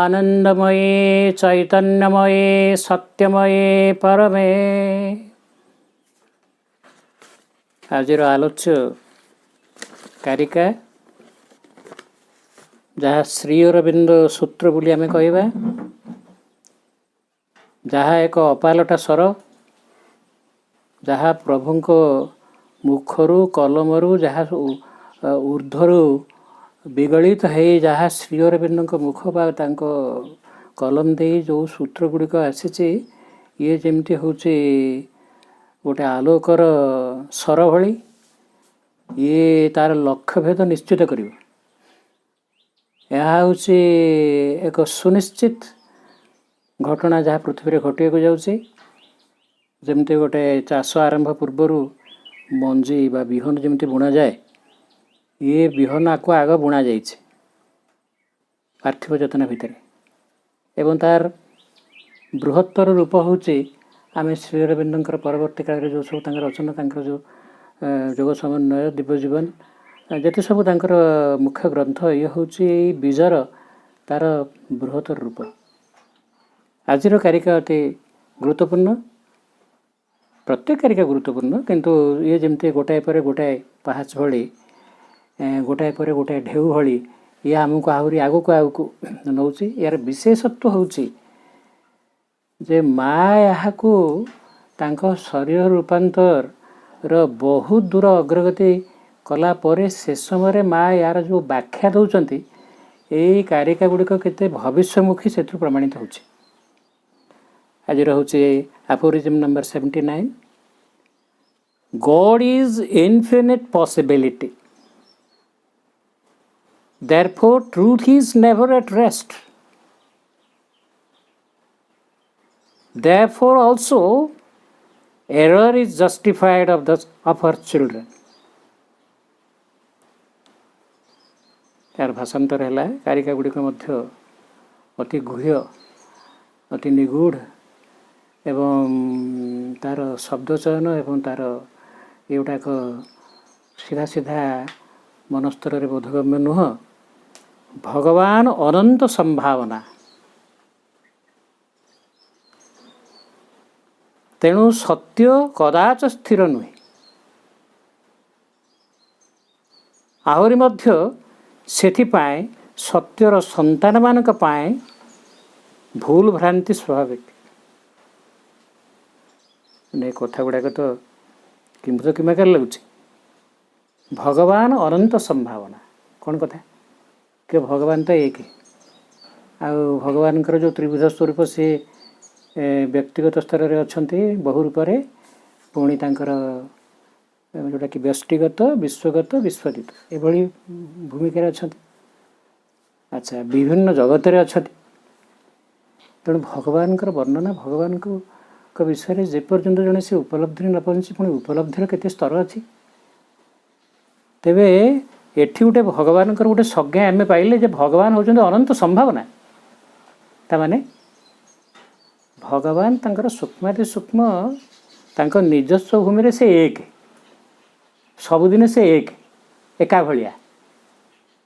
आनंदमये चैतन्यमये सत्यमये परमे। आजिर आलोच्य कारिका जहाँ श्री अरविंद सूत्र बोली आमे कहवा, जहाँ एक अपालटा स्वर, जहाँ प्रभुंक मुखरू कलमरू जहाँ ऊर्ध्वरू विगलित है, जहाँ श्री अरविंद मुख बा तांको कलम दे जो सूत्र गुड़िक आसी, ये जमती हूँ गोटे आलोकर स्वर भली, ये तार लक्ष्य भेद निश्चित कर। यह हूँ एक सुनिश्चित घटना जहाँ पृथ्वी में घटिया को जाऊँगी। जमती गोटे चाष आरंभ पूर्वर मंजी बा बिहन जमती बुणा जाए, ये बिहन को आग बुणा जाइए पार्थिव चेतना भितर, एवं तार बृहत्तर रूप हूँ आम श्री अरविंदर परवर्ती काल जो सब रचना जो जोग समन्वय दिव्यजीवन जिते सब मुख्य ग्रंथ ये हूँ बीजर तार बृहत्तर रूप। आजिर कारिका अति गुरुत्वपूर्ण, प्रत्येक कारिका गुरुत्वपूर्ण, किंतु ये जमती गोटाए पर गोटाए पहाच भली, गोटाए पर गोटाए ढेउ भली, ये आमको आहरी आगक आगक नौ। यार विशेषत्व हूँ जे माँ यहाँ तांको शरीर रूपांतर बहुत दूर अग्रगति कला परे से समय माँ यार जो व्याख्या दौरान यही कारिका गुड़िक केते भविष्यमुखी से प्रमाणित हो। आज हूँ aphorism number 79, God is infinite possibility, therefore truth is never at rest, therefore also error is justified of her children। यार भाषांतर है कारिका गुड़िक अति गुह्य अति निगूढ़ एवं तार शब्द चयन एवं तार ये गोटाक सीधा सीधा मनस्तर बोधगम्य नुह। भगवान अनंत संभावना, तेणु सत्य कदाच स्थिर नुहे। आहरी मध्य सेथिपाई सत्यर संतान मानक पाए भूल भ्रांति स्वाभाविक। ने कथा गुड़ाक तो किंतु किमाकार लगुच। भगवान अनंत संभावना कौन कथा कि भगवान तो एक आ भगवान जो त्रिभुज स्वरूप से व्यक्तिगत स्तर में अच्छा बहु रूप से पुणी तांकर जोटा कि व्यष्टिगत विश्वगत विश्वदित एभली भूमिका अच्छा। अच्छा विभिन्न जगत रे अच्छा, तेणु भगवान वर्णना भगवान को विषय जेपर्यंत जड़े से उपलब्धि न पहुँची पुणी उपलब्धिर केते स्तर अच्छी। तेबे एठी गोटे भगवान गोटे संज्ञा आम पाइले जे भगवान होचंते अनंत संभावना। तामाने भगवान तांकर सूक्ष्माति सूक्ष्म तांकर निजस्व भूमि रे से एक, सबुदिन से एक एका भलिया,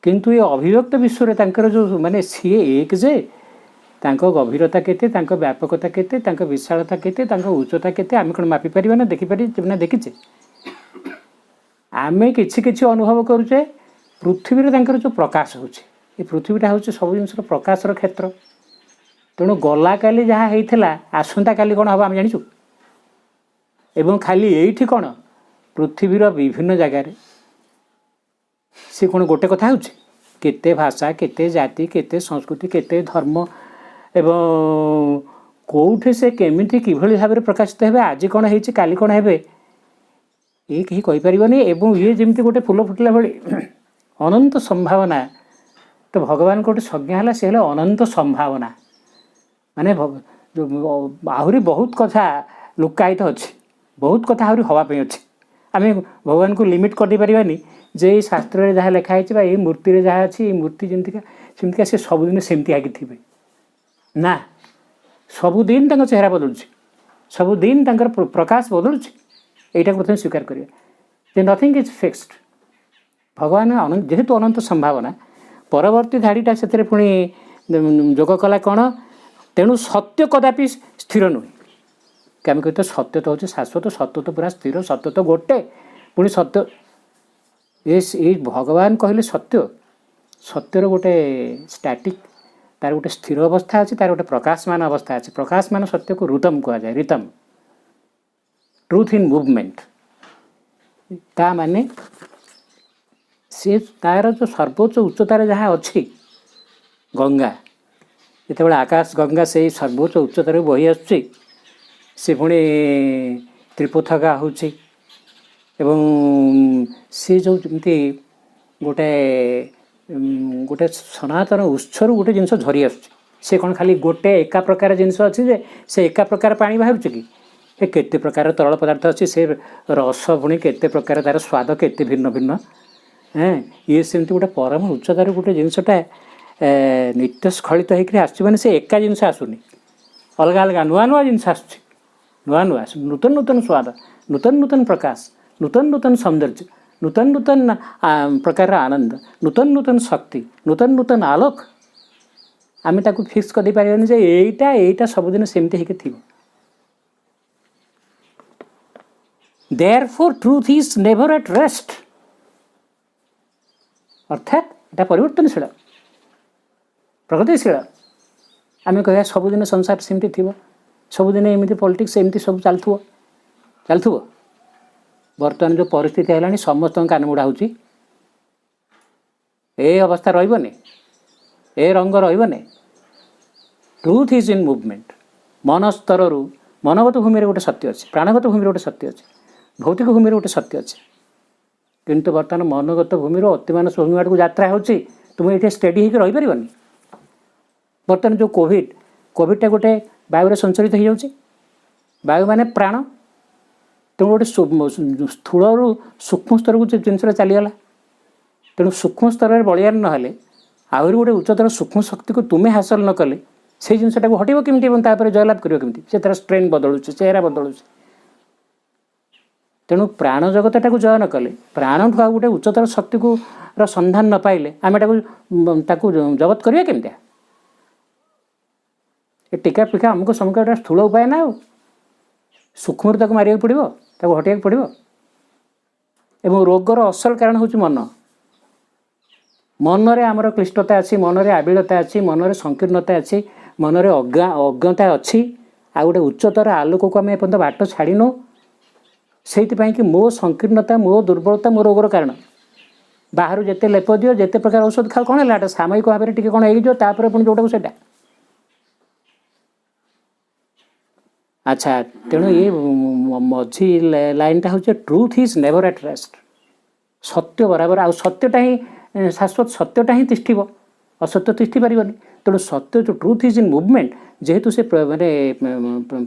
किंतु ये अभिव्यक्त विश्व रे तांकर जो माने सी एक जे तांको गभीरता केते, तांको व्यापकता केते, तांको विशालता केते, तांको उच्चता केते आम कौन मापी पारिबा ना देखि पारि ना देखिचे। आमे किछि किछि अनुभव करूचे पृथ्वी रे तांकर जो प्रकाश होचे, ये पृथ्वीटा होचे सब जिनसर प्रकाशर क्षेत्र। तेणु गला काली जहाँ होता आसंता काली कौन हम आम जाचु। एवं खाली यही कौन पृथ्वीर विभिन्न जगार सी कौन गोटे कथा हो केते भाषा केते जाति केते संस्कृति केते धर्म एवं कौटे से केमिति किभली भाव में प्रकाशित है आज कौन है काली कौन है ये कहीं कहीपरनी। एवं ये जमी गोटे फूल फुटला भाई अनंत संभावना, तो भगवान गोटे संज्ञा है सी अनंत संभावना माने जो आहरी बहुत कथा लुकायित अच्छी, बहुत कथा आहरी हवापाई अच्छी। आम भगवान को लिमिट कर पारानी जे शास्त्र जहाँ लिखाई ये मूर्ति जहाँ अच्छी मूर्ति जमतिका सेमतिका से सबुदिन सेमती आगे थे ना, सबुदिन चेहरा बदलुच, सबुदिन प्रकाश बदलुच। यहाँ प्रथम स्वीकार करें नथिंग इज फिक्स्ड। भगवान जेहेतु अनंत संभावना परवर्ती धाड़ीटा से पुणी ଯୋଗ କଲା କ'ଣ? ତେଣୁ ସତ୍ୟ କଦାପି ସ୍ଥିର ନୁହେଁ। କି ଆମେ କହିତେ ସତ୍ୟ ତ ହେଉଛି ଶାଶ୍ୱତ, ସତ୍ୟ ତ ପୁରା ସ୍ଥିର, ସତ୍ୟ ତ ଗୋଟେ, ପୁଣି ସତ୍ୟ ଏଇ ଭଗବାନ କହିଲେ ସତ୍ୟ, ସତ୍ୟର ଗୋଟେ ଷ୍ଟାଟିକ୍, ତାର ଗୋଟେ ସ୍ଥିର ଅବସ୍ଥା ଅଛି, ତାର ଗୋଟେ ପ୍ରକାଶମାନ ଅବସ୍ଥା ଅଛି। ପ୍ରକାଶମାନ ସତ୍ୟକୁ ଋତମ କୁହାଯାଏ, ରିତମ, ଟ୍ରୁଥ୍ ଇନ୍ ମୁଭମେଣ୍ଟ। ତା ମାନେ ସେ ତାର ଯେଉଁ ସର୍ବୋଚ୍ଚ ଉଚ୍ଚତାରେ ଯାହା ଅଛି, ଗଙ୍ଗା ଯେତେବେଳେ ଆକାଶ ଗଙ୍ଗା ସେଇ ସର୍ବୋଚ୍ଚ ଉଚ୍ଚତାରେ ବହି ଆସୁଛି, ସେ ପୁଣି ତ୍ରିପଥକା ହେଉଛି ଏବଂ ସେ ଯେଉଁ ଯେମିତି ଗୋଟେ ଗୋଟେ ସନାତନ ଉତ୍ସରୁ ଗୋଟେ ଜିନିଷ ଝରି ଆସୁଛି। ସେ କ'ଣ ଖାଲି ଗୋଟେ ଏକା ପ୍ରକାର ଜିନିଷ ଅଛି ଯେ ସେ ଏକା ପ୍ରକାର ପାଣି ବାହାରୁଛି କି? ଏ କେତେ ପ୍ରକାର ତରଳ ପଦାର୍ଥ ଅଛି, ସେ ରସ ପୁଣି କେତେ ପ୍ରକାର, ତା'ର ସ୍ୱାଦ କେତେ ଭିନ୍ନ ଭିନ୍ନ। ଇଏ ସେମିତି ଗୋଟେ ପରମ ଉଚ୍ଚତାରୁ ଗୋଟେ ଜିନିଷଟା ନିତ୍ୟ ସ୍ଖଳିତ ହେଇକରି ଆସୁଛି। ମାନେ ସେ ଏକା ଜିନିଷ ଆସୁନି, ଅଲଗା ଅଲଗା ନୂଆ ନୂଆ ଜିନିଷ ଆସୁଛି, ନୂଆ ନୂଆ ନୂତନ ନୂତନ ସ୍ୱାଦ, ନୂତନ ନୂତନ ପ୍ରକାଶ, ନୂତନ ନୂତନ ସୌନ୍ଦର୍ଯ୍ୟ, ନୂତନ ନୂତନ ପ୍ରକାରର ଆନନ୍ଦ, ନୂତନ ନୂତନ ଶକ୍ତି, ନୂତନ ନୂତନ ଆଲୋକ। ଆମେ ତାକୁ ଫିକ୍ସ କରିପାରିବାନି ଯେ ଏଇଟା ସବୁଦିନ ସେମିତି ହେଇକି ଥିବ। Therefore truth is never at rest। ଅର୍ଥାତ୍ ଏଇଟା ପରିବର୍ତ୍ତନଶୀଳ, ପ୍ରଗତିଶୀଳ। ଆମେ କହିବା ସବୁଦିନ ସଂସାର ସେମିତି ଥିବ, ସବୁଦିନ ଏମିତି ପଲିଟିକ୍ସ ଏମିତି ସବୁ ଚାଲୁଥିବ। ବର୍ତ୍ତମାନ ଯେଉଁ ପରିସ୍ଥିତି ହେଲାଣି ସମସ୍ତଙ୍କ କାନମୁଡ଼ା ହେଉଛି, ଏ ଅବସ୍ଥା ରହିବନି, ଏ ରଙ୍ଗ ରହିବନି। Truth is in movement. ମନ ସ୍ତରରୁ ମନଗତ ଭୂମିରେ ଗୋଟେ ସତ୍ୟ ଅଛି, ପ୍ରାଣଗତ ଭୂମିରେ ଗୋଟେ ସତ୍ୟ ଅଛି, ଭୌତିକ ଭୂମିରେ ଗୋଟେ ସତ୍ୟ ଅଛି। କିନ୍ତୁ ବର୍ତ୍ତମାନ ମନୋଗତ ଭୂମିରୁ ଅତିମାନସ ଭୂମି ଆଡ଼କୁ ଯାତ୍ରା ହେଉଛି। ତୁମେ ଏଠି ଷ୍ଟେଡ଼ି ହେଇକି ରହିପାରିବନି। ବର୍ତ୍ତମାନ ଯେଉଁ କୋଭିଡ଼ଟା ଗୋଟେ ବାୟୁରେ ସଞ୍ଚରିତ ହେଇଯାଉଛି। ବାୟୁ ମାନେ ପ୍ରାଣ। ତେଣୁ ଗୋଟେ ସ୍ଥୂଳରୁ ସୂକ୍ଷ୍ମ ସ୍ତରକୁ ଜିନିଷଟା ଚାଲିଗଲା। ତେଣୁ ସୂକ୍ଷ୍ମ ସ୍ତରରେ ବଳିୟାନ ନହେଲେ, ଆହୁରି ଗୋଟେ ଉଚ୍ଚତର ସୂକ୍ଷ୍ମ ଶକ୍ତିକୁ ତୁମେ ହାସଲ ନ କଲେ ସେଇ ଜିନିଷଟାକୁ ହଟିବ କେମିତି ଏବଂ ତାପରେ ଜୟଲାଭ କରିବ କେମିତି? ସେ ତାର ଷ୍ଟ୍ରେନ୍ ବଦଳୁଛି, ଚେହେରା ବଦଳୁଛି। ତେଣୁ ପ୍ରାଣ ଜଗତଟାକୁ ଜୟ ନ କଲେ, ପ୍ରାଣଠୁ ଆଉ ଗୋଟେ ଉଚ୍ଚତର ଶକ୍ତିକୁ ସନ୍ଧାନ ନ ପାଇଲେ ଆମେ ତାକୁ ଜଗତ କରିବା କେମିତିଆ? ଏ ଟୀକା ପିକା ଆମକୁ ସମୁଖ ଗୋଟେ ସ୍ଥୂଳ ଉପାୟ ନା, ଆଉ ସୂକ୍ଷ୍ମରୁ ତାକୁ ମାରିବାକୁ ପଡ଼ିବ, ତାକୁ ହଟାଇବାକୁ ପଡ଼ିବ। ଏବଂ ରୋଗର ଅସଲ କାରଣ ହେଉଛି ମନ। ମନରେ ଆମର କ୍ଲିଷ୍ଟତା ଅଛି, ମନରେ ଆବିଳତା ଅଛି, ମନରେ ସଂକୀର୍ଣ୍ଣତା ଅଛି, ମନରେ ଅଜ୍ଞତା ଅଛି। ଆଉ ଗୋଟେ ଉଚ୍ଚତର ଆଲୋକକୁ ଆମେ ଏପର୍ଯ୍ୟନ୍ତ ବାଟ ଛାଡ଼ିନୁ। ସେଇଥିପାଇଁ କି ମୋ ସଂକୀର୍ଣ୍ଣତା, ମୋ ଦୁର୍ବଳତା ମୋ ରୋଗର କାରଣ। ବାହାରୁ ଯେତେ ଲେପ ଦିଅ, ଯେତେ ପ୍ରକାର ଔଷଧ ଖାଅ, କ'ଣ ହେଲା? ଏଟା ସାମୟିକ ଭାବରେ ଟିକେ କ'ଣ ହେଇଯିବ, ତାପରେ ପୁଣି ଯେଉଁଟାକୁ ସେଇଟା। ଆଚ୍ଛା, ତେଣୁ ଏ ମଝି ଲାଇନ୍ଟା ହେଉଛି truth is never at rest. ସତ୍ୟ ବରାବର, ଆଉ ସତ୍ୟଟା ହିଁ ଶାଶ୍ୱତ, ସତ୍ୟଟା ହିଁ ତିଷ୍ଠିବ, ଅସତ୍ୟ ତିଷ୍ଠି ପାରିବନି। ତେଣୁ ସତ୍ୟ ଯେଉଁ ଟ୍ରୁଥ୍ ଇଜ୍ ଇନ୍ ମୁଭମେଣ୍ଟ, ଯେହେତୁ ସେ ମାନେ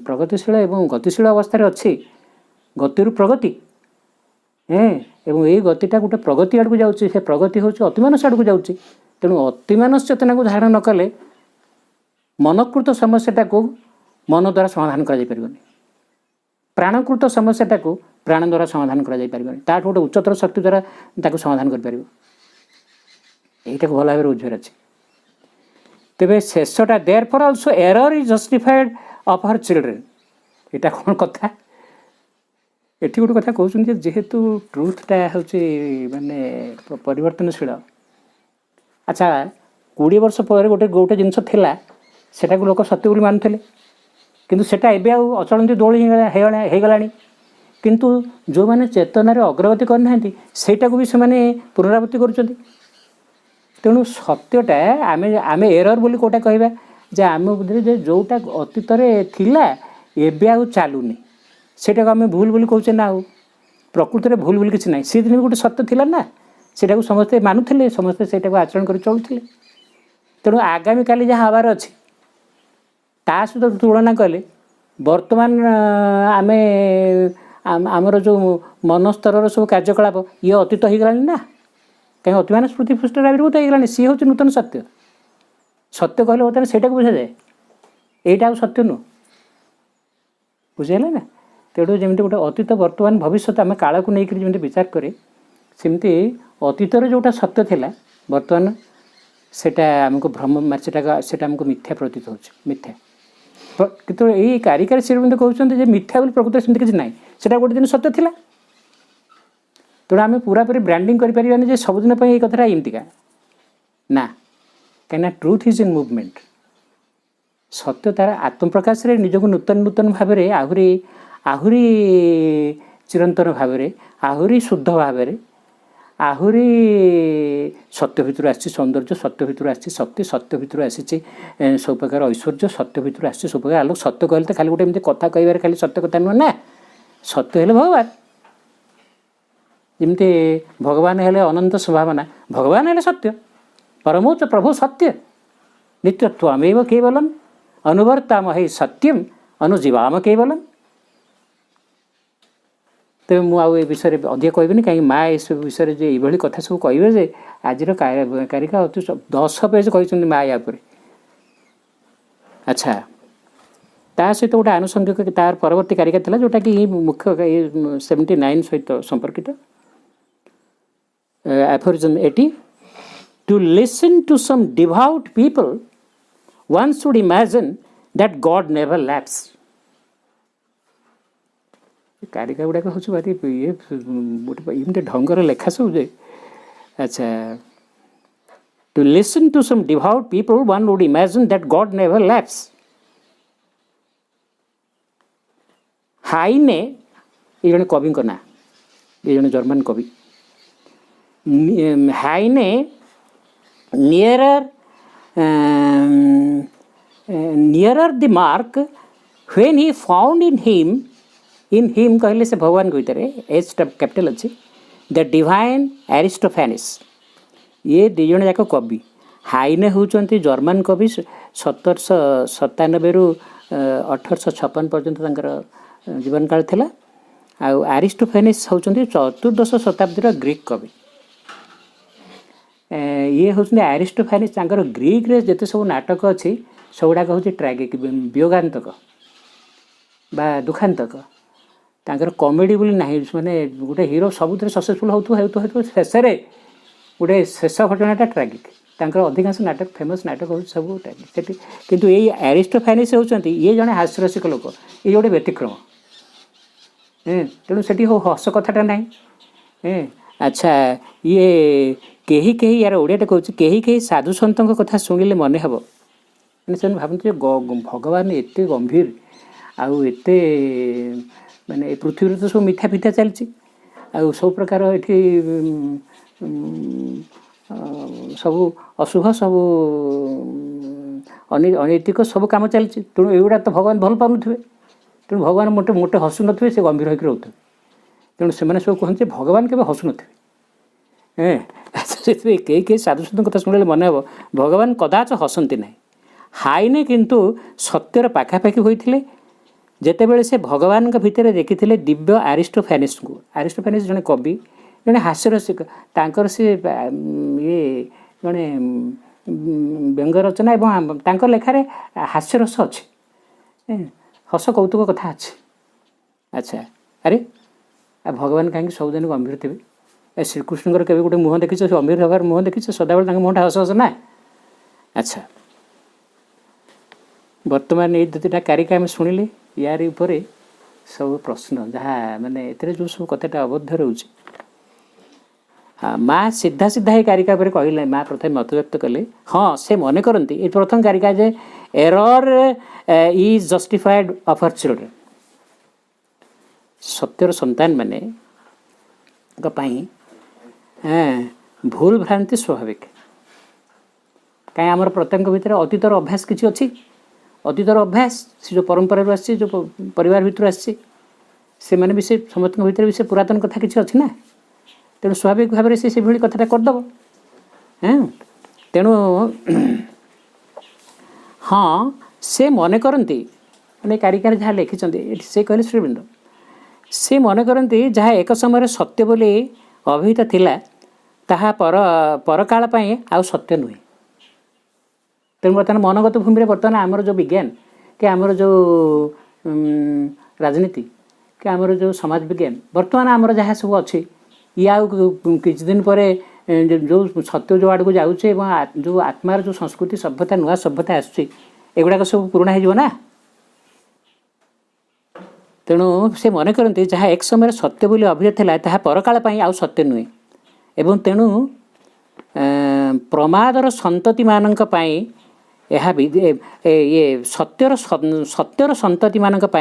ପ୍ରଗତିଶୀଳ ଏବଂ ଗତିଶୀଳ ଅବସ୍ଥାରେ ଅଛି, ଗତିରୁ ପ୍ରଗତି, ଏବଂ ଏଇ ଗତିଟା ଗୋଟେ ପ୍ରଗତି ଆଡ଼କୁ ଯାଉଛି। ସେ ପ୍ରଗତି ହେଉଛି ଅତିମାନସ ଆଡ଼କୁ ଯାଉଛି। ତେଣୁ ଅତିମାନସ ଚେତନାକୁ ଧାରଣ ନ କଲେ ମନକୃତ ସମସ୍ୟାଟାକୁ ମନ ଦ୍ୱାରା ସମାଧାନ କରାଯାଇପାରିବନି। ପ୍ରାଣକୃତ ସମସ୍ୟାଟାକୁ ପ୍ରାଣ ଦ୍ୱାରା ସମାଧାନ କରାଯାଇପାରିବନି। ତାଠୁ ଗୋଟେ ଉଚ୍ଚତର ଶକ୍ତି ଦ୍ୱାରା ତାକୁ ସମାଧାନ କରିପାରିବ। এইটাকে ଭଲ ଭାବରେ ବୁଝିବାର ଅଛି। ତେବେ ଶେଷଟା therefore also error is justified of her children. ଏଇଟା କ'ଣ କଥା? ଏଠି ଗୋଟେ କଥା କହୁଛନ୍ତି ଯେ ଯେହେତୁ ଟ୍ରୁଥଟା ହେଉଛି ମାନେ ପରିବର୍ତ୍ତନଶୀଳ। ଆଚ୍ଛା, 20 ବର୍ଷ ପରେ ଗୋଟେ ଜିନିଷ ଥିଲା, ସେଟାକୁ ଲୋକ ସତ୍ୟ ବୋଲି ମାନୁଥିଲେ, କିନ୍ତୁ ସେଟା ଏବେ ଆଉ ଅଚଳନ୍ତି ଦୋଳି ହେଇଗଲାଣି। କିନ୍ତୁ ଯେଉଁମାନେ ଚେତନାରେ ଅଗ୍ରଗତି କରିନାହାନ୍ତି ସେଇଟାକୁ ବି ସେମାନେ ପୁନରାବୃତ୍ତି କରୁଛନ୍ତି। ତେଣୁ ସତ୍ୟଟା ଆମେ ଏରର୍ ବୋଲି କେଉଁଟା କହିବା? ଯେ ଆମ ବୁଦ୍ଧିରେ ଯେ ଯେଉଁଟା ଅତୀତରେ ଥିଲା ଏବେ ଆଉ ଚାଲୁନି, ସେଇଟାକୁ ଆମେ ଭୁଲ ବୋଲି କହୁଛେ ନା? ଆଉ ପ୍ରକୃତିରେ ଭୁଲ ବୋଲି କିଛି ନାହିଁ। ସେଦିନ ବି ଗୋଟେ ସତ୍ୟ ଥିଲା ନା, ସେଇଟାକୁ ସମସ୍ତେ ମାନୁଥିଲେ, ସମସ୍ତେ ସେଇଟାକୁ ଆଚରଣ କରି ଚଳୁଥିଲେ। ତେଣୁ ଆଗାମୀକାଲି ଯାହା ହେବାର ଅଛି ତା ସହିତ ତୁଳନା କଲେ ବର୍ତ୍ତମାନ ଆମେ ଆମର ଯେଉଁ ମନସ୍ତରର ସବୁ କାର୍ଯ୍ୟକଳାପ ଇଏ ଅତୀତ ହେଇଗଲାଣି ନା? କାହିଁକି ଅତିମାନ ସ୍ମୃତି ପୃଷ୍ଠରେ ଆବିର୍ଭୂତ ହେଇଗଲାଣି। ସିଏ ହେଉଛି ନୂତନ ସତ୍ୟ। ସତ୍ୟ କହିଲେ ବର୍ତ୍ତମାନ ସେଇଟାକୁ ବୁଝାଯାଏ, ଏଇଟା ଆଉ ସତ୍ୟ ନୁହଁ। ବୁଝିହେଲା ନା? ତେଣୁ ଯେମିତି ଗୋଟେ ଅତୀତ, ବର୍ତ୍ତମାନ, ଭବିଷ୍ୟତ ଆମେ କାଳକୁ ନେଇକରି ଯେମିତି ବିଚାର କରେ, ସେମିତି ଅତୀତରେ ଯେଉଁଟା ସତ୍ୟ ଥିଲା ବର୍ତ୍ତମାନ सेटा आमको भ्रम सेटा आमको मिथ्या प्रतीत हो मिथ्या किंतु यही कारिकारी श्रीअरविंद कहते मिथ्या बोली प्रकृत सेमती किसी ना सेटा गोटे दिन सत्य थिला तेणु आम पूरापूरी ब्रांडिंग करें सबुदिन ये कथा एमतीका ना कहीं ट्रुथ इज इन मुवमेंट सत्य तार आत्मप्रकाश रे निजक नूतन नूतन भाव में आहरी आहरी चिरंतन भाव में आहरी शुद्ध भाव में आहरी सत्य भितर आसी सौंदर्य सत्य भितर आसी शक्ति सत्य भितर आसी सब प्रकार ऐश्वर्य सत्य भितर आसी सब प्रकार आलोक सत्य कहले तो खाली गोटे एमती कथा कह खाली सत्य कथा नुह ना सत्य हेले भगवान जमती भगवान हेले अनंत संभावना भगवान हेले सत्य परमोच्च प्रभु सत्य नित्यत्वमेव केवलम अनुवर्तामहे सत्यम अनुजीवाम केवलम तेज मुझे विषय अधिक कहबी कहीं माँ इस विषय जो ये कथा सब कहे जे आज कारिका अति 10 पेज कहते माँ या अच्छा ता सहित गोटे आनुषंगिक तार परवर्ती कारिका था जोटा कि मुख्य 79 सहित संपर्कित aphorism 80 to listen to some devout people one should imagine that God never lapse कारिका गुड़ाक हूँ भारी ये गोटे ढंगर लेखा सब जे अच्छा to listen to some devout people one would imagine that God never lapse हाइने ये जने कवि ना ये जने जर्मन कवि हाइने nearer the mark when he found in him कहले से भगवान को भीतर एच कैपिटल अच्छी द डिवाइन एरिस्टोफेनिस ये दी जन जाक कवि हाइने होती जर्मन कवि 1797 रु 1856 पर्यंत जीवन काल थिला आ एरिस्टोफेनिस होती 14th शताब्दी ग्रीक कवि ये हूँ एरिस्टोफेनिस ग्रीक रे जिते सब नाटक अच्छी सबुड़ाक हूँ ट्रागिक वियोगांतक बा दुखांतक तांकर कॉमेडी बोली ना माने गोटे हीरो सबुत सक्सेसफुल हो शेष गोटे शेष घटनाटा ट्रागिक तांकर अधिकांश नाटक फेमस नाटक हो सब ट्रागिक किंतु ये एरिस्टोफेनिस होती ये जड़े हास्यरसिक लोक ये गोटे व्यतिक्रम तेणु से हस कथाटा ना अच्छा ये कहीं कहीं यार ओडियाटा कहूँ कहीं कहीं साधु सन्त कथा शुणिले मन हे मैंने से भावते भगवान एत गंभीर आउ एत माने पृथ्वी तो सब मिथ्या फिथ्या चलती आउ सब प्रकार ये सब अशुभ सब अनैतिक सब कम चलती तेणु एगुड़ा तो भगवान भल पाथे तेणु भगवान मोटे मोटे हसु थे से गंभीर होकर रोथे तेणु से सब कहते भगवान के हसु थे कई कई साधुसंत कथा शुणिले मन हे भगवान कदाच हसती ना हाइने किंतु सत्यर पाखापाखि होते जितेबले से भगवान भितर देखी दिव्य एरिस्टोफेनिस को एरिस्टोफेनिस जड़े कवि जड़े हास्यरसिक तांकर से ये जड़े व्यंग रचना एवं लेखार हास्यरस अच्छे हस कौतुक कथा अच्छे अच्छा अरे भगवान कहीं सबुदिन गंभीर थे श्रीकृष्ण के गोटे मुह देखी से गंभीर हबार मुह देखी सदाबले मुहटा हस हस ना अच्छा बर्तमान ये दुटा कारिका आम शुणिले यार उपरे सब प्रश्न जहाँ माने एतरे जो सब कथाटा अबद्ध रोचे हाँ माँ सीधा सीधा ये कारिका पर कहले माँ प्रथम मत व्यक्त कले हाँ से मन करती ये प्रथम कारिका जे error is justified of our children सत्यर संतान माने भूल भ्रांति स्वाभाविक कहीं आमर प्रत्येक भितर अतीतर अभ्यास किसी अच्छी अतीतर अभ्यास से जो परंपरा आसी जो परिवार भितर आसी से मैंने भी से समस्त भितर भी से पुरातन कथा किसी अच्छी ना तेणु स्वाभाविक भाव में से भाई कथाटा करदेव हाँ तेणु हाँ से मन करती मैंने कारिकार जहाँ लिखिं से कहले श्रीवृंद से मन करती जहाँ एक समय सत्य बोली अभिहित थिला ताहा परकाल आउ सत्य नुहे तेणु बर्तमान मनगत भूमि में बर्तमान आमर जो विज्ञान कि आमर जो राजनीति कि आमर जो समाज विज्ञान बर्तमान आमर जहाँ सब अच्छी ये आउ किछ दिन पर जो सत्य जो आड़क जाऊे जो आत्मार जो संस्कृति सभ्यता नुआ सभ्यता आसगुड़ाक सब पुराणा हो तेणु से मन करते जहाँ एक समय सत्य बोली अभिधेय था ताहा परकाल आउ सत्य नुहे एवं तेणु प्रमादर संतति मानक ये सत्यर संतति मानक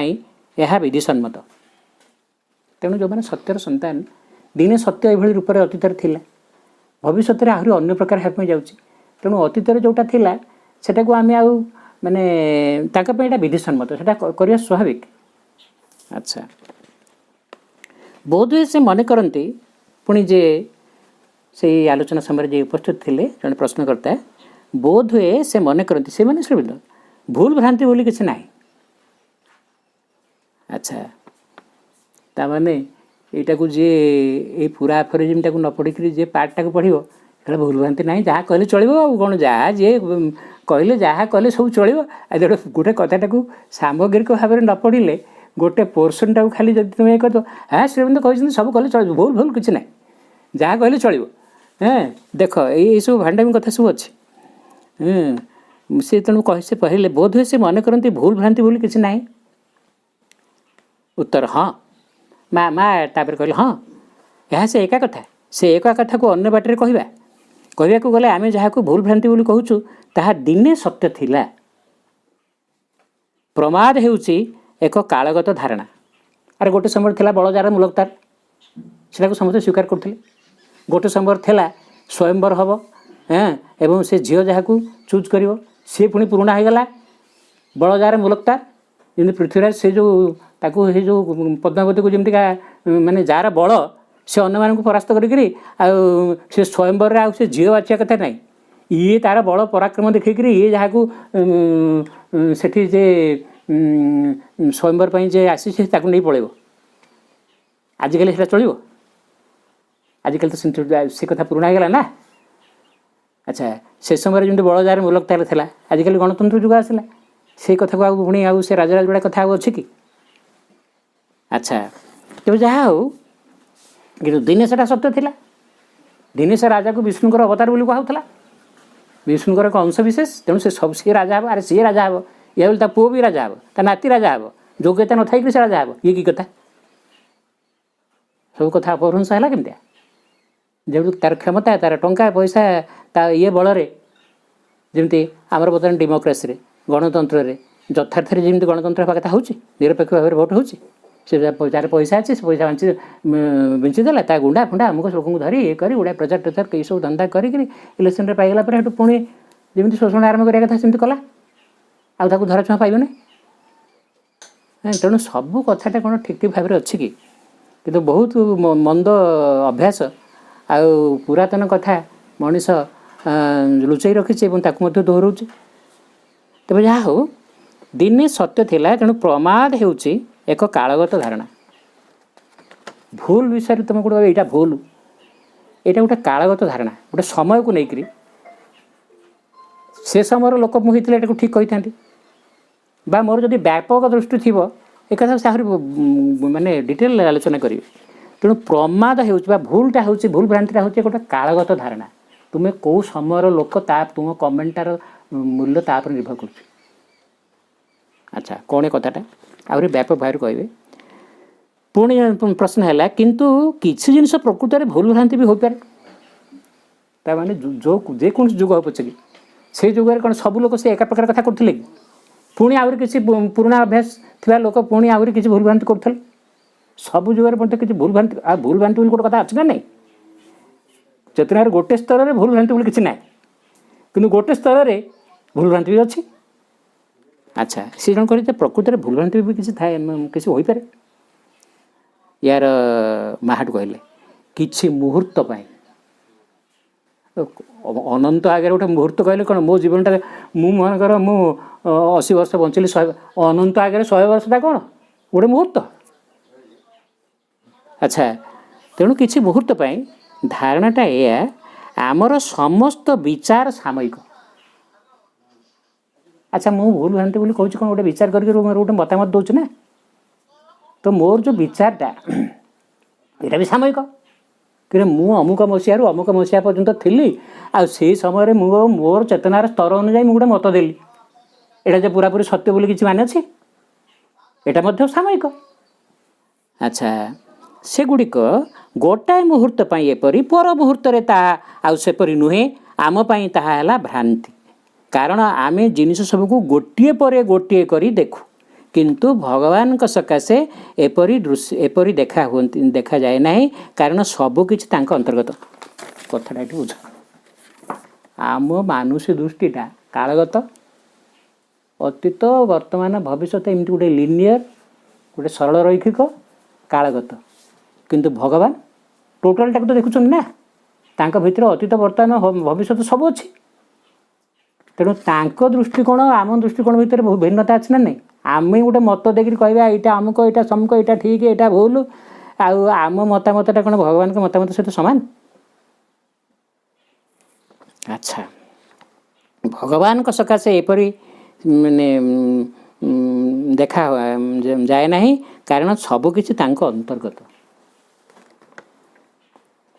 यह विधिसम्मत तेणु जो मैंने सत्यर संतान दिने सत्य ये रूप में अतीत थिला भविष्य में आहरी अन्य प्रकार हेल्प जाऊँगी तेणु अतीत जोटा थिला सेटा को आम आउ माने तांका विधिसम्मत सेटा करिया स्वाभाविक। अच्छा बोध हुए से मन करती पुणी जे से आलोचना समय जे उपस्थित थे जड़े प्रश्न करता है बोध हुए से मन करती से मैंने श्रीबिंद भूल भ्रांति बोली किसी ना। अच्छा ताने यहाँ को जी ये पूरा एफोरिज्म टाक न पढ़ी जी पार्टा को पढ़ो क्या भूल भ्रांति ना जहाँ कहले चलो आ कौन जहाँ जी कहले जहाँ कहले सब चलो जो गोटे कथाटा को सामग्रिक भाव में न पढ़ले गोटे पोर्सन टाक खाली जब तुम ये कह हाँ श्रीमंत कहते सब कहले चलो भूल भूल किसी ना जहाँ कहले चलो हाँ देख ये सब भांडामी कथा सब अच्छे सी तेणु कह से पढ़ले बोध हुए से मन करती भूल भ्रांति बोली किसी ना। उत्तर हाँ माँ माँ तापर कहले हाँ यहाँ से एका कथा से एक कथा को अन्य बाटर कहवा को गले आम जहाँ को भूल भ्रांति बोली कहूँ ताहा दिने सत्य थिला प्रमाद हेउची एक कालगत धारणा अरे गोटे समय थिला बड़जार मुलकतार सेटा को समस्त स्वीकार करते गोटे समय थिला स्वयंवर हम हाँ एवं से झील जहाँ को चूज कर सी पुणी पुराणा हो गला बड़जार मुलकतार जमी पृथ्वीराज से जो ताकू हे जो पद्मावती को जमीका माने जार बल से अन्य मानक परास्त करी से स्वयंवर से झील बाछिया कथा ना ये तार बल पराक्रम देखिक ये जहाँ को सेठी जे स्वयंवर जे आसी नहीं पड़े आजिकल से चलो आजिकल तो से कथा पुराणा हो गला ना। अच्छा से समय जमी बड़जार मुलकतार था आजिकल गणतंत्र जुग आसला से कथा को पुणी आउ से राजराजुड़ा कथा अच्छी कि। अच्छा तेज जहाँ हो कि दिने से सत्य थिला दिने से राजा को विष्णुकर अवतार बोली कहला विष्णुकर एक अंश विशेष तेणु से सब सी राजा हे अरे सी राजा हे या बोली पुओ भी राजा हे ता नाती राजा हे योग्यता न थी से राजा हे ये कि कथा सब कथा अपभ्रंश है केमतिया जो तार क्षमता तार टंका पैसा ता ये बल जमी आमर बर्तमान डेमोक्रेसी गणतंत्र यथार्थ जमी गणतंत्र कथा हो निरपेक्ष भाव में भोट हो तार पैसा अच्छे से पैसा बिंचीदेला ता गुंडा फुंडा अमुक लोक धरी ये कर गुड़ा प्रचार प्रचार कई सब धंदा करेक्शन में पाईगला पुणी जमी शोषण आरंभ करा कथा सेमती कला आउ धरा छुआ पाइबनी तेणु सबू कथाटा कौन ठीक ठीक भाव में अच्छी कि बहुत मंद अभ्यास आउ पुरातन कथा मनीष लुचाई रखी दोहराऊ तेज जहाँ हो दिने सत्य थिला तेणु प्रमाद हेउची एक कालगत धारणा भूल विषय तुम गोटे यहाँ भूल यहाँ गोटे कालगत धारणा गोटे समय को लेकर से समय लोक मुझे ये ठीक कही था मोर जदि व्यापक दृष्टि थी एक से आहरी माने डिटेल आलोचना करी तेणु प्रमाद हेउची भूलटा होची भूल भ्रांतिटा होची गोटे कालगत धारणा तुम्हें कौ समय लोक तुम कमेंटार मूल्य तापर निर्भर कर। अच्छा कौन कथाटा आहरी व्यापक भाव कहे पुणी प्रश्न है किंतु किसी जिनस प्रकृत में भूल भ्रांति भी हो पाए ताने जो जेको जुग हो पचे से जुगे कौन सब लोग से एका प्रकार कथा करते कि पुणी आहरी किसी पुराणा अभ्यास थी लोक पुणी आहरी किसी भूल भ्रांति करते सब जुगे मत कि भूल भ्रांति भूल भ्रांति बोली गोटे कथा अच्छी ना नहीं चेतनार गोटे स्तर में भूल भ्रांति बोली किसी ना कि गोटे स्तर में भूल भ्रांति भी अच्छी। अच्छा सी जन कर प्रकृत में भूल भ्रांति भी किसी थाए किसी हो पाए यार माहाट कहले किसी मुहूर्त पाई अनंत आगे गोटे मुहूर्त कहले कौन मो जीवनटा मुझे मु 80 वर्ष बंचली 100 अनंत आगे 100 वर्षटा कौन गोटे मुहूर्त। अच्छा तेणु किसी मुहूर्त पाई धारणाटा या आमर समस्त विचार सामयिक। अच्छा मु भूल भ्रांति बोली कहूँ कौन गोटे विचार करके गोटे मतामत दूच ना तो मोर जो विचारटा यहाँ भी सामयिक कि ମୁଁ ଅମୁକ ମସିହାରୁ ଅମୁକ ମସିହା ପର୍ଯ୍ୟନ୍ତ ଥିଲି ଆଉ ସେଇ ସମୟରେ ମୁଁ ମୋର ଚେତନାର ସ୍ତର ଅନୁଯାୟୀ ମୁଁ ଗୋଟେ ମତ ଦେଲି। ଏଇଟା ଯେ ପୁରାପୁରି ସତ୍ୟ ବୋଲି କିଛି ମାନେ ଅଛି? ଏଇଟା ମଧ୍ୟ ସାମୟିକ। ଆଚ୍ଛା, ସେଗୁଡ଼ିକ ଗୋଟାଏ ମୁହୂର୍ତ୍ତ ପାଇଁ ଏପରି, ପର ମୁହୂର୍ତ୍ତରେ ତାହା ଆଉ ସେପରି ନୁହେଁ। ଆମ ପାଇଁ ତାହା ହେଲା ଭ୍ରାନ୍ତି, କାରଣ ଆମେ ଜିନିଷ ସବୁକୁ ଗୋଟିଏ ପରେ ଗୋଟିଏ କରି ଦେଖୁ, କିନ୍ତୁ ଭଗବାନଙ୍କ ସକାଶେ ଏପରି ଦେଖାଯାଏ ନାହିଁ, କାରଣ ସବୁକିଛି ତାଙ୍କ ଅନ୍ତର୍ଗତ। କଥାଟା ଏଠି ବୁଝ। ଆମ ମାନୁଷ ଦୃଷ୍ଟିଟା କାଳଗତ, ଅତୀତ, ବର୍ତ୍ତମାନ, ଭବିଷ୍ୟତ, ଏମିତି ଗୋଟେ ଲିନିୟର, ଗୋଟେ ସରଳ ରୈଖିକ, କାଳଗତ। କିନ୍ତୁ ଭଗବାନ ଟୋଟାଲଟାକୁ ତ ଦେଖୁଛନ୍ତି ନା, ତାଙ୍କ ଭିତରେ ଅତୀତ, ବର୍ତ୍ତମାନ, ଭବିଷ୍ୟତ ସବୁ ଅଛି। ତେଣୁ ତାଙ୍କ ଦୃଷ୍ଟିକୋଣ ଆମ ଦୃଷ୍ଟିକୋଣ ଭିତରେ ବହୁତ ଭିନ୍ନତା ଅଛି ନା ନାହିଁ। ଆମେ ଗୋଟେ ମତ ଦେଇକରି କହିବା ଏଇଟା ଅମୁକ, ଏଇଟା ସମୁକ, ଏଇଟା ଠିକ୍, ଏଇଟା ଭୁଲ, ଆଉ ଆମ ମତାମତଟା କ'ଣ ଭଗବାନଙ୍କ ମତାମତ ସହିତ ସମାନ? ଆଚ୍ଛା, ଭଗବାନଙ୍କ ସକାଶେ ଏପରି ମାନେ ଯାଏ ନାହିଁ, କାରଣ ସବୁକିଛି ତାଙ୍କ ଅନ୍ତର୍ଗତ।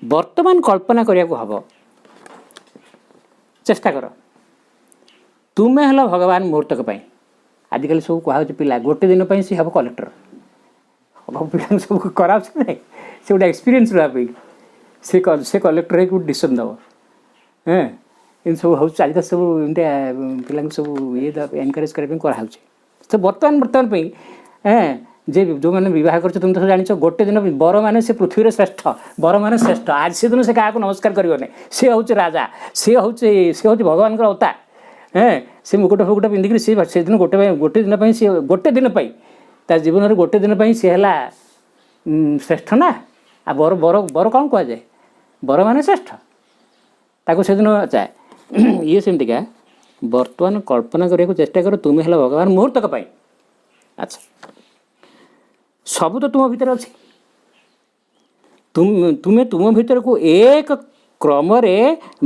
ବର୍ତ୍ତମାନ କଳ୍ପନା କରିବାକୁ ହେବ। ଚେଷ୍ଟା କର। ତୁମେ ହେଲ ଭଗବାନ ମୁହୂର୍ତ୍ତକ ପାଇଁ। ଆଜିକାଲି ସବୁ କୁହାହେଉଛି ପିଲା ଗୋଟେ ଦିନ ପାଇଁ ସେ ହେବ କଲେକ୍ଟର। ପିଲାଙ୍କୁ ସବୁ କରାଉଛି ନାହିଁ, ସେ ଗୋଟେ ଏକ୍ସପିରିଏନ୍ସ ରହିବା ପାଇଁ ସେ କଲେକ୍ଟର ହେଇକି ଗୋଟେ ଡିସିସନ୍ ଦେବ। ଏମିତି ସବୁ ହେଉଛି ଆଜିକାଲି, ସବୁ ଏମିତିଆ ପିଲାଙ୍କୁ ସବୁ ଏନକରେଜ୍ କରିବା ପାଇଁ କରାହେଉଛି। ତ ବର୍ତ୍ତମାନ ପାଇଁ ଯେ ଯେଉଁମାନେ ବିବାହ କରୁଛ, ତୁମେ ତ ସବୁ ଜାଣିଛ, ଗୋଟେ ଦିନ ବର ମାନେ ସେ ପୃଥିବୀରେ ଶ୍ରେଷ୍ଠ, ବର ମାନେ ଶ୍ରେଷ୍ଠ। ଆଜି ସେଦିନ ସେ କାହାକୁ ନମସ୍କାର କରିବନି, ସେ ହେଉଛି ରାଜା, ସେ ହେଉଛି ଭଗବାନଙ୍କର ଅବତାର। ସେ ମୁକୁଟ ଫୁକୁଟ ପିନ୍ଧିକିରି ସେଦିନ ଗୋଟେ ଦିନ ପାଇଁ, ସେ ଗୋଟେ ଦିନ ପାଇଁ, ତା ଜୀବନରେ ଗୋଟେ ଦିନ ପାଇଁ ସେ ହେଲା ଶ୍ରେଷ୍ଠ ନା। ଆଉ ବର କ'ଣ କୁହାଯାଏ? ବର ମାନେ ଶ୍ରେଷ୍ଠ, ତାକୁ ସେଦିନ ଯାଏ। ଇଏ ସେମିତିକା। ବର୍ତ୍ତମାନ କଳ୍ପନା କରିବାକୁ ଚେଷ୍ଟା କର, ତୁମେ ହେଲ ଭଗବାନ ମୁହୂର୍ତ୍ତକ ପାଇଁ। ଆଚ୍ଛା, ସବୁ ତ ତୁମ ଭିତରେ ଅଛି। ତୁମେ ତୁମ ଭିତରକୁ ଏକ କ୍ରମରେ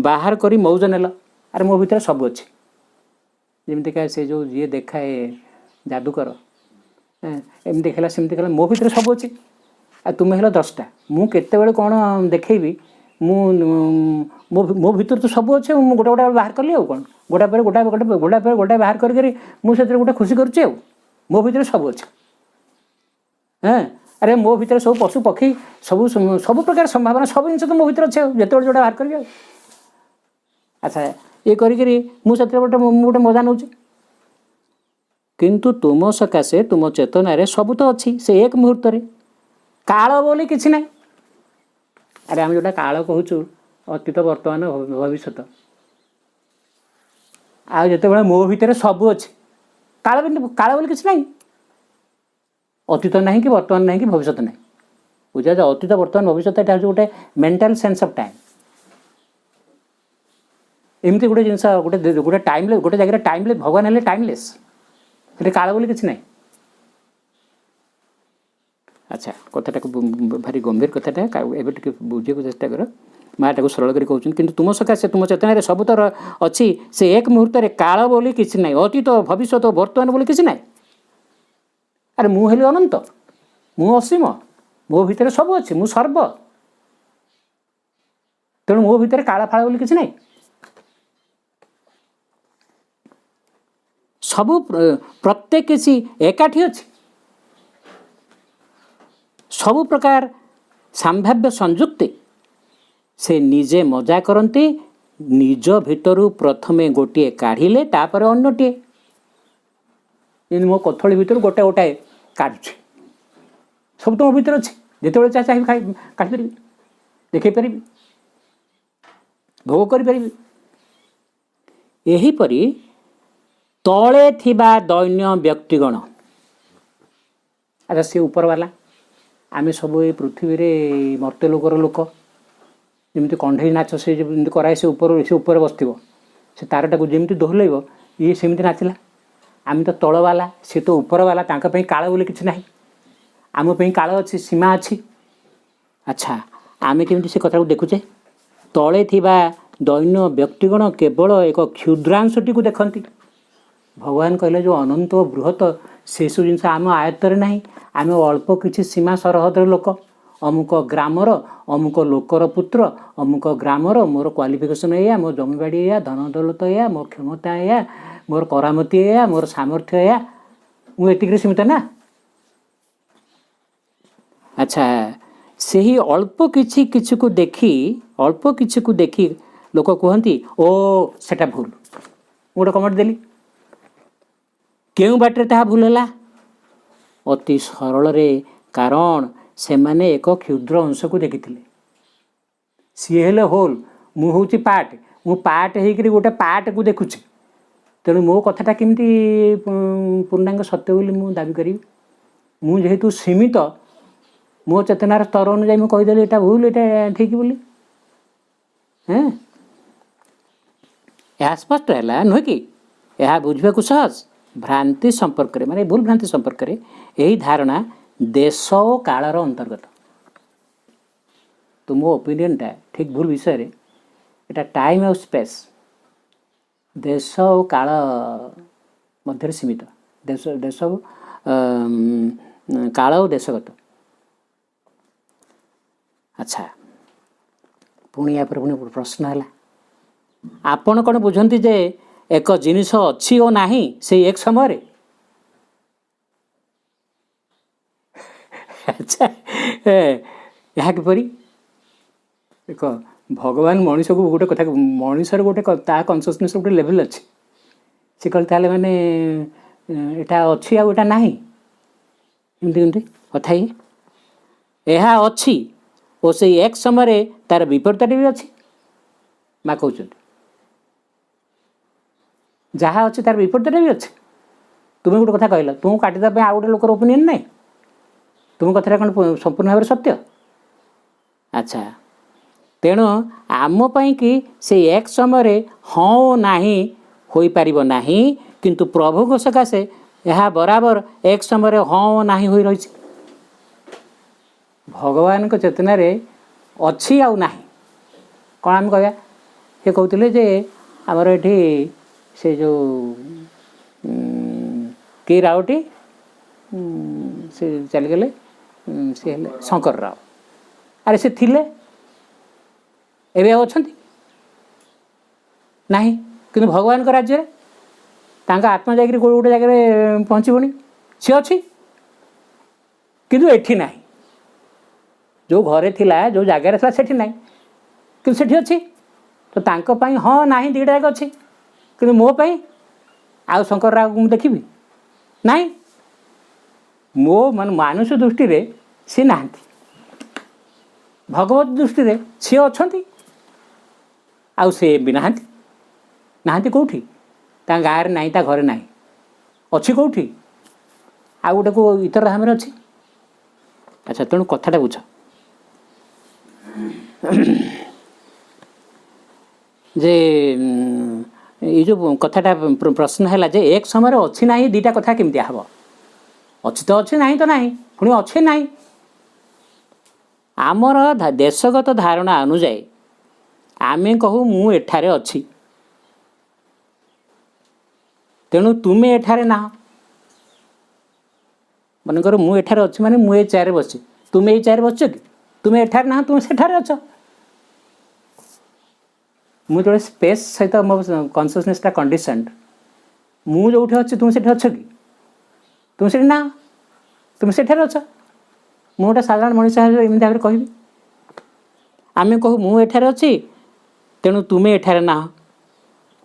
ବାହାର କରି ମଉଜ ନେଲ। ଆରେ ମୋ ଭିତରେ ସବୁ ଅଛି। ଯେମିତିକା ସେ ଯେଉଁ ଯିଏ ଦେଖାଏ ଯାଦୁକର, ଏମିତି ଦେଖେଇଲା ସେମିତି ଦେଖେଇଲା, ମୋ ଭିତରେ ସବୁ ଅଛି। ଆଉ ତୁମେ ହେଲ ଦ୍ରଷ୍ଟା। ମୁଁ କେତେବେଳେ କ'ଣ ଦେଖେଇବି, ମୋ ଭିତରେ ତ ସବୁ ଅଛି। ମୁଁ ଗୋଟେ ବାହାର କଲି, ଆଉ କ'ଣ ଗୋଟା ପରେ ଗୋଟାଏ ବାହାର କରିକରି ମୁଁ ସେଥିରେ ଗୋଟେ ଖୁସି କରୁଛି। ଆଉ ମୋ ଭିତରେ ସବୁ ଅଛି। ଆରେ ମୋ ଭିତରେ ସବୁ ପଶୁ ପକ୍ଷୀ, ସବୁ ପ୍ରକାର ସମ୍ଭାବନା, ସବୁ ଜିନିଷ ତ ମୋ ଭିତରେ ଅଛି। ଆଉ ଯେତେବେଳେ ଯେଉଁଟା ବାହାର କରିବି। ଆଉ ଆଚ୍ଛା, ଇଏ କରିକିରି ମୁଁ ସେଥିରେ ଗୋଟେ ମଜା ନେଉଛି। କିନ୍ତୁ ତୁମ ସକାଶେ ତୁମ ଚେତନାରେ ସବୁ ତ ଅଛି ସେ ଏକ ମୁହୂର୍ତ୍ତରେ। କାଳ ବୋଲି କିଛି ନାହିଁ। ଆରେ ଆମେ ଯେଉଁଟା କାଳ କହୁଛୁ, ଅତୀତ, ବର୍ତ୍ତମାନ, ଭବିଷ୍ୟତ, ଆଉ ଯେତେବେଳେ ମୋ ଭିତରେ ସବୁ ଅଛି, କାଳ ବୋଲି କିଛି ନାହିଁ। ଅତୀତ ନାହିଁ, କି ବର୍ତ୍ତମାନ ନାହିଁ, କି ଭବିଷ୍ୟତ ନାହିଁ। ବୁଝାଯାଏ ଅତୀତ, ବର୍ତ୍ତମାନ, ଭବିଷ୍ୟତ, ଏଇଟା ହେଉଛି ଗୋଟେ ମେଣ୍ଟାଲ ସେନ୍ସ ଅଫ୍ ଟାଇମ୍। ଏମିତି ଗୋଟେ ଜିନିଷ, ଗୋଟେ ଟାଇମଲେସ୍, ଗୋଟେ ଜାଗାରେ ଟାଇମଲେସ୍। ଭଗବାନ ହେଲେ ଟାଇମଲେସ୍, ସେଠି କାଳ ବୋଲି କିଛି ନାହିଁ। ଆଚ୍ଛା, କଥାଟାକୁ ଭାରି ଗମ୍ଭୀର କଥାଟା, ଏବେ ଟିକେ ବୁଝିବାକୁ ଚେଷ୍ଟା କର। ମାଆ ତାକୁ ସରଳ କରି କହୁଛନ୍ତି, କିନ୍ତୁ ତୁମ ସକାଶେ ତୁମ ଚେତନାରେ ସବୁ ତ ଅଛି ସେ ଏକ ମୁହୂର୍ତ୍ତରେ। କାଳ ବୋଲି କିଛି ନାହିଁ, ଅତୀତ, ଭବିଷ୍ୟତ, ବର୍ତ୍ତମାନ ବୋଲି କିଛି ନାହିଁ। ଆରେ ମୁଁ ହେଲି ଅନନ୍ତ, ମୁଁ ଅସୀମ, ମୋ ଭିତରେ ସବୁ ଅଛି, ମୁଁ ସର୍ବ। ତେଣୁ ମୋ ଭିତରେ କାଳ ଫାଳ ବୋଲି କିଛି ନାହିଁ। ସବୁ ପ୍ରତ୍ୟେକ କିଛି ଏକାଠି ଅଛି। ସବୁ ପ୍ରକାର ସାମ୍ଭାବ୍ୟ ସଂଯୁକ୍ତି ସେ ନିଜେ ମଜା କରନ୍ତି। ନିଜ ଭିତରୁ ପ୍ରଥମେ ଗୋଟିଏ କାଢ଼ିଲେ, ତାପରେ ଅନ୍ୟଟିଏ। ଯେମିତି ମୋ କଥଳି ଭିତରୁ ଗୋଟାଏ କାଢ଼ୁଛି। ସବୁ ତ ମୋ ଭିତରେ ଅଛି। ଯେତେବେଳେ ଚାହିଁବି କାଢ଼ିପାରିବି, ଦେଖାଇ ପାରିବି, ଭୋଗ କରିପାରିବି। ଏହିପରି ତଳେ ଥିବା ଦୈନ୍ୟ ବ୍ୟକ୍ତିଗଣ, ଆଚ୍ଛା, ସେ ଉପରବାଲା, ଆମେ ସବୁ ଏ ପୃଥିବୀରେ ମର୍ତ୍ତ୍ୟ ଲୋକର ଲୋକ। ଯେମିତି କଣ୍ଢେଇ ନାଚ ସେ ଯେମିତି କରାଏ, ସେ ଉପରେ ବସିଥିବ, ସେ ତାରଟାକୁ ଯେମିତି ଦୋହଲେଇବ, ଇଏ ସେମିତି ନାଚିଲା। ଆମେ ତ ତଳବାଲା, ସେ ତ ଉପରବାଲା। ତାଙ୍କ ପାଇଁ କାଳ ବୋଲି କିଛି ନାହିଁ, ଆମ ପାଇଁ କାଳ ଅଛି, ସୀମା ଅଛି। ଆଚ୍ଛା, ଆମେ କେମିତି ସେ କଥାକୁ ଦେଖୁଛେ? ତଳେ ଥିବା ଦୈନ୍ୟ ବ୍ୟକ୍ତିଗଣ କେବଳ ଏକ କ୍ଷୁଦ୍ରାଂଶଟିକୁ ଦେଖନ୍ତି। ଭଗବାନ କହିଲେ ଯେଉଁ ଅନନ୍ତ ବୃହତ, ସେସବୁ ଜିନିଷ ଆମ ଆୟତ୍ତରେ ନାହିଁ। ଆମେ ଅଳ୍ପ କିଛି ସୀମା ସରହଦର ଲୋକ, ଅମୁକ ଗ୍ରାମର ଅମୁକ ଲୋକର ପୁତ୍ର ଅମୁକ ଗ୍ରାମର ମୋର କ୍ୱାଲିଫିକେସନ୍ ଏଇଆ ମୋ ଜମିବାଡ଼ି ଏଇଆ ଧନ ଦୌଲତ ଏଇଆ ମୋ କ୍ଷମତା ଏଇଆ ମୋର କରାମତି ଏଇଆ ମୋର ସାମର୍ଥ୍ୟ ଏଇଆ ମୁଁ ଏତିକିରେ ସୀମିତ ନା। ଆଚ୍ଛା ସେହି ଅଳ୍ପ କିଛିକୁ ଦେଖି ଲୋକ କୁହନ୍ତି ଓ ସେଟା ଭୁଲ। ମୁଁ ଗୋଟେ କମେଣ୍ଟ ଦେଲି, କେଉଁ ବାଟରେ ତାହା ଭୁଲ ହେଲା? ଅତି ସରଳରେ, କାରଣ ସେମାନେ ଏକ କ୍ଷୁଦ୍ର ଅଂଶକୁ ଦେଖିଥିଲେ। ସିଏ ହେଲେ ହୋଲ୍, ମୁଁ ହେଉଛି ପାର୍ଟ, ମୁଁ ପାର୍ଟ ହେଇକରି ଗୋଟେ ପାର୍ଟକୁ ଦେଖୁଛି। ତେଣୁ ମୋ କଥାଟା କେମିତି ପୂର୍ଣ୍ଣାଙ୍ଗ ସତ୍ୟ ବୋଲି ମୁଁ ଦାବି କରିବି? ମୁଁ ଯେହେତୁ ସୀମିତ, ମୋ ଚେତନାର ସ୍ତର ଅନୁଯାୟୀ ମୁଁ କହିଦେଲି ଏଇଟା ଭୁଲ ଏଇଟା ଠିକ୍ ବୋଲି। ଏହା ସ୍ପଷ୍ଟ ହେଲା ନୁହେଁ କି? ଏହା ବୁଝିବାକୁ ସହଜ। ଭ୍ରାନ୍ତି ସମ୍ପର୍କରେ ମାନେ ଭୁଲ ଭ୍ରାନ୍ତି ସମ୍ପର୍କରେ ଏହି ଧାରଣା ଦେଶ ଓ କାଳର ଅନ୍ତର୍ଗତ। ତ ମୋ ଓପିନିଅନଟା ଠିକ୍ ଭୁଲ ବିଷୟରେ ଏଇଟା ଟାଇମ୍ ଆଉ ସ୍ପେସ୍, ଦେଶ ଓ କାଳ ମଧ୍ୟରେ ସୀମିତ। ଦେଶ କାଳ ଓ ଦେଶଗତ। ଆଚ୍ଛା ପୁଣି ଏହାପରେ ପୁଣି ପ୍ରଶ୍ନ ହେଲା, ଆପଣ କ'ଣ ବୁଝନ୍ତି ଯେ ଏକ ଜିନିଷ ଅଛି ଓ ନାହିଁ ସେଇ ଏକ ସମୟରେ? ଆଚ୍ଛା ଏହା କିପରି? ଦେଖ ଭଗବାନ ମଣିଷକୁ ଗୋଟେ କଥା, ମଣିଷର ଗୋଟେ ତା କନସିୟସନେସ୍ ଗୋଟେ ଲେଭେଲ୍ ଅଛି। ସେ କହିଲେ ତାହେଲେ ମାନେ ଏଇଟା ଅଛି ଆଉ ଏଇଟା ନାହିଁ, ଏମିତି କଥା ଇଏ। ଏହା ଅଛି ଓ ସେଇ ଏକ ସମୟରେ ତାର ବିପରୀତଟି ବି ଅଛି। ମା କହୁଛନ୍ତି ଯାହା ଅଛି ତାର ବିପରୀତଟା ବି ଅଛି। ତୁମେ ଗୋଟେ କଥା କହିଲ, ତୁମକୁ କାଟିଦେବା ପାଇଁ ଆଉ ଗୋଟେ ଲୋକର ଓପିନିଅନ୍ ନାହିଁ, ତୁମ କଥାଟା କ'ଣ ସମ୍ପୂର୍ଣ୍ଣ ଭାବରେ ସତ୍ୟ? ଆଚ୍ଛା ତେଣୁ ଆମ ପାଇଁକି ସେଇ ଏକ ସମୟରେ ହଁ ଓ ନାହିଁ ହୋଇପାରିବ ନାହିଁ, କିନ୍ତୁ ପ୍ରଭୁଙ୍କ ସକାଶେ ଏହା ବରାବର ଏକ ସମୟରେ ହଁ ଓ ନାହିଁ ହୋଇ ରହିଛି। ଭଗବାନଙ୍କ ଚେତନାରେ ଅଛି ଆଉ ନାହିଁ କ'ଣ ଆମେ କହିବା? ସେ କହୁଥିଲେ ଯେ ଆମର ଏଠି ସେ ଯେଉଁ କି ରାଓଟି ସେ ଚାଲିଗଲେ, ସେ ହେଲେ ଶଙ୍କର ରାଓ। ଆରେ ସେ ଥିଲେ, ଏବେ ଆଉ ଅଛନ୍ତି ନାହିଁ, କିନ୍ତୁ ଭଗବାନଙ୍କ ରାଜ୍ୟରେ ତାଙ୍କ ଆତ୍ମା ଯାଇକରି ଗୋଟେ ଜାଗାରେ ପହଞ୍ଚିବଣି, ସେ ଅଛି କିନ୍ତୁ ଏଠି ନାହିଁ। ଯେଉଁ ଘରେ ଥିଲା ଯେଉଁ ଜାଗାରେ ଥିଲା ସେଠି ନାହିଁ, କିନ୍ତୁ ସେଠି ଅଛି। ତ ତାଙ୍କ ପାଇଁ ହଁ ନାହିଁ ଦୁଇଟା ଯାକ ଅଛି, କିନ୍ତୁ ମୋ ପାଇଁ ଆଉ ଶଙ୍କର ରାଓକୁ ମୁଁ ଦେଖିବି ନାହିଁ। ମୋ ମାନେ ମାନୁଷ ଦୃଷ୍ଟିରେ ସିଏ ନାହାନ୍ତି, ଭଗବତ ଦୃଷ୍ଟିରେ ସିଏ ଅଛନ୍ତି ଆଉ ସେ ବି ନାହାନ୍ତି। ନାହାନ୍ତି କେଉଁଠି? ତାଙ୍କ ଗାଁରେ ନାହିଁ, ତା ଘରେ ନାହିଁ, ଅଛି କେଉଁଠି? ଆଉ ଗୋଟେ କେଉଁ ଇତର ଧାମରେ ଅଛି। ଆଚ୍ଛା ତେଣୁ କଥାଟା ବୁଝ, ଯେ ଏଇ ଯେଉଁ କଥାଟା ପ୍ରଶ୍ନ ହେଲା ଯେ ଏକ ସମୟରେ ଅଛି ନାହିଁ ଦୁଇଟା କଥା କେମିତି ହେବ? ଅଛି ତ ଅଛି, ନାହିଁ ତ ନାହିଁ, ପୁଣି ଅଛି ନାହିଁ। ଆମର ଦେଶଗତ ଧାରଣା ଅନୁଯାୟୀ ଆମେ କହୁ ମୁଁ ଏଠାରେ ଅଛି, ତେଣୁ ତୁମେ ଏଠାରେ ନାହ। ମନେକର ମୁଁ ଏଠାରେ ଅଛି ମାନେ ମୁଁ ଏଇ ଚେୟାରରେ ବସିଛି, ତୁମେ ଏଇ ଚେୟାରରେ ବସିଛ କି? ତୁମେ ଏଠାରେ ନାହ, ତୁମେ ସେଠାରେ ଅଛ। ମୁଁ ଯେତେବେଳେ ସ୍ପେସ୍ ସହିତ ମୋ କନସିୟସନେସ୍ଟା କଣ୍ଡିସନ୍ଡ, ମୁଁ ଯେଉଁଠି ଅଛି ତୁମେ ସେଠି ଅଛ କି? ତୁମେ ସେଠି ନାହ, ତୁମେ ସେଠାରେ ଅଛ। ମୁଁ ଗୋଟେ ସାଧାରଣ ମଣିଷ ଭାବରେ ଏମିତି ଭାବରେ କହିବି, ଆମେ କହୁ ମୁଁ ଏଠାରେ ଅଛି ତେଣୁ ତୁମେ ଏଠାରେ ନାହ,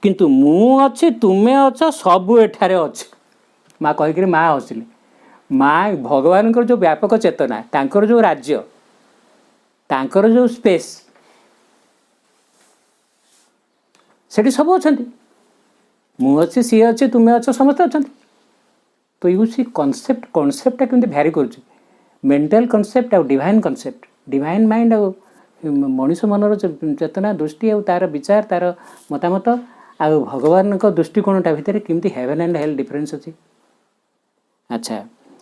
କିନ୍ତୁ ମୁଁ ଅଛି ତୁମେ ଅଛ ସବୁ ଏଠାରେ ଅଛି। ମା କହିକିରି ମା ହସିଲେ। ମା ଭଗବାନଙ୍କର ଯେଉଁ ବ୍ୟାପକ ଚେତନା, ତାଙ୍କର ଯେଉଁ ରାଜ୍ୟ, ତାଙ୍କର ଯେଉଁ ସ୍ପେସ୍, ସେଠି ସବୁ ଅଛନ୍ତି। ମୁଁ ଅଛି, ସିଏ ଅଛି, ତୁମେ ଅଛ, ସମସ୍ତେ ଅଛନ୍ତି। ତ ୟୁ ସି କନସେପ୍ଟଟା କେମିତି ଭ୍ୟାରି କରୁଛି। ମେଣ୍ଟାଲ କନସେପ୍ଟ ଆଉ ଡିଭାଇନ୍ କନସେପ୍ଟ, ଡିଭାଇନ୍ ମାଇଣ୍ଡ ଆଉ ମଣିଷ ମନର ଚେତନା ଦୃଷ୍ଟି ଆଉ ତା'ର ବିଚାର, ତା'ର ମତାମତ ଆଉ ଭଗବାନଙ୍କ ଦୃଷ୍ଟିକୋଣଟା ଭିତରେ କେମିତି ହେଭେନ୍ ଆଣ୍ଡ ହେଲ୍ ଡିଫରେନ୍ସ ଅଛି। ଆଚ୍ଛା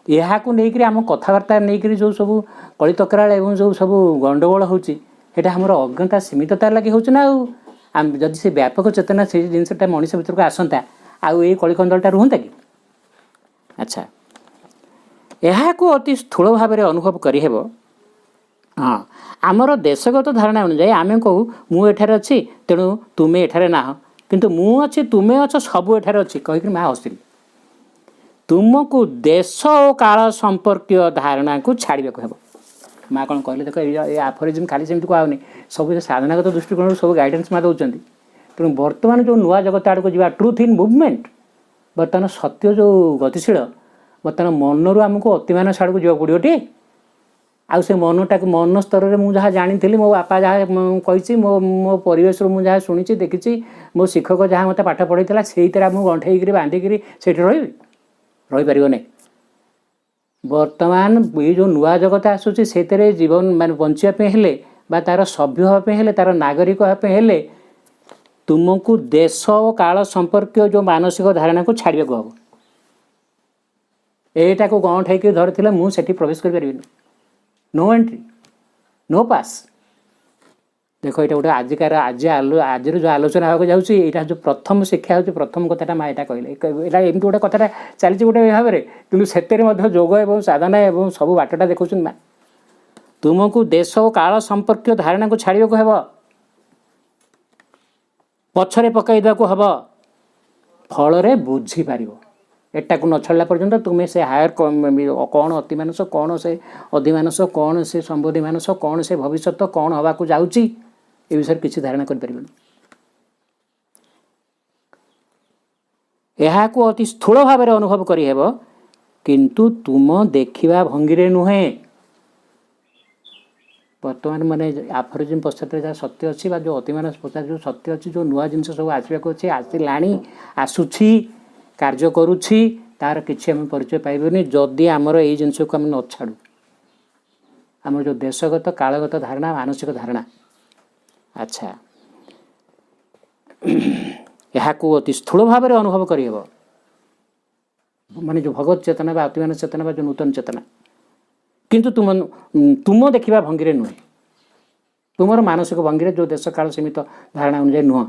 ଏହାକୁ ନେଇକରି ଆମ କଥାବାର୍ତ୍ତା ନେଇକରି ଯେଉଁ ସବୁ କଳିତକ୍ରାଳ ଏବଂ ଯେଉଁ ସବୁ ଗଣ୍ଡଗୋଳ ହେଉଛି, ସେଇଟା ଆମର ଅଜ୍ଞତା ସୀମିତତା ଲାଗି ହେଉଛି ନା। ଆଉ ଯଦି ସେ ବ୍ୟାପକ ଚେତନା ସେଇ ଜିନିଷଟା ମଣିଷ ଭିତରକୁ ଆସନ୍ତା, ଆଉ ଏଇ କଳିକନ୍ଦଳଟା ରୁହନ୍ତା କି? ଆଚ୍ଛା ଏହାକୁ ଅତି ସ୍ଥୂଳ ଭାବରେ ଅନୁଭବ କରିହେବ ହଁ ଆମର ଦେଶଗତ ଧାରଣା ଅନୁଯାୟୀ ଆମେ କହୁ ମୁଁ ଏଠାରେ ଅଛି ତେଣୁ ତୁମେ ଏଠାରେ ନାହଁ, କିନ୍ତୁ ମୁଁ ଅଛି ତୁମେ ଅଛ ସବୁ ଏଠାରେ ଅଛି କହିକିରି ମା ହସିଲି। ତୁମକୁ ଦେଶ ଓ କାଳ ସମ୍ପର୍କୀୟ ଧାରଣାକୁ ଛାଡ଼ିବାକୁ ହେବ। ମା କ'ଣ କହିଲେ ଦେଖ ଏ ଆଫୋରିଜିମ୍ ଖାଲି ସେମିତି କୁହାହେଉନି, ସବୁ ସାଧନାଗତ ଦୃଷ୍ଟିକୋଣରୁ ସବୁ ଗାଇଡେନ୍ସ ମା ଦେଉଛନ୍ତି। ତେଣୁ ବର୍ତ୍ତମାନ ଯେଉଁ ନୂଆ ଜଗତ ଆଡ଼କୁ ଯିବା, ଟ୍ରୁଥ୍ ଇନ୍ ମୁଭମେଣ୍ଟ, ବର୍ତ୍ତମାନ ସତ୍ୟ ଯେଉଁ ଗତିଶୀଳ, ବର୍ତ୍ତମାନ ମନରୁ ଆମକୁ ଅତିମାନସ ଆଡ଼କୁ ଯିବାକୁ ପଡ଼ିବ। ଆଉ ସେ ମନଟାକୁ ମନ ସ୍ତରରେ ମୁଁ ଯାହା ଜାଣିଥିଲି, ମୋ ବାପା ଯାହା କହିଛି, ମୋ ପରିବେଶରୁ ମୁଁ ଯାହା ଶୁଣିଛି ଦେଖିଛି, ମୋ ଶିକ୍ଷକ ଯାହା ମୋତେ ପାଠ ପଢ଼େଇଥିଲା, ସେଇଥିରେ ମୁଁ ଗଣ୍ଠେଇକିରି ବାନ୍ଧିକିରି ସେଇଠି ରହିବି? ରହିପାରିବ ନାହିଁ। ବର୍ତ୍ତମାନ ଏଇ ଯେଉଁ ନୂଆ ଜଗତ ଆସୁଛି ସେଥିରେ ଜୀବନ ମାନେ ବଞ୍ଚିବା ପାଇଁ ହେଲେ ବା ତା'ର ସଭ୍ୟ ହେବା ପାଇଁ ହେଲେ, ତା'ର ନାଗରିକ ହେବା ପାଇଁ ହେଲେ ତୁମକୁ ଦେଶ ଓ କାଳ ସମ୍ପର୍କୀୟ ଯେଉଁ ମାନସିକ ଧାରଣାକୁ ଛାଡ଼ିବାକୁ ହେବ। ଏଇଟାକୁ ଗଣ୍ଠେଇକି ଧରିଥିଲେ ମୁଁ ସେଠି ପ୍ରବେଶ କରିପାରିବିନି। नो एंट्री, नो पास। देख ये गोटे आजिर जो आलोचना होगा जाऊँगी, यहाँ जो प्रथम शिक्षा हो प्रथम कथा माँ यहाँ कहले यहाँ एमती गोटे कथा चलती गोटे भाव में, कि से जोग एवं साधना एवं सब बाटटा देखुन माँ। तुमको देश और काल संपर्क धारणा को छाड़ा को हे, पछरे पकईदा को हम, फल बुझीपार एटा को न छाड़ा पर्यंत तुम्हें से हायर कौन अतिमानस कौन से अधिमानस कौन से संबोधि मानस कौन से भविष्य कौन हवा को जाऊँगी ए विषय किसी धारणा कर पारिबेनी। यह को अति स्थूल भाव में अनुभव करी हेबो, किंतु तुम देखिबा भंगी रे नुहे। वर्तमान माने आफोरिजिम पश्चात जहाँ सत्य अच्छी जो अतिमानस पश्चात जो सत्य अच्छी जो नुआ जिनस सब आसवाक अच्छे आसलाणी आसुछि कार्य करुछि, तार किसी आम परिचय पाइबनी जदि आमर यही जिनस को आम न छाड़ू। आम जो देशगत कालगत धारणा मानसिक धारणा, अच्छा यहाँ को अति स्थूल भाव में अनुभव करहब, माने जो भगवत चेतना बा अतिमानस चेतना बा जो नूतन चेतना, किंतु तुम देखा भंगी रे नुहे, तुमर मानसिक भंगी रे जो देश काल सीमित धारणा अनुसार नुह।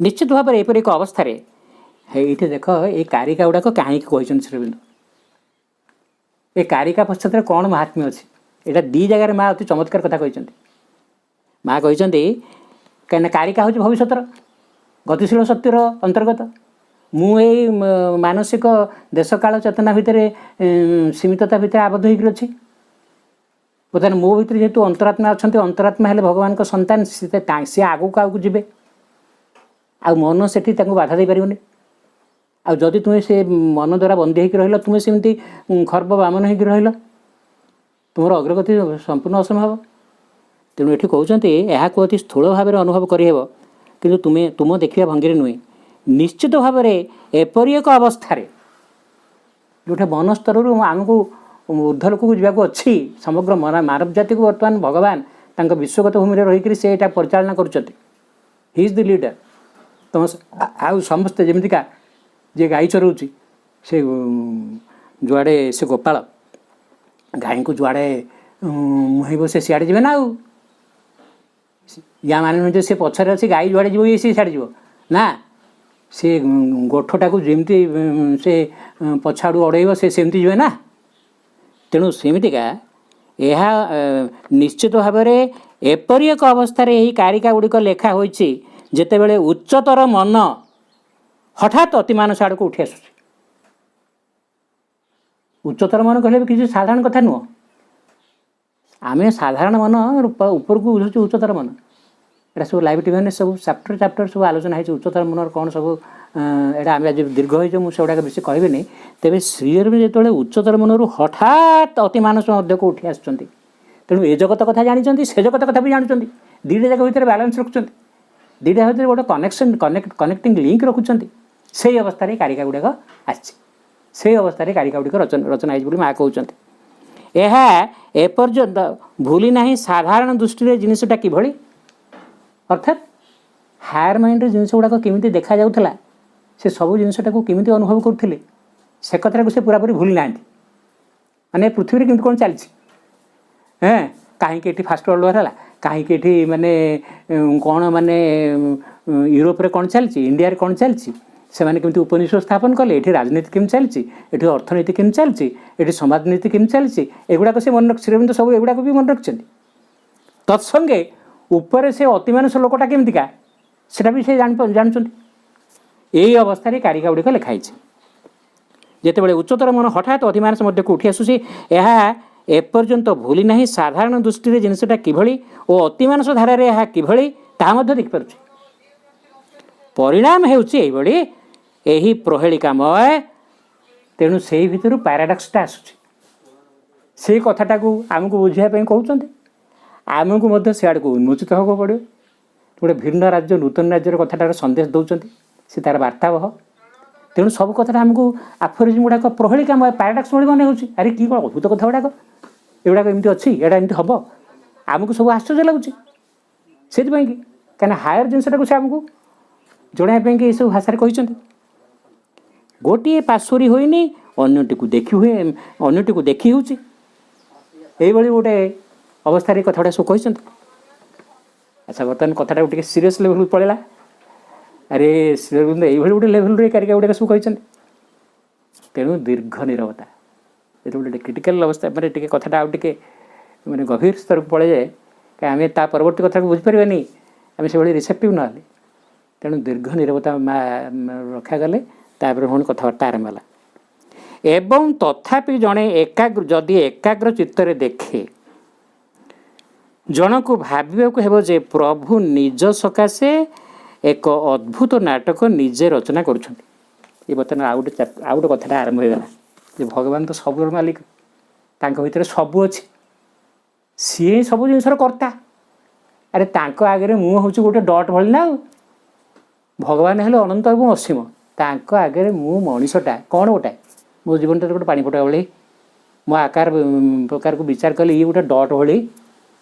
निश्चित भाव में एपरि एक अवस्था ये देख ये कारिका गुड़ाक कहीं कहते श्रीबिंदु, ये कारिका पश्चात कौन महात्म्य अच्छी, यहाँ दी जगार माँ अति चमत्कार कथा कहते। माँ कहते कहीं कारिका हूँ भविष्य गतिशील सत्यर अंतर्गत, मुझे मानसिक देश काल चेतना भितर सीमितता भितर आबद्ध होकर अच्छी। बर्तमान मो भर जेहेतु अंतरात्मा अच्छा, अंतरात्मा हेले भगवान को संतान, सी आगू आगू जी आ मन से बाधा दे पारनी। आदि तुम्हें से मन द्वारा बंदी होकर रही, तुम्हें सेमती खर्ब बामन होकर रही, तुम अग्रगति संपूर्ण असंभव। तेणु ये कहते यहाँ को अति स्थूल भाव में अनुभव करहब, कि तुम देखा भंगी नुहे। निश्चित भाव में एपरी एक अवस्था जोटा मन स्तर आमको ऊर्ध्व लोक जावाक अच्छी, समग्र मानव जाति को बर्तमान भगवान विश्वगत भूमि रहीकि से यहाँ परिचालना कर, ही इज द लीडर। तुम आउ समस्ते जमीका जे गाई चराऊँगी से जुआड़े से गोपाल गाई को जुआड़े मुहब से सियाड़े जी ना, या मान नुहे से पछरे अच्छी गाई जुआड़े जीव ये सियाड़े जीव ना, से गोठटा को जमती से पछाड़ू अड़ेब से सेमती जीवे ना। तेणु सेमितिका यह निश्चित भाव में एपरी एक अवस्था यही कारिका गुड़िक लेखा होइछि, जेतेबेले उच्चतर मन हठात अतिमानस आड़ को उठी आसुछि। उच्चतर मन कहले भी किसी साधारण कथा नुह, आम साधारण मन ऊपर को बुझुछु उच्चतर मन। एटा सब लाइव टीवी सब चैप्टर चैप्टर सब आलोचना है उच्चतर मन कौन सब, एटा आम आज दीर्घ हो मुझे बेस कहबी। तेज श्रीअरविंद जो उच्चतर मनरू हठात अतिमानस मध्य को उठी आसुँच, तेणु ए जगत कथा जानते से जगत कथा भी जानते, दुईटा जाक भितर बैलेंस रखुच्च, दुईटा भितर गोटे कनेक्शन कनेक्टिंग लिंक रखुच्च। से अवस्था कारिका गुड़ाक आसी अवस्था कारिका गुड़िक रचना है माँ कहते। यह एपर्यंत भूली ना साधारण दृष्टि जिनटा कि अर्थात हायर माइंड जिनस गुड़ाक केमी देखा जाऊला, से सब जिनटा को केमी अनुभव करते से कथा को से पूरापूरी भूली ना, माने पृथ्वी में कौन चलती कहीं फास्ट वर्ल्ड वार है, कहीं माने कौन माने यूरोप रे कौन चलती, इंडिया रे कौन चलती, ସେମାନେ କେମିତି ଉପନିବେଶ ସ୍ଥାପନ କଲେ, ଏଠି ରାଜନୀତି କେମିତି ଚାଲିଛି, ଏଠି ଅର୍ଥନୀତି କେମିତି ଚାଲିଛି, ଏଠି ସମାଜନୀତି କେମିତି ଚାଲିଛି, ଏଗୁଡ଼ାକ ସେ ମନେ ଶ୍ରୀଅରବିନ୍ଦ ସବୁ ଏଗୁଡ଼ାକ ବି ମନେ ରଖିଛନ୍ତି। ତତ୍ସଙ୍ଗେ ଉପରେ ସେ ଅତିମାନସ ଲୋକଟା କେମିତିକା ସେଟା ବି ସେ ଜାଣିଛନ୍ତି। ଏଇ ଅବସ୍ଥାରେ କାରିକା ଗୁଡ଼ିକ ଲେଖା ହେଇଛି। ଯେତେବେଳେ ଉଚ୍ଚତର ମନ ହଠାତ୍ ଅତିମାନସ ମଧ୍ୟକୁ ଉଠି ଆସୁଛି, ଏହା ଏପର୍ଯ୍ୟନ୍ତ ଭୁଲି ନାହିଁ ସାଧାରଣ ଦୃଷ୍ଟିରେ ଜିନିଷଟା କିଭଳି ଓ ଅତିମାନସ ଧାରାରେ ଏହା କିଭଳି ତାହା ମଧ୍ୟ ଦେଖିପାରୁଛି। ପରିଣାମ ହେଉଛି ଏଇଭଳି, ଏହି ପ୍ରହେଳିକାମୟ। ତେଣୁ ସେଇ ଭିତରୁ ପାରାଡକ୍ସଟା ଆସୁଛି। ସେଇ କଥାଟାକୁ ଆମକୁ ବୁଝିବା ପାଇଁ କହୁଛନ୍ତି, ଆମକୁ ମଧ୍ୟ ସେଆଡ଼କୁ ଉନ୍ମୋଚିତ ହେବାକୁ ପଡ଼ିବ। ଗୋଟେ ଭିନ୍ନ ରାଜ୍ୟ ନୂତନ ରାଜ୍ୟର କଥାଟାର ସନ୍ଦେଶ ଦେଉଛନ୍ତି, ସେ ତା'ର ବାର୍ତ୍ତାବହ। ତେଣୁ ସବୁ କଥାଟା ଆମକୁ ଆଫୋରିଜିମ୍ ଗୁଡ଼ାକ ପ୍ରହେଳିକାମୟ ପାରାଡକ୍ସ ଭଳି ମନେ ହେଉଛି। ଆରେ କି କ'ଣ ଅଦ୍ଭୁତ କଥା ଗୁଡ଼ାକ, ଏଗୁଡ଼ାକ ଏମିତି ଅଛି, ଏଇଟା ଏମିତି ହେବ, ଆମକୁ ସବୁ ଆଶ୍ଚର୍ଯ୍ୟ ଲାଗୁଛି। ସେଥିପାଇଁ କି କାହିଁକିନା ହାୟର ଜିନିଷଟାକୁ ସେ ଆମକୁ ଜଣାଇବା ପାଇଁକି ଏସବୁ ଭାଷାରେ କହିଛନ୍ତି। ଗୋଟିଏ ପାର୍ଶ୍ୱରୀ ହୋଇନି ଅନ୍ୟଟିକୁ ଦେଖି ହେଉଛି। ଏଇଭଳି ଗୋଟେ ଅବସ୍ଥାରେ କଥାଟା ସବୁ କହିଛନ୍ତି। ଆଚ୍ଛା, ବର୍ତ୍ତମାନ କଥାଟାକୁ ଟିକେ ସିରିୟସ୍ ଲେଭେଲକୁ ପଳେଇଲା। ଆରେ ଶ୍ରୀଅରବିନ୍ଦ ଏଇଭଳି ଗୋଟେ ଲେଭେଲରେ କାରିକା ଗୁଡ଼ିକ ସବୁ କହିଛନ୍ତି। ତେଣୁ ଦୀର୍ଘ ନିରବତା ଯେତେବେଳେ ଗୋଟେ କ୍ରିଟିକାଲ ଅବସ୍ଥା, ମାନେ ଟିକେ କଥାଟା ଆଉ ଟିକେ ମାନେ ଗଭୀର ସ୍ତରକୁ ପଳେଇଯାଏ, କାରଣ ଆମେ ତା ପରବର୍ତ୍ତୀ କଥାକୁ ବୁଝିପାରିବାନି, ଆମେ ସେଭଳି ରିସେପ୍ଟିଭ୍ ନହେଲେ। ତେଣୁ ଦୀର୍ଘ ନିରବତା ରଖାଗଲେ ତାପରେ ପୁଣି କଥାବାର୍ତ୍ତା ଆରମ୍ଭ ହେଲା। ଏବଂ ତଥାପି ଜଣେ ଯଦି ଏକାଗ୍ର ଚିତ୍ତରେ ଦେଖେ, ଜଣକୁ ଭାବିବାକୁ ହେବ ଯେ ପ୍ରଭୁ ନିଜ ସକାଶେ ଏକ ଅଦ୍ଭୁତ ନାଟକ ନିଜେ ରଚନା କରୁଛନ୍ତି। ଏ ବର୍ତ୍ତମାନ ଆଉ ଗୋଟେ କଥାଟା ଆରମ୍ଭ ହୋଇଗଲା ଯେ ଭଗବାନ ତ ସବୁର ମାଲିକ, ତାଙ୍କ ଭିତରେ ସବୁ ଅଛି, ସିଏ ହିଁ ସବୁ ଜିନିଷର କର୍ତ୍ତା। ଆରେ ତାଙ୍କ ଆଗରେ ମୁଁ ହେଉଛି ଗୋଟେ ଡଟ୍ ଭଳି ନା। ଆଉ ଭଗବାନ ହେଲେ ଅନନ୍ତ ଏବଂ ଅସୀମ, ତାଙ୍କ ଆଗରେ ମୁଁ ମଣିଷଟା କ'ଣ ଗୋଟାଏ, ମୋ ଜୀବନଟାରେ ଗୋଟେ ପାଣି ଫୋଟା ଭଳି, ମୋ ଆକାର ପ୍ରକାରକୁ ବିଚାର କଲେ ଇଏ ଗୋଟେ ଡଟ୍ ଭଳି।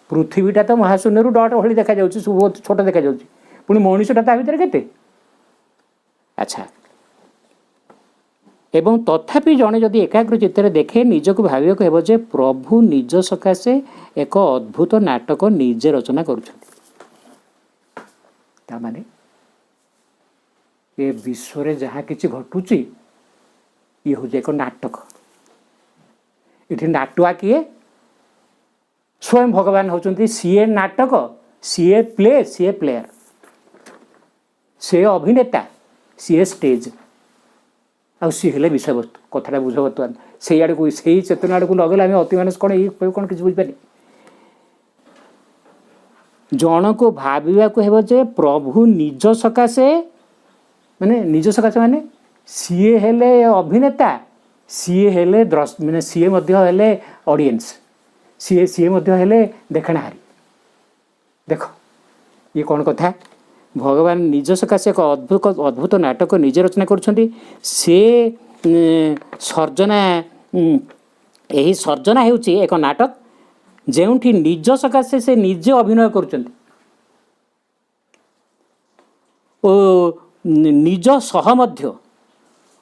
ପୃଥିବୀଟା ତ ମହାଶୂନ୍ୟରୁ ଡଟ୍ ଭଳି ଦେଖାଯାଉଛି, ବହୁତ ଛୋଟ ଦେଖାଯାଉଛି, ପୁଣି ମଣିଷଟା ତା ଭିତରେ କେତେ। ଆଚ୍ଛା, ଏବଂ ତଥାପି ଜଣେ ଯଦି ଏକାଗ୍ର ଚିତ୍ତରେ ଦେଖେ, ନିଜକୁ ଭାବିବାକୁ ହେବ ଯେ ପ୍ରଭୁ ନିଜ ସକାଶେ ଏକ ଅଦ୍ଭୁତ ନାଟକ ନିଜେ ରଚନା କରୁଛନ୍ତି। ତାମାନେ ଏ ବିଶ୍ୱରେ ଯାହା କିଛି ଘଟୁଛି ଇଏ ହେଉଛି ଏକ ନାଟକ। ଏଠି ନାଟୁଆ କିଏ? ସ୍ୱୟଂ ଭଗବାନ ହେଉଛନ୍ତି। ସିଏ ନାଟକ, ସିଏ ପ୍ଲେୟର, ସିଏ ଅଭିନେତା, ସିଏ ଷ୍ଟେଜ୍, ଆଉ ସିଏ ହେଲେ ବିଷୟବସ୍ତୁ। କଥାଟା ବୁଝ ବର୍ତ୍ତମାନ। ସେଇ ଆଡ଼କୁ, ସେଇ ଚେତନା ଆଡ଼କୁ ଲଗେଇଲେ ଆମେ ଅତିମାନସ କ'ଣ ଏଇ କ'ଣ କିଛି ବୁଝିପାରିଲେ। ଜଣକୁ ଭାବିବାକୁ ହେବ ଯେ ପ୍ରଭୁ ନିଜ ସକାଶେ, ମାନେ ନିଜ ସକାଶେ ମାନେ ସିଏ ହେଲେ ଅଭିନେତା, ସିଏ ହେଲେ ମାନେ ସିଏ ମଧ୍ୟ ହେଲେ ଅଡ଼ିଏନ୍ସ, ସିଏ ମଧ୍ୟ ହେଲେ ଦେଖଣାହାରୀ। ଦେଖ ଇଏ କ'ଣ କଥା। ଭଗବାନ ନିଜ ସକାଶେ ଏକ ଅଦ୍ଭୁତ ନାଟକ ନିଜେ ରଚନା କରୁଛନ୍ତି। ସେ ଏହି ସର୍ଜନା ହେଉଛି ଏକ ନାଟକ ଯେଉଁଠି ନିଜ ସକାଶେ ସେ ନିଜେ ଅଭିନୟ କରୁଛନ୍ତି ଓ ନିଜ ସହ ମଧ୍ୟ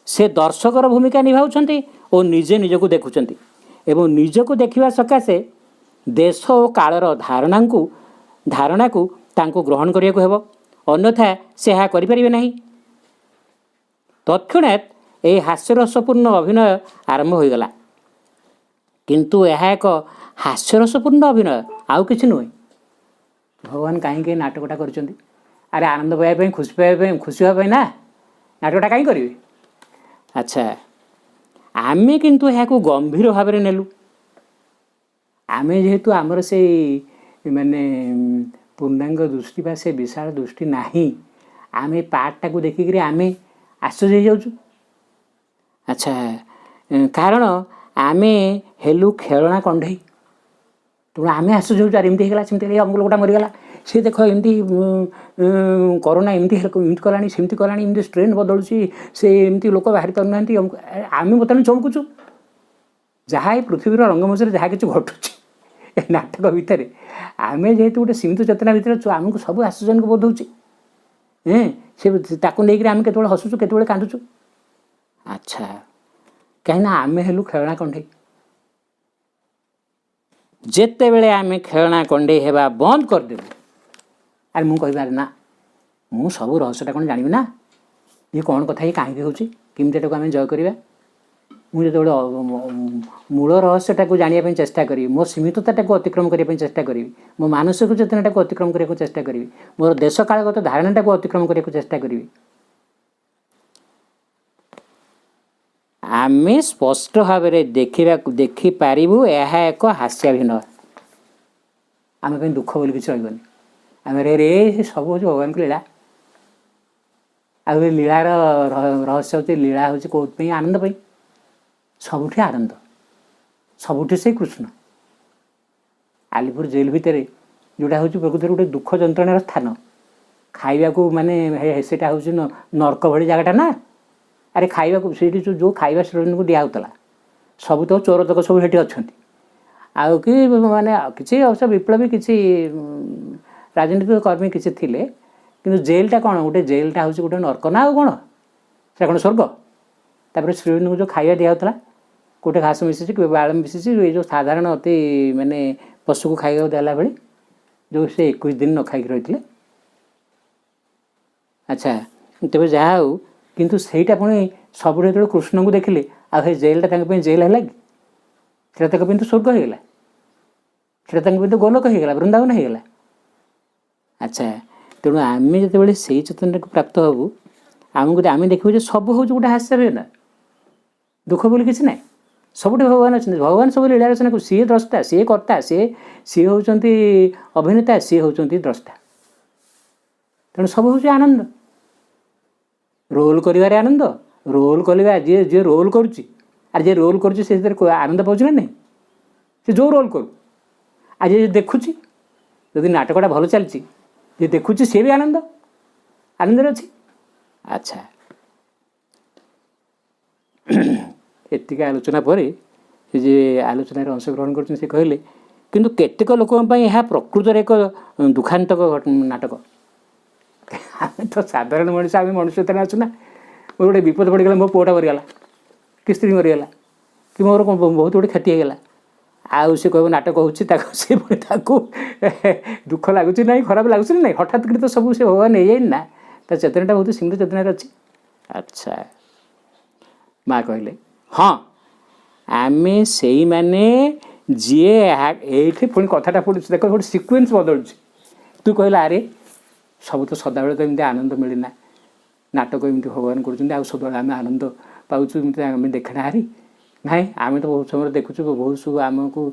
ସେ ଦର୍ଶକର ଭୂମିକା ନିଭାଉଛନ୍ତି ଓ ନିଜେ ନିଜକୁ ଦେଖୁଛନ୍ତି। ଏବଂ ନିଜକୁ ଦେଖିବା ସକାଶେ ଦେଶ ଓ କାଳର ଧାରଣାକୁ ତାଙ୍କୁ ଗ୍ରହଣ କରିବାକୁ ହେବ, ଅନ୍ୟଥା ସେ ଏହା କରିପାରିବେ ନାହିଁ। ତତ୍କ୍ଷଣାତ୍ ଏହି ହାସ୍ୟରସପୂର୍ଣ୍ଣ ଅଭିନୟ ଆରମ୍ଭ ହୋଇଗଲା। କିନ୍ତୁ ଏହା ଏକ ହାସ୍ୟରସପୂର୍ଣ୍ଣ ଅଭିନୟ, ଆଉ କିଛି ନୁହେଁ। ଭଗବାନ କାହିଁକି ଏ ନାଟକଟା କରିଛନ୍ତି? ଆରେ ଆନନ୍ଦ ପାଇବା ପାଇଁ, ଖୁସି ପାଇବା ପାଇଁ, ଖୁସି ହେବା ପାଇଁ ନା। ନାଟକଟା କାହିଁକି କରିବେ? ଆଚ୍ଛା, ଆମେ କିନ୍ତୁ ଏହାକୁ ଗମ୍ଭୀର ଭାବରେ ନେଲୁ। ଆମେ ଯେହେତୁ ଆମର ସେଇ ମାନେ ପୂର୍ଣ୍ଣାଙ୍ଗ ଦୃଷ୍ଟି ବା ସେ ବିଶାଳ ଦୃଷ୍ଟି ନାହିଁ, ଆମେ ପାର୍ଟଟାକୁ ଦେଖିକିରି ଆମେ ଆଶ୍ଚର୍ଯ୍ୟ ହେଇଯାଉଛୁ। ଆଚ୍ଛା, କାରଣ ଆମେ ହେଲୁ ଖେଳଣା କଣ୍ଢେଇ। ତେଣୁ ଆମେ ଆଶ୍ଚର୍ଯ୍ୟ ହେଉଛୁ, ଆରେ ଏମିତି ହେଇଗଲା, ସେମିତି ହେଇଗଲା, ଅମୁକ ଲୋକଟା ମରିଗଲା, ସେ ଦେଖ ଏମିତି କରୋନା ଏମିତି କଲାଣି, ସେମିତି କଲାଣି, ଏମିତି ଷ୍ଟ୍ରେନ୍ ବଦଳୁଛି, ସେ ଏମିତି ଲୋକ ବାହାରି ପାରୁନାହାନ୍ତି। ଆମେ ବର୍ତ୍ତମାନ ଚମକୁଛୁ। ଯାହା ଏ ପୃଥିବୀର ରଙ୍ଗମଞ୍ଚରେ ଯାହା କିଛି ଘଟୁଛି ଏ ନାଟକ ଭିତରେ, ଆମେ ଯେହେତୁ ଗୋଟେ ସୀମିତ ଚେତନା ଭିତରେ ଅଛୁ, ଆମକୁ ସବୁ ଆଶ୍ଚର୍ଯ୍ୟଜନକ ବୋଧ ହେଉଛି। ସେ ତାକୁ ନେଇକରି ଆମେ କେତେବେଳେ ହସୁଛୁ, କେତେବେଳେ କାନ୍ଦୁଛୁ। ଆଚ୍ଛା, କାହିଁକିନା ଆମେ ହେଲୁ ଖେଳଣା କଣ୍ଢେଇ। ଯେତେବେଳେ ଆମେ ଖେଳଣା କଣ୍ଢେଇ ହେବା ବନ୍ଦ କରିଦେବୁ, ଆରେ ମୁଁ କହିବି, ଆରେ ନା, ମୁଁ ସବୁ ରହସ୍ୟଟା କ'ଣ ଜାଣିବି ନା, ये कौन कथा ये कहीं होची केमती एटाको आम जय करवा मुझे जो मूल रहस्यटा को जानापी चेष्टा करी मो सीमितता अतिक्रम करने चेष्टा करी मो मानसिक चेतना को अतिक्रम करने चेष्टा करी मोर देश कालगत धारणा को अतिक्रम करने चेष्टा करी आम स्पष्ट भाव देखा देखिपारू यह एक हास्याभिनय आम दुख बोली किसी रही आम रे सब हूँ भगवान को लीला आ लीलार रहस्य हूँ लीला हूँ कौन आनंद सबुठी आनंद सबुठी से कृष्ण आलिपुर जेल भितर जोटा हूँ प्रकृति गोटे दुख जंत्रणार स्थान खाइबा को माने सेटा हूँ नर्क भली जगटा ना अरे खाइबा को से जो खाइबा श्रेणी को दिहला सब तो चोर तक सब ये अच्छा आउ कि माने किसी अवश्य विप्लवी किसी राजनीतिक कर्मी किसी थिले किंतु जेलटा कौन गोटे जेलटा हूँ गोटे नर्क ना कौन से कौन स्वर्ग तापर श्रेणी को जो खाइबा दिहला गोटे घास मिसी बाड़ मिसी ये जो साधारण अति माने पशु को खाइबा देला बेले जो से 21 दिन न खाई रही अच्छा तेज जहाँ हो किंतु सेटा पुणी सब जो कृष्ण को देखिले आ जेलटा जेल है कि तो स्वर्ग होगा से तो गोलक होगा वृंदावन होगा अच्छा तेणु आम जो से चेतना को प्राप्त हबू आमको आम देखू सब हूँ गोटे हास्य ना दुख बोली किसी ना सबुठे भगवान अच्छा भगवान सब लीला रचना को सी द्रष्टा सी कर्ता सी होती अभिनेता सी होती द्रष्टा तेणु सब हूँ आनंद रोल कर आनंद रोल करवा जी जी रोल करुच्ची जे रोल कर आनंद पाँच ना नहीं से जो रोल करू आज जे देखुची यदि नाटकटा भल चलती जे देखुची सी भी आनंद आनंद अच्छी अच्छा एतिक आलोचना पर जे आलोचन अंशग्रहण कर कहले किंतु केतेक लोकों यह प्रकृत एक दुखांतक नाटक आम तो साधारण मनुष्य आम मनुष्य आसू ना मोर गोटे विपद पड़गला मो पुआटा मरीगला कि स्त्री मरीगला कि मोर बहुत गोटे क्षति होगा आउ सी कह नाटक हो दुख लगुच ना खराब लगुच ना हठात तो सब से भगवान हो जाए तो चेतनाटा बहुत सीमित चेतनार अच्छी अच्छा माँ कहले हाँ आम से मैंने जी ये पुणी कथाटा पड़े देख गोटे सिक्वेन्स बदलुच तू कहला अरे सब तो सदाबे तो एमती आनंद मिलना नाटक एमती भगवान कर सब आम आनंद पाचुम देखना हारी ना आम तो बहुत समय देखुचु बहुत सब आमको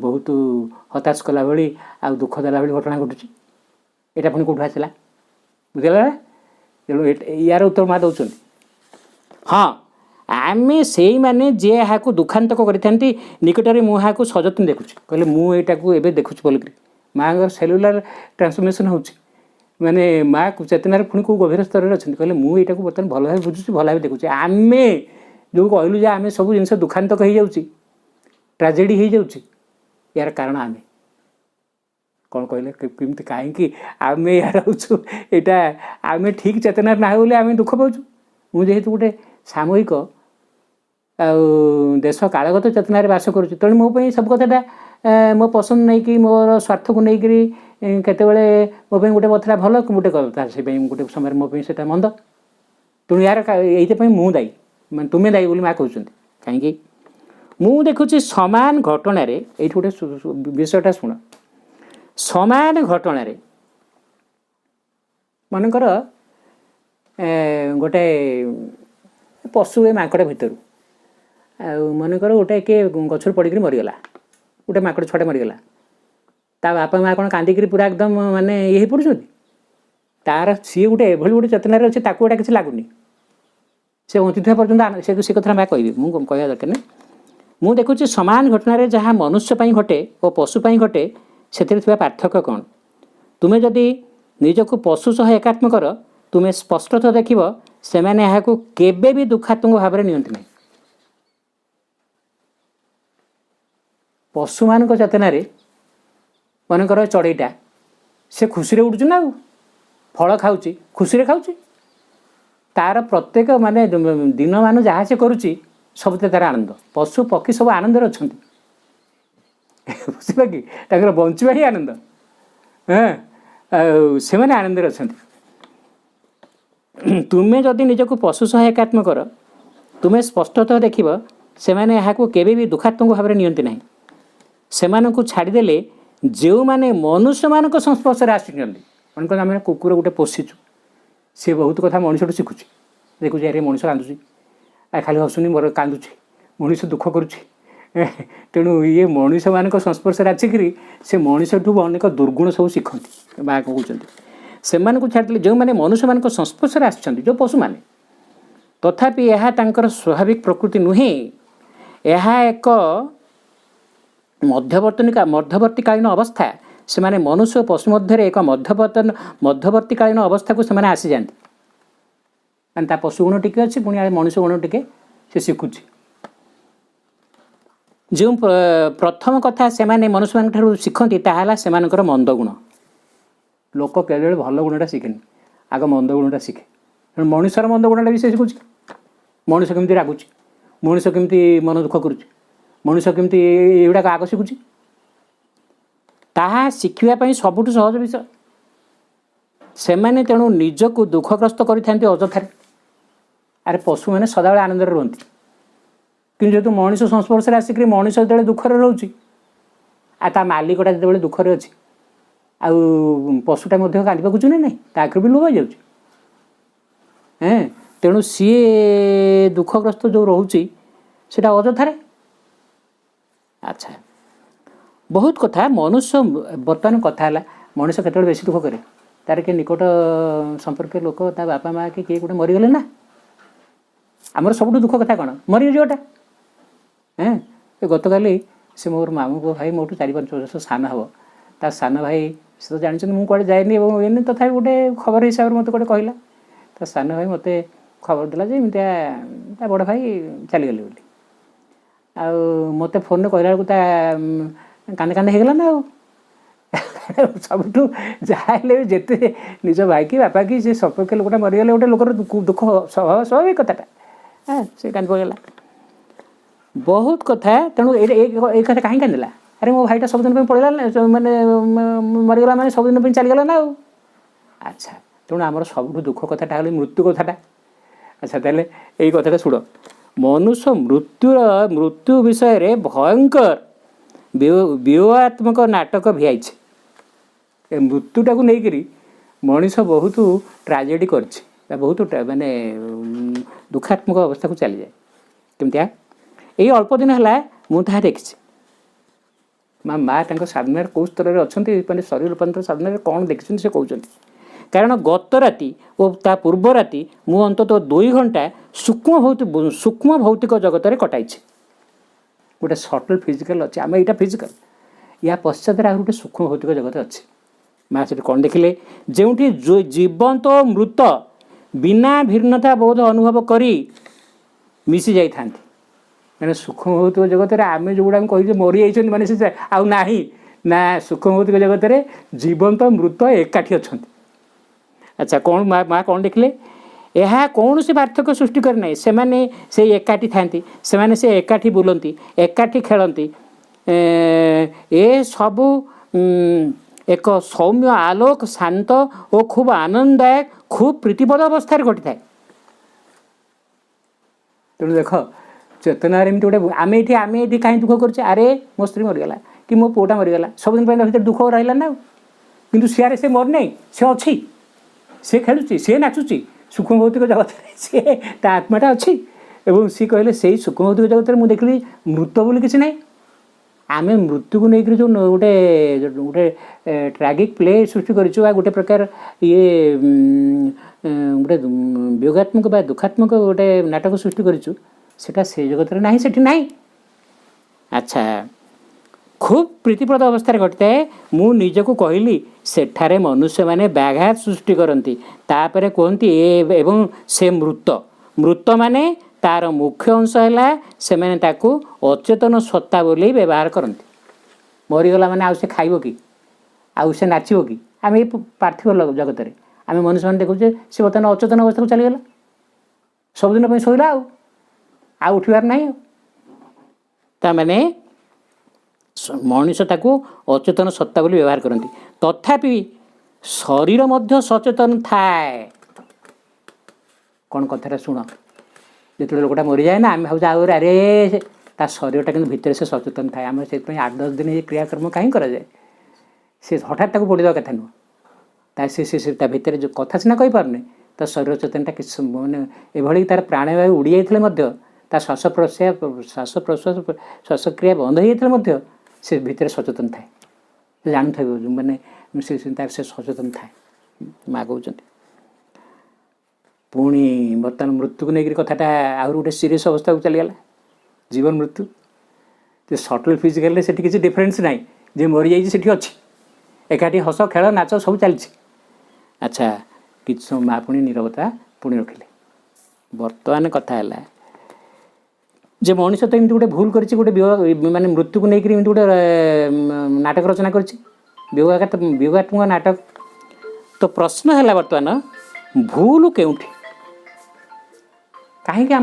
बहुत हताश कला भाई आ दुख देला भाई घटना घटुची यहाँ पुणी कौटू आसला बुझेगा तेणु यार उत्तर माँ दौरान हाँ आम से मैंने जे यहाँ दुखांतक करते निकटरे मुझे सजत्न देखुची कहले मुझे देखुची बोलिक माँ सेलुलार ट्रांसफॉर्मेशन हो माने माँ चेतनार पुणी कौ गभीर स्तर में अच्छा कहले मुझे बर्तमान भल भाव बुझुची भल भाव देखुची आम जो कहलु जे आम सब जिन दुखांतक हो जाऊँगी ट्राजेडी हो जाऊँगी यार कारण आम कौन कहले कमी कहीं आम यार यहाँ आम ठीक चेतनार ना बोले आम दुख पाचु मुझे गोटे सामूहिक देश कालगत चेतनार बास करुँच तेणु मोप सब कथाटा मो पसंद नहीं कि मोर स्वार्थ को लेकर केतबेले मो गोटे कथा भल गोटे कथा से गोटे समय मोप से मंद तेणु यार ये मु दायी मैं तुम्हें दायी बोली माँ कहते कहीं मु देखुची सामान घटन ये गोटे विषयटा शुण सामान घटन मनकर गोटे पशु ए माकड़ भितर मनकर गोटे किए गचर पड़क मरीगला गोटे माकड़ छुआटे मरीगला ता बापा माँ कौन कांदिक पूरा एकदम माने ये पड़ुं तार सी गोटे एभली गोटे चेतनार अच्छे गोटा किसी लगुनि से बंचुवा पर्यटन से कथा मैं कहि मुझे कह दरकार नहीं मुझे देखुची सामान घटन जहाँ मनुष्य घटे और पशु घटे से पार्थक्य कौन तुम्हें जदि निजक पशु सह एकात्म कर तुम्हें स्पष्टतः देखिब से मैंने केबे भी दुखात्मक भाव में नियंती नहीं पशु मान चेतना मनकर चढ़ईटा से खुशी उड़ू ना फल खाऊँ खुशी खाऊँ तार प्रत्येक माने दिन मान जहाँ से करुच्ची सब तार आनंद पशु पक्षी सब आनंद अच्छा बुझल कि बंचवा ही आनंद हाँ से आनंद अच्छा ତୁମେ ଯଦି ନିଜକୁ ପଶୁ ସହ ଏକାତ୍ମ କର ତୁମେ ସ୍ପଷ୍ଟତଃ ଦେଖିବ ସେମାନେ ଏହାକୁ କେବେ ବି ଦୁଃଖାତ୍ମକ ଭାବରେ ନିଅନ୍ତି ନାହିଁ। ସେମାନଙ୍କୁ ଛାଡ଼ିଦେଲେ ଯେଉଁମାନେ ମନୁଷ୍ୟମାନଙ୍କ ସଂସ୍ପର୍ଶରେ ଆସିଛନ୍ତି, ମନେକର ଆମେ କୁକୁର ଗୋଟେ ପୋଷିଛୁ, ସେ ବହୁତ କଥା ମଣିଷଠୁ ଶିଖୁଛି। ଦେଖୁଛି ଆରେ ମଣିଷ କାନ୍ଦୁଛି, ଖାଲି ହସୁନି ମୋର କାନ୍ଦୁଛି, ମଣିଷ ଦୁଃଖ କରୁଛି। ତେଣୁ ଇଏ ମଣିଷମାନଙ୍କ ସଂସ୍ପର୍ଶରେ ଆସିକିରି ସେ ମଣିଷଠୁ ଅନେକ ଦୁର୍ଗୁଣ ସବୁ ଶିଖନ୍ତି। ବା କହୁଛନ୍ତି ସେମାନଙ୍କୁ ଛାଡ଼ିଦେଲେ ଯେଉଁମାନେ ମନୁଷ୍ୟମାନଙ୍କ ସଂସ୍ପର୍ଶରେ ଆସିଛନ୍ତି, ଯେଉଁ ପଶୁମାନେ, ତଥାପି ଏହା ତାଙ୍କର ସ୍ୱାଭାବିକ ପ୍ରକୃତି ନୁହେଁ। ଏହା ଏକ ମଧ୍ୟବର୍ତ୍ତୀକାଳୀନ ଅବସ୍ଥା। ସେମାନେ ମନୁଷ୍ୟ ଓ ପଶୁ ମଧ୍ୟରେ ଏକ ମଧ୍ୟବର୍ତ୍ତୀକାଳୀନ ଅବସ୍ଥାକୁ ସେମାନେ ଆସିଯାଆନ୍ତି। ମାନେ ତା ପଶୁ ଗୁଣ ଟିକେ ଅଛି, ପୁଣି ମଣିଷ ଗୁଣ ଟିକେ ସେ ଶିଖୁଛି। ଯେଉଁ ପ୍ରଥମ କଥା ସେମାନେ ମନୁଷ୍ୟମାନଙ୍କ ଠାରୁ ଶିଖନ୍ତି ତାହା ହେଲା ସେମାନଙ୍କର ମନ୍ଦ ଗୁଣ। ଲୋକ କେତେବେଳେ ଭଲ ଗୁଣଟା ଶିଖେନି, ଆଗ ମନ୍ଦ ଗୁଣଟା ଶିଖେ। ତେଣୁ ମଣିଷର ମନ୍ଦ ଗୁଣଟା ବି ସେ ଶିଖୁଛି। ମଣିଷ କେମିତି ରାଗୁଛି, ମଣିଷ କେମିତି ମନ ଦୁଃଖ କରୁଛି, ମଣିଷ କେମିତି ଏଗୁଡ଼ାକ ଆଗ ଶିଖୁଛି। ତାହା ଶିଖିବା ପାଇଁ ସବୁଠୁ ସହଜ ବିଷୟ। ସେମାନେ ତେଣୁ ନିଜକୁ ଦୁଃଖଗ୍ରସ୍ତ କରିଥାନ୍ତି ଅଯଥାରେ। ଆରେ ପଶୁମାନେ ସଦାବେଳେ ଆନନ୍ଦରେ ରୁହନ୍ତି, କିନ୍ତୁ ଯେହେତୁ ମଣିଷ ସଂସ୍ପର୍ଶରେ ଆସିକରି ମଣିଷ ଯେତେବେଳେ ଦୁଃଖରେ ରହୁଛି, ଆଉ ତା ମାଲିକଟା ଯେତେବେଳେ ଦୁଃଖରେ ଅଛି, ଆଉ ପଶୁଟା ମଧ୍ୟ କାନ୍ଦିବାକୁ ନା ନାହିଁ, ତା ଆଖିରୁ ବି ଲୁହ ହେଇଯାଉଛି। ତେଣୁ ସିଏ ଦୁଃଖଗ୍ରସ୍ତ ଯେଉଁ ରହୁଛି ସେଇଟା ଅଯଥାରେ। ଆଚ୍ଛା, ବହୁତ କଥା ମନୁଷ୍ୟ ବର୍ତ୍ତମାନ କଥା ହେଲା ମଣିଷ କେତେବେଳେ ବେଶୀ ଦୁଃଖ କରେ, ତାର କିଏ ନିକଟ ସମ୍ପର୍କୀୟ ଲୋକ, ତା ବାପା ମା' କି କିଏ ଗୋଟେ ମରିଗଲେ ନା, ଆମର ସବୁଠୁ ଦୁଃଖ କଥା କ'ଣ, ମରିଯିବଟା। ଗତକାଲି ସେ ମୋର ମାମୁଁ ପୁଅ ଭାଇ ମୋଠୁ 4-5 ବର୍ଷ ସାନ ହେବ, ତା ସାନ ଭାଇ, ସେ ତ ଜାଣିଛନ୍ତି ମୁଁ କୁଆଡ଼େ ଯାଏନି ଏବଂ ଏନି, ତଥାପି ଗୋଟେ ଖବର ହିସାବରେ ମୋତେ ଗୋଟେ କହିଲା, ତା ସାନ ଭାଇ ମୋତେ ଖବର ଦେଲା ଯେ ଏମିତିଆ ତା ବଡ଼ ଭାଇ ଚାଲିଗଲେ ବୋଲି। ଆଉ ମୋତେ ଫୋନ୍ରେ କହିଲା ବେଳକୁ ତା କାନ୍ଦେ ହେଇଗଲା ନା। ଆଉ ସବୁଠୁ ଯାହା ହେଲେ ବି ଯେତେ ନିଜ ଭାଇ କି ବାପା କି ସେ ସମ୍ପର୍କୀୟ ଲୋକଟା ମରିଗଲେ ଗୋଟେ ଲୋକର ଦୁଃଖ ସ୍ୱାଭାବିକ କଥାଟା। ସେ କାନ୍ଦି ପକାଇଲା ବହୁତ କଥା। ତେଣୁ ଏଇ କଥା କାହିଁକି କାନ୍ଦିଲା? ଆରେ ମୋ ଭାଇଟା ସବୁଦିନ ପାଇଁ ପଳେଇଲା, ମାନେ ମରିଗଲା, ମାନେ ସବୁଦିନ ପାଇଁ ଚାଲିଗଲା ନା। ଆଉ ଆଚ୍ଛା, ତେଣୁ ଆମର ସବୁଠୁ ଦୁଃଖ କଥାଟା ହେଲା ମୃତ୍ୟୁ କଥାଟା। ଆଚ୍ଛା, ତାହେଲେ ଏଇ କଥାଟା ଶୁଣ। ମନୁଷ୍ୟ ମୃତ୍ୟୁ ବିଷୟରେ ଭୟଙ୍କର ବ୍ୟୂହାତ୍ମକ ନାଟକ ଭିଆଇଛି। ଏ ମୃତ୍ୟୁଟାକୁ ନେଇକରି ମଣିଷ ବହୁତ ଟ୍ରାଜେଡ଼ି କରିଛି, ବହୁତ ମାନେ ଦୁଃଖାତ୍ମକ ଅବସ୍ଥାକୁ ଚାଲିଯାଏ। କେମିତିଆ? ଏଇ ଅଳ୍ପ ଦିନ ହେଲା ମୁଁ ତାହା ଦେଖିଛି। ମା ତାଙ୍କ ସାମ୍ନାରେ କେଉଁ ସ୍ତରରେ ଅଛନ୍ତି, ମାନେ ଶରୀର ରୂପାନ୍ତର ସାମ୍ନାରେ କ'ଣ ଦେଖିଛନ୍ତି ସେ କହୁଛନ୍ତି। କାରଣ ଗତ ରାତି ଓ ତା ପୂର୍ବ ରାତି ମୁଁ ଅନ୍ତତଃ 2 ଘଣ୍ଟା ସୂକ୍ଷ୍ମ ଭୌତିକ ଜଗତରେ କଟାଇଛି। ଗୋଟେ ସଟଲ୍ ଫିଜିକାଲ୍ ଅଛି, ଆମେ ଏଇଟା ଫିଜିକାଲ୍, ୟା ପଶ୍ଚାତରେ ଆଉ ଗୋଟେ ସୂକ୍ଷ୍ମ ଭୌତିକ ଜଗତ ଅଛି। ମା ସେଠି କ'ଣ ଦେଖିଲେ? ଯେଉଁଠି ଜୀବନ୍ତ ଓ ମୃତ ବିନା ଭିନ୍ନତା ବୋଧ ଅନୁଭବ କରି ମିଶି ଯାଇଥାନ୍ତି। ମାନେ ସୂକ୍ଷ୍ମ ଭୌତିକ ଜଗତରେ ଆମେ ଯେଉଁଗୁଡ଼ାକ କହିଛୁ ମରିଯାଇଛନ୍ତି, ମାନେ ସେ ଆଉ ନାହିଁ ନା, ସୂକ୍ଷ୍ମ ଭୌତିକ ଜଗତରେ ଜୀବନ୍ତ ମୃତ ଏକାଠି ଅଛନ୍ତି। ଆଚ୍ଛା, କ'ଣ ମା କ'ଣ ଦେଖିଲେ? ଏହା କୌଣସି ପାର୍ଥକ୍ୟ ସୃଷ୍ଟି କରି ନାହିଁ। ସେମାନେ ସେଇ ଏକାଠି ଥାନ୍ତି, ସେମାନେ ସେ ଏକାଠି ବୁଲନ୍ତି, ଏକାଠି ଖେଳନ୍ତି। ଏସବୁ ଏକ ସୌମ୍ୟ ଆଲୋକ, ଶାନ୍ତ ଓ ଖୁବ୍ ଆନନ୍ଦଦାୟକ, ଖୁବ୍ ପ୍ରୀତିପଦ ଅବସ୍ଥାରେ ଘଟିଥାଏ। ତେଣୁ ଦେଖ, ଚେତନାରେ ଏମିତି ଗୋଟେ ଆମେ ଏଠି କାହିଁ ଦୁଃଖ କରୁଛେ? ଆରେ ମୋ ସ୍ତ୍ରୀ ମରିଗଲା କି ମୋ ପୁଅଟା ମରିଗଲା, ସବୁଦିନ ପାଇଁ ତା ଭିତରେ ଦୁଃଖ ରହିଲା ନା। କିନ୍ତୁ ସିଆରେ ସେ ମରିନାହିଁ, ସେ ଅଛି, ସେ ଖେଳୁଛି, ସେ ନାଚୁଛି ସୂକ୍ଷ୍ମ ଭୌତିକ ଜଗତରେ, ସିଏ ତା ଆତ୍ମାଟା ଅଛି। ଏବଂ ସିଏ କହିଲେ ସେଇ ସୂକ୍ଷ୍ମ ଭୌତିକ ଜଗତରେ ମୁଁ ଦେଖିଲି ମୃତ ବୋଲି କିଛି ନାହିଁ। ଆମେ ମୃତ୍ୟୁକୁ ନେଇକରି ଯେଉଁ ଗୋଟେ ଟ୍ରାଗିକ୍ ପ୍ଲେ ସୃଷ୍ଟି କରିଛୁ, ବା ଗୋଟେ ପ୍ରକାର ଗୋଟେ ବ୍ୟୋଗାତ୍ମକ ବା ଦୁଃଖାତ୍ମକ ଗୋଟେ ନାଟକ ସୃଷ୍ଟି କରିଛୁ, ସେଟା ସେଇ ଜଗତରେ ନାହିଁ, ସେଠି ନାହିଁ। ଆଚ୍ଛା, ଖୁବ୍ ପ୍ରୀତିପ୍ରଦ ଅବସ୍ଥାରେ ଘଟିଥାଏ। ମୁଁ ନିଜକୁ କହିଲି ସେଠାରେ ମନୁଷ୍ୟମାନେ ବ୍ୟାଘାତ ସୃଷ୍ଟି କରନ୍ତି, ତାପରେ କୁହନ୍ତି ଏବଂ ସେ ମୃତ ମାନେ ତାର ମୁଖ୍ୟ ଅଂଶ ହେଲା ସେମାନେ ତାକୁ ଅଚେତନ ସତ୍ତା ବୋଲି ବ୍ୟବହାର କରନ୍ତି। ମରିଗଲା ମାନେ ଆଉ ସେ ଖାଇବ କି, ଆଉ ସେ ନାଚିବ କି? ଆମେ ଏଇ ପାର୍ଥିବ ଜଗତରେ ଆମେ ମନୁଷ୍ୟମାନେ ଦେଖୁଛେ ସେ ବର୍ତ୍ତମାନ ଅଚେତନ ଅବସ୍ଥାକୁ ଚାଲିଗଲା, ସବୁଦିନ ପାଇଁ ଶୋଇଲା, ଆଉ ଉଠିବାର ନାହିଁ। ତାମାନେ ମଣିଷ ତାକୁ ଅଚେତନ ସତ୍ତା ବୋଲି ବ୍ୟବହାର କରନ୍ତି। ତଥାପି ଶରୀର ମଧ୍ୟ ସଚେତନ ଥାଏ। କ'ଣ କଥାଟା ଶୁଣ, ଯେତେବେଳେ ଲୋକଟା ମରିଯାଏ ନା ଆମେ ଭାବୁଛୁ ଆହୁରି ଆରେ ତା ଶରୀରଟା କିନ୍ତୁ ଭିତରେ ସେ ସଚେତନ ଥାଏ। ଆମର ସେଥିପାଇଁ 8-10 ଦିନ ଏ କ୍ରିୟାକର୍ମ କାହିଁ କରାଯାଏ? ସେ ହଠାତ୍ ତାକୁ ପୋଡ଼ିଦେବା କଥା ନୁହଁ। ତା ଭିତରେ ଯେଉଁ କଥା ସିନା କହିପାରୁନି, ତା ଶରୀର ଚେତନଟା କିଛି ମାନେ ଏଭଳି ତାର ପ୍ରାଣବାୟୁ ଉଡ଼ିଯାଇଥିଲେ ମଧ୍ୟ, ତା ଶ୍ୱାସକ୍ରିୟା ବନ୍ଦ ହୋଇଯାଇଥିଲେ ମଧ୍ୟ ସେ ଭିତରେ ସଚେତନ ଥାଏ। ସେ ଜାଣୁଥାଏ ମାନେ ତାର ସେ ସଚେତନ ଥାଏ। ମା କହୁଛନ୍ତି। ପୁଣି ବର୍ତ୍ତମାନ ମୃତ୍ୟୁକୁ ନେଇକରି କଥାଟା ଆହୁରି ଗୋଟେ ସିରିୟସ୍ ଅବସ୍ଥାକୁ ଚାଲିଗଲା। ଜୀବନ ମୃତ୍ୟୁ ଯେ ସଟଲ୍ ଫିଜିକାଲରେ ସେଠି କିଛି ଡିଫରେନ୍ସ ନାହିଁ। ଯେ ମରିଯାଇଛି ସେଠି ଅଛି, ଏକାଠି ହସ ଖେଳ ନାଚ ସବୁ ଚାଲିଛି। ଆଚ୍ଛା, କିଛି ସମୟ ମା ପୁଣି ନୀରବତା ପୁଣି ରଖିଲେ। ବର୍ତ୍ତମାନ କଥା ହେଲା ଯେ ମଣିଷ ତ ଏମିତି ଗୋଟେ ଭୁଲ କରିଛି, ଗୋଟେ ମାନେ ମୃତ୍ୟୁକୁ ନେଇକରି ଏମିତି ଗୋଟେ ନାଟକ ରଚନା କରିଛି, ବିୟୋଗାତ୍ମକ ନାଟକ। ତ ପ୍ରଶ୍ନ ହେଲା ବର୍ତ୍ତମାନ ଭୁଲ କେଉଁଠି? କାହିଁକି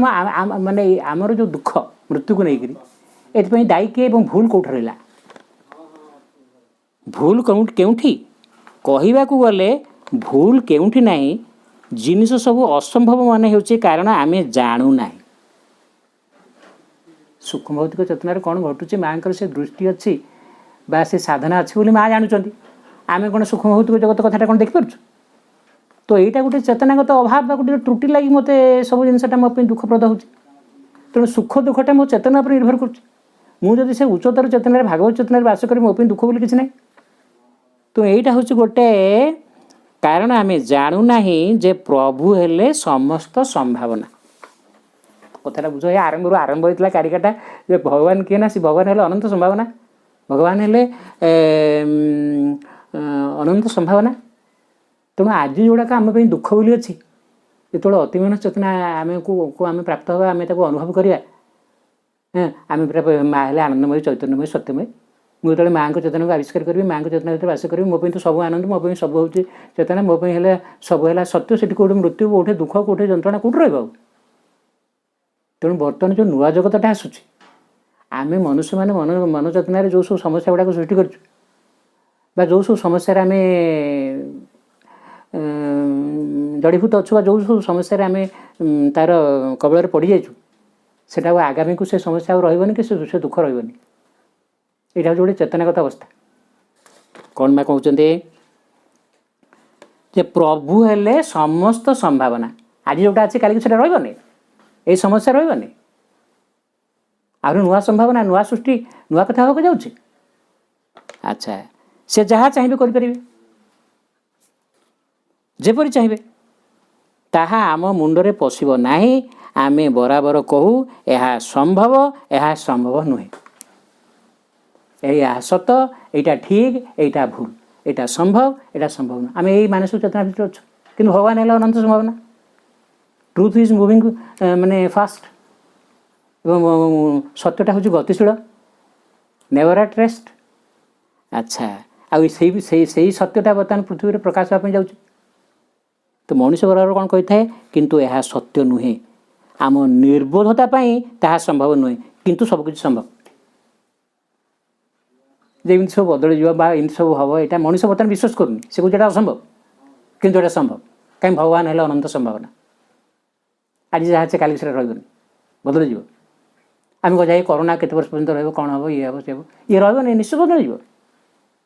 ମାନେ ଆମର ଯେଉଁ ଦୁଃଖ ମୃତ୍ୟୁକୁ ନେଇକରି ଏଥିପାଇଁ ଦାୟୀ କିଏ ଏବଂ ଭୁଲ କେଉଁଠି ରହିଲା? ଭୁଲ କେଉଁଠି? କହିବାକୁ ଗଲେ ଭୁଲ କେଉଁଠି ନାହିଁ, ଜିନିଷ ସବୁ ଅସମ୍ଭବ ମନେ ହେଉଛି କାରଣ ଆମେ ଜାଣୁନାହିଁ। ସୂକ୍ଷ୍ମ ଭୌତିକ ଚେତନାରେ କ'ଣ ଘଟୁଛି ମାଆଙ୍କର ସେ ଦୃଷ୍ଟି ଅଛି ବା ସେ ସାଧନା ଅଛି ବୋଲି ମା ଜାଣୁଛନ୍ତି। ଆମେ କ'ଣ ସୂକ୍ଷ୍ମ ଭୌତିକ ଜଗତ କଥାଟା କ'ଣ ଦେଖିପାରୁଛୁ? ତ ଏଇଟା ଗୋଟେ ଚେତନାଗତ ଅଭାବ ବା ଗୋଟେ ତ୍ରୁଟି ଲାଗି ମୋତେ ସବୁ ଜିନିଷଟା ମୋ ପାଇଁ ଦୁଃଖପ୍ରଦ ହେଉଛି। ତେଣୁ ସୁଖ ଦୁଃଖଟା ମୋ ଚେତନା ଉପରେ ନିର୍ଭର କରୁଛି। ମୁଁ ଯଦି ସେ ଉଚ୍ଚତର ଚେତନାରେ ଭାଗବତ ଚେତନାରେ ବାସ କରି ମୋ ପାଇଁ ଦୁଃଖ ବୋଲି କିଛି ନାହିଁ। ତ ଏଇଟା ହେଉଛି ଗୋଟେ କାରଣ ଆମେ ଜାଣୁନାହିଁ ଯେ ପ୍ରଭୁ ହେଲେ ସମସ୍ତ ସମ୍ଭାବନା। କଥାଟା ବୁଝ, ଏ ଆରମ୍ଭ ହେଇଥିଲା କାରିକାଟା ଯେ ଭଗବାନ କିଏ ନା, ସେ ଭଗବାନ ହେଲେ ଅନନ୍ତ ସମ୍ଭାବନା। ଭଗବାନ ହେଲେ ଅନନ୍ତ ସମ୍ଭାବନା। ତେଣୁ ଆଜି ଯେଉଁଗୁଡ଼ାକ ଆମ ପାଇଁ ଦୁଃଖ ବୋଲି ଅଛି, ଯେତେବେଳେ ଅତିମାନ ଚେତନା ଆମେ ପ୍ରାପ୍ତ ହେବା, ଆମେ ତାକୁ ଅନୁଭବ କରିବା। ଆମେ ମା ହେଲେ ଆନନ୍ଦମୟ, ଚୈତନ୍ୟମୟ, ସତ୍ୟମୟ। ମୁଁ ଯେତେବେଳେ ମାଆଙ୍କ ଚେତନାକୁ ଆବିଷ୍କାର କରିବି, ମାଆଙ୍କ ଚେତନା ଭିତରେ ବାସ କରିବି, ମୋ ପାଇଁ ତ ସବୁ ଆନନ୍ଦ, ମୋ ପାଇଁ ସବୁ ହେଉଛି ଚେତନା, ମୋ ପାଇଁ ହେଲେ ସବୁ ହେଲା ସତ୍ୟ। ସେଠି କେଉଁଠି ମୃତ୍ୟୁ, କେଉଁଠି ଦୁଃଖ, କେଉଁଠି ଯନ୍ତ୍ରଣା, କେଉଁଠି ରହିବ? ତେଣୁ ବର୍ତ୍ତମାନ ଯେଉଁ ନୂଆ ଜଗତଟା ଆସୁଛି, ଆମେ ମନୁଷ୍ୟମାନେ ମନ ଚେତନାରେ ଯେଉଁ ସବୁ ସମସ୍ୟା ଗୁଡ଼ାକ ସୃଷ୍ଟି କରିଛୁ ବା ଯେଉଁ ସବୁ ସମସ୍ୟାରେ ଆମେ ଜଡ଼ିଭୂତ ଅଛୁ ବା ଯେଉଁ ସବୁ ସମସ୍ୟାରେ ଆମେ ତାର କବଳରେ ପଡ଼ିଯାଇଛୁ, ସେଟା ଆଉ ଆଗାମୀକୁ ସେ ସମସ୍ୟା ଆଉ ରହିବନି କି ସେ ଦୁଃଖ ରହିବନି। ଏଇଟା ହେଉଛି ଗୋଟେ ଚେତନାଗତ ଅବସ୍ଥା। କ'ଣ ମା କହୁଛନ୍ତି ଯେ ପ୍ରଭୁ ହେଲେ ସମସ୍ତ ସମ୍ଭାବନା। ଆଜି ଯେଉଁଟା ଅଛି କାଲିକି ସେଟା ରହିବନି, ଏଇ ସମସ୍ୟା ରହିବନି। ଆହୁରି ନୂଆ ସମ୍ଭାବନା, ନୂଆ ସୃଷ୍ଟି, ନୂଆ କଥା ହେବାକୁ ଯାଉଛି। ଆଚ୍ଛା, ସେ ଯାହା ଚାହିଁବେ କରିପାରିବେ, ଯେପରି ଚାହିଁବେ। ତାହା ଆମ ମୁଣ୍ଡରେ ପଶିବ ନାହିଁ। ଆମେ ବରାବର କହୁ ଏହା ସମ୍ଭବ, ଏହା ସମ୍ଭବ ନୁହେଁ। ଏହା ସତ, ଏଇଟା ଠିକ୍, ଏଇଟା ଭୁଲ, ଏଇଟା ସମ୍ଭବ, ଏଇଟା ସମ୍ଭବ ନୁହେଁ। ଆମେ ଏଇ ମାନସିକ ଚେତନା ଭିତରେ ଅଛୁ। କିନ୍ତୁ ଭଗବାନ ହେଲା ଅନନ୍ତ ସମ୍ଭାବନା। ଟ୍ରୁଥ୍ ଇଜ୍ ମୁଭିଂ ମାନେ ଫାଷ୍ଟ, ଏବଂ ସତ୍ୟଟା ହେଉଛି ଗତିଶୀଳ, ନେଭର ଆଟ୍ ରେଷ୍ଟ। ଆଚ୍ଛା, ଆଉ ସେଇ ସତ୍ୟଟା ବର୍ତ୍ତମାନ ପୃଥିବୀରେ ପ୍ରକାଶ ହେବା ପାଇଁ ଯାଉଛି। ତ ମଣିଷ ବରାବର କ'ଣ କହିଥାଏ? କିନ୍ତୁ ଏହା ସତ୍ୟ ନୁହେଁ। ଆମ ନିର୍ବୋଧତା ପାଇଁ ତାହା ସମ୍ଭବ ନୁହେଁ, କିନ୍ତୁ ସବୁକିଛି ସମ୍ଭବ। ଯେ ଏମିତି ସବୁ ବଦଳିଯିବ ବା ଏମିତି ସବୁ ହେବ, ଏଇଟା ମଣିଷ ବର୍ତ୍ତମାନ ବିଶ୍ୱାସ କରୁନି। ସେ କହୁଛି ଏଇଟା ଅସମ୍ଭବ, କିନ୍ତୁ ଏଇଟା ସମ୍ଭବ। କାହିଁ? ଭଗବାନ ହେଲେ ଅନନ୍ତ ସମ୍ଭାବନା। ଆଜି ଯାହା ଅଛି କାଲି ସେଟା ରହିବନି, ବଦଳିଯିବ। ଆମେ କହୁଛେ ଏଇ କରୋନା କେତେ ବର୍ଷ ପର୍ଯ୍ୟନ୍ତ ରହିବ, କ'ଣ ହେବ, ଇଏ ହେବ, ସେ ହେବ। ଇଏ ରହିବନି, ନିଶ୍ଚିତ ବଦଳିଯିବ।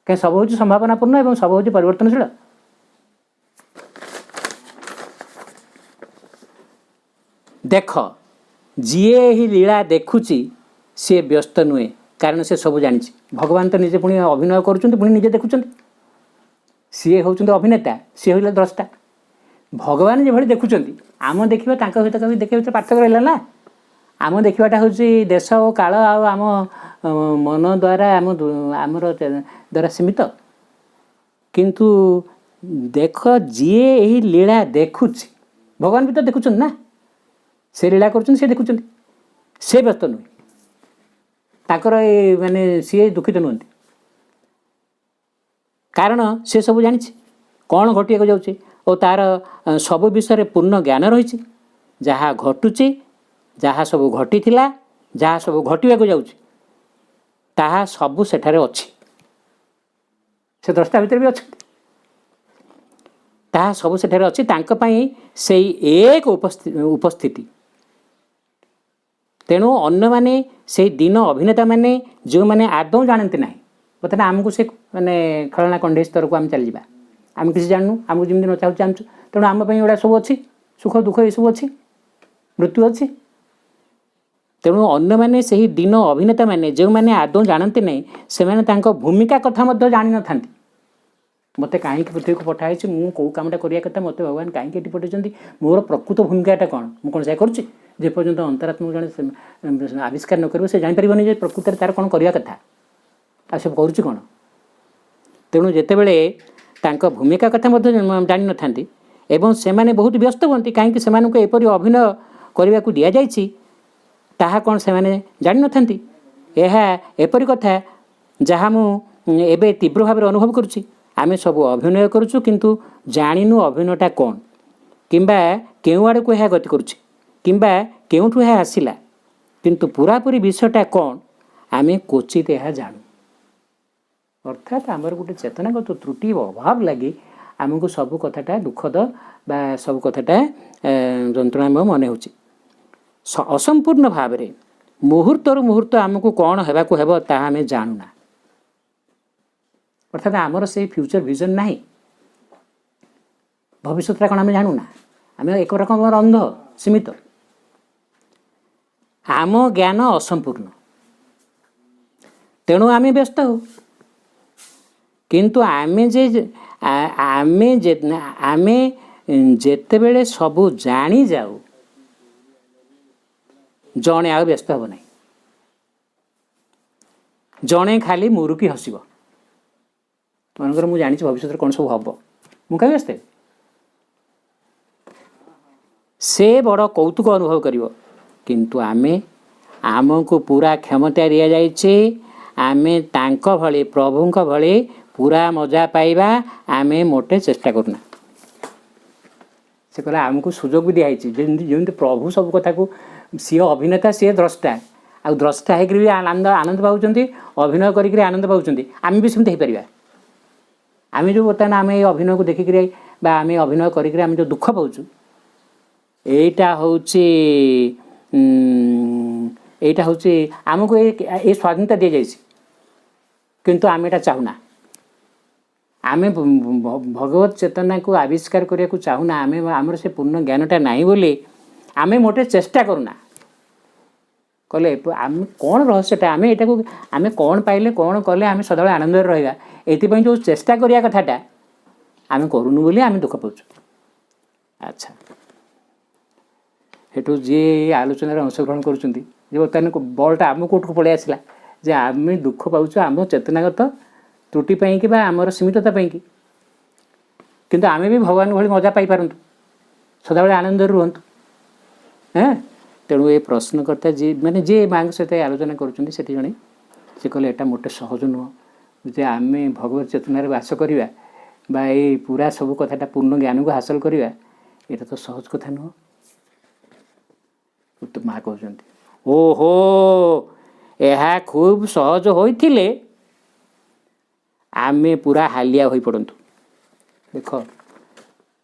କାହିଁ? ସବୁ ହେଉଛି ସମ୍ଭାବନାପୂର୍ଣ୍ଣ ଏବଂ ସବୁ ହେଉଛି ପରିବର୍ତ୍ତନଶୀଳ। ଦେଖ, ଯିଏ ଏହି ଲୀଳା ଦେଖୁଛି ସିଏ ବ୍ୟସ୍ତ ନୁହେଁ, କାରଣ ସେ ସବୁ ଜାଣିଛି। ଭଗବାନ ତ ନିଜେ ପୁଣି ଅଭିନୟ କରୁଛନ୍ତି, ପୁଣି ନିଜେ ଦେଖୁଛନ୍ତି। ସିଏ ହେଉଛନ୍ତି ଅଭିନେତା, ସିଏ ହେଲେ ଦ୍ରଷ୍ଟା। ଭଗବାନ ଯେଭଳି ଦେଖୁଛନ୍ତି, ଆମ ଦେଖିବା ତାଙ୍କ ଭିତରେ ଦେଖିବା ଭିତରେ ପାର୍ଥକ୍ୟ ରହିଲା ନା। ଆମ ଦେଖିବାଟା ହେଉଛି ଦେଶ ଓ କାଳ ଆଉ ଆମ ମନ ଦ୍ୱାରା ଆମର ଦ୍ୱାରା ସୀମିତ। କିନ୍ତୁ ଦେଖ, ଯିଏ ଏହି ଲୀଳା ଦେଖୁଛି, ଭଗବାନ ବି ତ ଦେଖୁଛନ୍ତି ନା। ସେ ଲୀଳା କରୁଛନ୍ତି, ସେ ଦେଖୁଛନ୍ତି, ସେ ବ୍ୟସ୍ତ ନୁହେଁ। ତାଙ୍କର ମାନେ ସିଏ ଦୁଃଖିତ ନୁହନ୍ତି, କାରଣ ସେ ସବୁ ଜାଣିଛି କ'ଣ ଘଟିବାକୁ ଯାଉଛି ଓ ତା'ର ସବୁ ବିଷୟରେ ପୂର୍ଣ୍ଣ ଜ୍ଞାନ ରହିଛି। ଯାହା ଘଟୁଛି, ଯାହା ସବୁ ଘଟିଥିଲା, ଯାହା ସବୁ ଘଟିବାକୁ ଯାଉଛି, ତାହା ସବୁ ସେଠାରେ ଅଛି। ସେ ଦ୍ରଷ୍ଟା ଭିତରେ ବି ଅଛନ୍ତି। ତାହା ସବୁ ସେଠାରେ ଅଛି। ତାଙ୍କ ପାଇଁ ସେଇ ଏକ ଉପସ୍ଥିତି। ତେଣୁ ଅନ୍ୟମାନେ ସେଇ ଦିନ ଅଭିନେତାମାନେ ଯେଉଁମାନେ ଆଦୌ ଜାଣନ୍ତି ନାହିଁ, ବର୍ତ୍ତମାନ ଆମକୁ ସେ ମାନେ ଖେଳନା କଣ୍ଢେଇ ସ୍ତରକୁ ଆମେ ଚାଲିଯିବା, ଆମେ କିଛି ଜାଣିନୁ, ଆମକୁ ଯେମିତି ନ ଚାହୁଁଛୁ ଜାଣିଛୁ। ତେଣୁ ଆମ ପାଇଁ ଏଗୁଡ଼ା ସବୁ ଅଛି, ସୁଖ ଦୁଃଖ ଏସବୁ ଅଛି, ମୃତ୍ୟୁ ଅଛି। ତେଣୁ ଅନ୍ୟମାନେ ସେହି ଦିନ ଅଭିନେତାମାନେ ଯେଉଁମାନେ ଆଦୌ ଜାଣନ୍ତି ନାହିଁ, ସେମାନେ ତାଙ୍କ ଭୂମିକା କଥା ମଧ୍ୟ ଜାଣିନଥାନ୍ତି। ମୋତେ କାହିଁକି ପୃଥିବୀକୁ ପଠାହେଇଛି, ମୁଁ କେଉଁ କାମଟା କରିବା କଥା, ମୋତେ ଭଗବାନ କାହିଁକି ଏଠି ପଠାଇଛନ୍ତି, ମୋର ପ୍ରକୃତ ଭୂମିକାଟା କ'ଣ, ମୁଁ କ'ଣ ସେୟା କରୁଛି? ଯେପର୍ଯ୍ୟନ୍ତ ଅନ୍ତରାତ୍ମାକୁ ଜଣେ ଆବିଷ୍କାର ନ କରିବ ସେ ଜାଣିପାରିବନି ଯେ ପ୍ରକୃତରେ ତା'ର କ'ଣ କରିବା କଥା, ଆଉ ସେ କରୁଛି କ'ଣ। ତେଣୁ ଯେତେବେଳେ ତାଙ୍କ ଭୂମିକା କଥା ମଧ୍ୟ ଜାଣିନଥାନ୍ତି ଏବଂ ସେମାନେ ବହୁତ ବ୍ୟସ୍ତ ହୁଅନ୍ତି, କାହିଁକି ସେମାନଙ୍କୁ ଏପରି ଅଭିନୟ କରିବାକୁ ଦିଆଯାଇଛି, ତାହା କ'ଣ ସେମାନେ ଜାଣିନଥାନ୍ତି। ଏହା ଏପରି କଥା ଯାହା ମୁଁ ଏବେ ତୀବ୍ର ଭାବରେ ଅନୁଭବ କରୁଛି। ଆମେ ସବୁ ଅଭିନୟ କରୁଛୁ କିନ୍ତୁ ଜାଣିନୁ ଅଭିନୟଟା କ'ଣ, କିମ୍ବା କେଉଁ ଆଡ଼କୁ ଏହା ଗତି କରୁଛି, କିମ୍ବା କେଉଁଠୁ ଏହା ଆସିଲା। କିନ୍ତୁ ପୁରାପୁରି ବିଷୟଟା କ'ଣ ଆମେ କ୍ୱଚିତ ଏହା ଜାଣୁ। ଅର୍ଥାତ୍ ଆମର ଗୋଟେ ଚେତନାଗତ ତ୍ରୁଟି ଅଭାବ ଲାଗି ଆମକୁ ସବୁ କଥାଟା ଦୁଃଖଦ ବା ସବୁ କଥାଟା ଯନ୍ତ୍ରଣାମୟ ମନେ ହେଉଛି। ଅସମ୍ପୂର୍ଣ୍ଣ ଭାବରେ ମୁହୂର୍ତ୍ତରୁ ମୁହୂର୍ତ୍ତ ଆମକୁ କ'ଣ ହେବାକୁ ହେବ ତାହା ଆମେ ଜାଣୁନା। ଅର୍ଥାତ୍ ଆମର ସେଇ ଫ୍ୟୁଚର ଭିଜନ ନାହିଁ, ଭବିଷ୍ୟତଟା କ'ଣ ଆମେ ଜାଣୁନା, ଆମେ ଏକ ରକମର ଅନ୍ଧ ସୀମିତ। ଆମ ଜ୍ଞାନ ଅସମ୍ପୂର୍ଣ୍ଣ, ତେଣୁ ଆମେ ବ୍ୟସ୍ତ ହେଉ। କିନ୍ତୁ ଆମେ ଯେତେବେଳେ ସବୁ ଜାଣିଯାଉ ଜଣେ ଆଉ ବ୍ୟସ୍ତ ହେବ ନାହିଁ। ଜଣେ ଖାଲି ମୁରୁକି ହସିବ, ମନେକର ମୁଁ ଜାଣିଛି ଭବିଷ୍ୟତରେ କ'ଣ ସବୁ ହେବ, ମୁଁ କାହିଁ ବ୍ୟସ୍ତ? ସେ ବଡ଼ କୌତୁକ ଅନୁଭବ କରିବ। କିନ୍ତୁ ଆମକୁ ପୁରା କ୍ଷମତା ଦିଆଯାଇଛି, ଆମେ ତାଙ୍କ ଭଳି ପ୍ରଭୁଙ୍କ ଭଳି ପୁରା ମଜା ପାଇବା ଆମେ ମୋଟେ ଚେଷ୍ଟା କରୁନା। ସେ କହିଲା ଆମକୁ ସୁଯୋଗ ବି ଦିଆହେଇଛି, ଯେମିତି ପ୍ରଭୁ ସବୁ କଥାକୁ, ସିଏ ଅଭିନେତା ସିଏ ଦ୍ରଷ୍ଟା, ଆଉ ଦ୍ରଷ୍ଟା ହେଇକରି ବି ଆନନ୍ଦ ପାଉଛନ୍ତି, ଅଭିନୟ କରିକିରି ଆନନ୍ଦ ପାଉଛନ୍ତି, ଆମେ ବି ସେମିତି ହେଇପାରିବା। ଆମେ ଯେଉଁ ବର୍ତ୍ତମାନ ଆମେ ଏଇ ଅଭିନୟକୁ ଦେଖିକିରି ବା ଆମେ ଅଭିନୟ କରିକିରି ଆମେ ଯେଉଁ ଦୁଃଖ ପାଉଛୁ, ଏଇଟା ହେଉଛି ଆମକୁ ଏଇ ସ୍ୱାଧୀନତା ଦିଆଯାଇଛି, କିନ୍ତୁ ଆମେ ଏଇଟା ଚାହୁଁନା। ଆମେ ଭଗବତ ଚେତନାକୁ ଆବିଷ୍କାର କରିବାକୁ ଚାହୁଁନା, ଆମର ସେ ପୂର୍ଣ୍ଣ ଜ୍ଞାନଟା ନାହିଁ ବୋଲି ଆମେ ମୋଟେ ଚେଷ୍ଟା କରୁନା। କହିଲେ ଆମେ କ'ଣ ରହସ୍ୟଟା, ଆମେ କ'ଣ ପାଇଲେ କ'ଣ କଲେ ଆମେ ସଦାବେଳେ ଆନନ୍ଦରେ ରହିବା, ଏଥିପାଇଁ ଯେଉଁ ଚେଷ୍ଟା କରିବା କଥାଟା ଆମେ କରୁନୁ ବୋଲି ଆମେ ଦୁଃଖ ପାଉଛୁ। ଆଚ୍ଛା, ସେଠୁ ଯିଏ ଆଲୋଚନାରେ ଅଂଶଗ୍ରହଣ କରୁଛନ୍ତି, ଯେ ବର୍ତ୍ତମାନ ବଲ୍ଟା ଆମ କୋର୍ଟକୁ ପଳେଇ ଆସିଲା ଯେ ଆମେ ଦୁଃଖ ପାଉଛୁ ଆମ ଚେତନାଗତ ତ୍ରୁଟି ପାଇଁକି ବା ଆମର ସୀମିତତା ପାଇଁକି, କିନ୍ତୁ ଆମେ ବି ଭଗବାନ ଭଳି ମଜା ପାଇପାରନ୍ତୁ, ସଦାବେଳେ ଆନନ୍ଦରେ ରୁହନ୍ତୁ। ତେଣୁ ଏ ପ୍ରଶ୍ନକର୍ତ୍ତା ଯିଏ ମାଙ୍କ ସହିତ ଆଲୋଚନା କରୁଛନ୍ତି, ସେଠି ଜଣେ ସେ କହିଲେ ଏଇଟା ମୋଟେ ସହଜ ନୁହଁ ଯେ ଆମେ ଭଗବତ ଚେତନାରେ ବାସ କରିବା ବା ଏଇ ପୁରା ସବୁ କଥାଟା ପୂର୍ଣ୍ଣ ଜ୍ଞାନକୁ ହାସଲ କରିବା, ଏଇଟା ତ ସହଜ କଥା ନୁହଁ। ମା କହୁଛନ୍ତି ଓହୋ, ଏହା ଖୁବ୍ ସହଜ ହୋଇଥିଲେ ଆମେ ପୁରା ହାଲିଆ ହୋଇପଡ଼ନ୍ତୁ। ଦେଖ,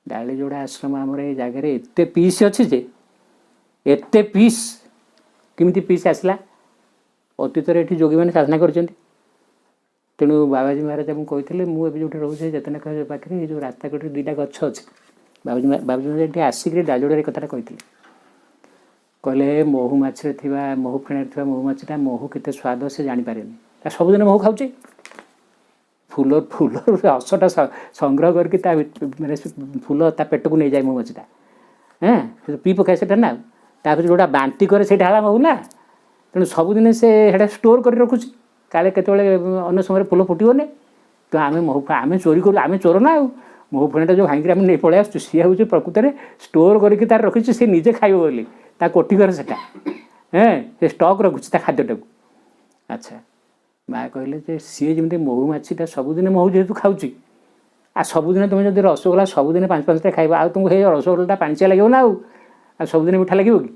ଡାଳିଯୋଡ଼ା ଆଶ୍ରମ ଆମର ଏଇ ଜାଗାରେ ଏତେ ପିସ୍ ଅଛି ଯେ, ଏତେ ପିସ୍ କେମିତି ପିସ୍ ଆସିଲା? ଅତୀତରେ ଏଠି ଯୋଗୀମାନେ ସାଧନା କରିଛନ୍ତି। ତେଣୁ ବାବାଜୀ ମହାରାଜ ମୁଁ କହିଥିଲେ, ମୁଁ ଏବେ ଯେଉଁଠି ରହୁଛି ଯେତେନାଥ ପାଖରେ ଏଇ ଯେଉଁ ରାସ୍ତା କଡ଼ରେ 2ଟା ଗଛ ଅଛି, ବାବାଜୀ ମହାରାଜ ଏଠି ଆସିକିରି ଡାଳିଯୋଡ଼ାରେ କଥାଟା କହିଥିଲେ। କହିଲେ ମହୁମାଛିରେ ଥିବା, ମହୁ ଫେଣାରେ ଥିବା ମହୁମାଛିଟା ମହୁ କେତେ ସ୍ୱାଦ ସେ ଜାଣିପାରେନି, ତା ସବୁଦିନ ମହୁ ଖାଉଛି। ଫୁଲରୁ ରସଟା ସଂଗ୍ରହ କରିକି ତା ମାନେ ଫୁଲ ତା ପେଟକୁ ନେଇଯାଏ ମହୁମାଛିଟା, ସେ ପିଇ ପକାଏ ସେଟା ନା, ତାପରେ ଯେଉଁଟା ବାନ୍ତି କରେ ସେଇଟା ହେଲା ମହୁ ନା। ତେଣୁ ସବୁଦିନେ ସେ ସେଇଟା ଷ୍ଟୋର୍ କରି ରଖୁଛି, କାଳେ କେତେବେଳେ ଅନ୍ୟ ସମୟରେ ଫୁଲ ଫୁଟିବନି। ତ ଆମେ ଚୋରି କରୁ, ଆମେ ଚୋର ନା। ଆଉ ମହୁ ଫେଣାଟା ଯେଉଁ ଭାଙ୍ଗିକି ଆମେ ନେଇ ପଳେଇ ଆସୁଛୁ, ସିଏ ହେଉଛି ପ୍ରକୃତରେ ଷ୍ଟୋର୍ କରିକି ତାର ରଖିଛି, ସେ ନିଜେ ଖାଇବ ବୋଲି, ତା କୋଠି ଘରେ ସେଟା ସେ ଷ୍ଟକ୍ ରଖୁଛି ତା ଖାଦ୍ୟଟାକୁ। ଆଚ୍ଛା, ମା କହିଲେ ଯେ ସିଏ ଯେମିତି ମହୁମାଛିଟା ସବୁଦିନେ ମହୁ ଯେହେତୁ ଖାଉଛି, ଆଉ ସବୁଦିନେ ତୁମେ ଯଦି ରସଗୋଲା ସବୁଦିନେ 5-5ଟା ଖାଇବ, ଆଉ ତୁମକୁ ହେଇ ରସଗୋଲାଟା ପାଣିଚିଆ ଲାଗିବ ନା, ଆଉ ସବୁଦିନେ ମିଠା ଲାଗିବ କି?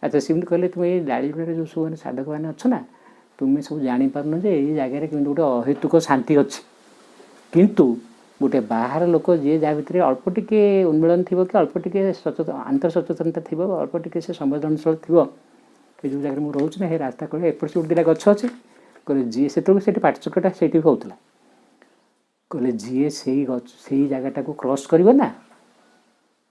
ଆଚ୍ଛା, ସେମିତି କହିଲେ ତୁମେ ଏଇ ଡାଳିଯୋଡ଼ାରେ ଯେଉଁ ସବୁ ସାଧକମାନେ ଅଛ ନା, ତୁମେ ସବୁ ଜାଣିପାରୁନ ଯେ ଏଇ ଜାଗାରେ କେମିତି ଗୋଟେ ଅହେତୁକ ଶାନ୍ତି ଅଛି। କିନ୍ତୁ गोटे बाहर लोक जी जहाँ भितर अल्प टिके उन्मिलन थी कि अल्प टिके सचेतन आंतर सचेतनता थी अल्प टिके से संवेदनशील थी जो जगह मुझे रोचे ना रास्ता कहे एपट से दुटा गछ अच्छे कहले जी से पार्टिचुकटा से होता कहले जी से जगटा को क्रॉस कर ना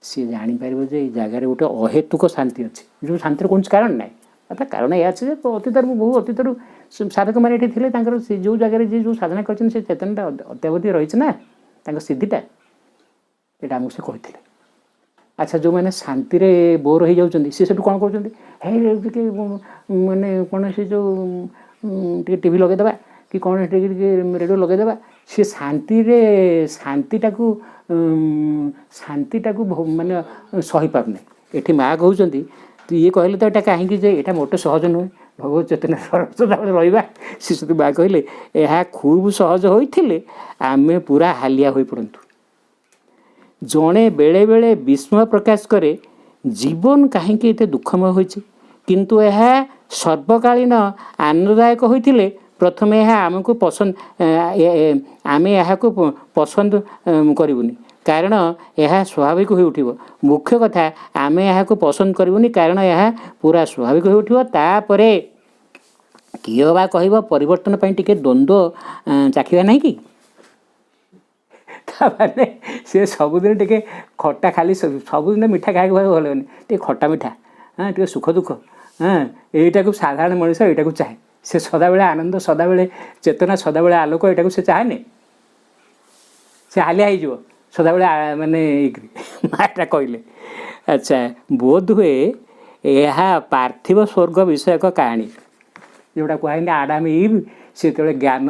सी जापर जे जगार गोटे अहेतुक शांति अच्छी जो शांतिर कौन कारण ना अर्थात कारण यह अच्छे अतीतर बहु अतीतर साधक मैंने ये थे जो जगह जो साधना कर चेतनटा अत्यावधि रही ना सिद्धिटा ये आमको से कहते अच्छा जो मैंने शांति बोर हो जाती सी कौन कर माने कौन से जो टीवी लगेदेवा कि कौन रेडियो लगेदेवा सी शांतिटा को माने सही पारना ये माँ कहते तो ये कहले तो यहाँ कहीं ये मोटे सहज नुहे भगवत चेतन रहा शिशु माँ कहले यह खूब सहज होते आमे पूरा हालिया हो पड़तु जड़े बेले बेले विस्मय प्रकाश करे जीवन कहीं ये दुखमय हो किंतु यह सर्वकालीन आनंददायक होते प्रथम यह आमको पसंद आमे यहाँ को पसंद करूनी कारण यह स्वाभाविक हो उठिबो मुख्य कथा आमे यहाँ को पसंद करूनी कारण यह पूरा स्वाभाविक हो उठिबो तापरे किए बा कहब परिवर्तन पर टिके द्वंद्व चाखिबा नहीं कि माने से सबुदिन टिके खट्टा खाली सबुदिन मिठा खाई भल टे खट्टा मिठा हाँ टे सुख दुख हाँ यहीटा को साधारण मनीष यहाँ को चाहे से सदाबले आनंद सदाबले चेतना सदाबले आलोक यहाँ को से चाहे से हालिया हो सदाबले माने माटा कहले अच्छा बोध हुए यह पार्थिव स्वर्ग विषयक कहानी जोटा कहनी आडाम इव से ज्ञान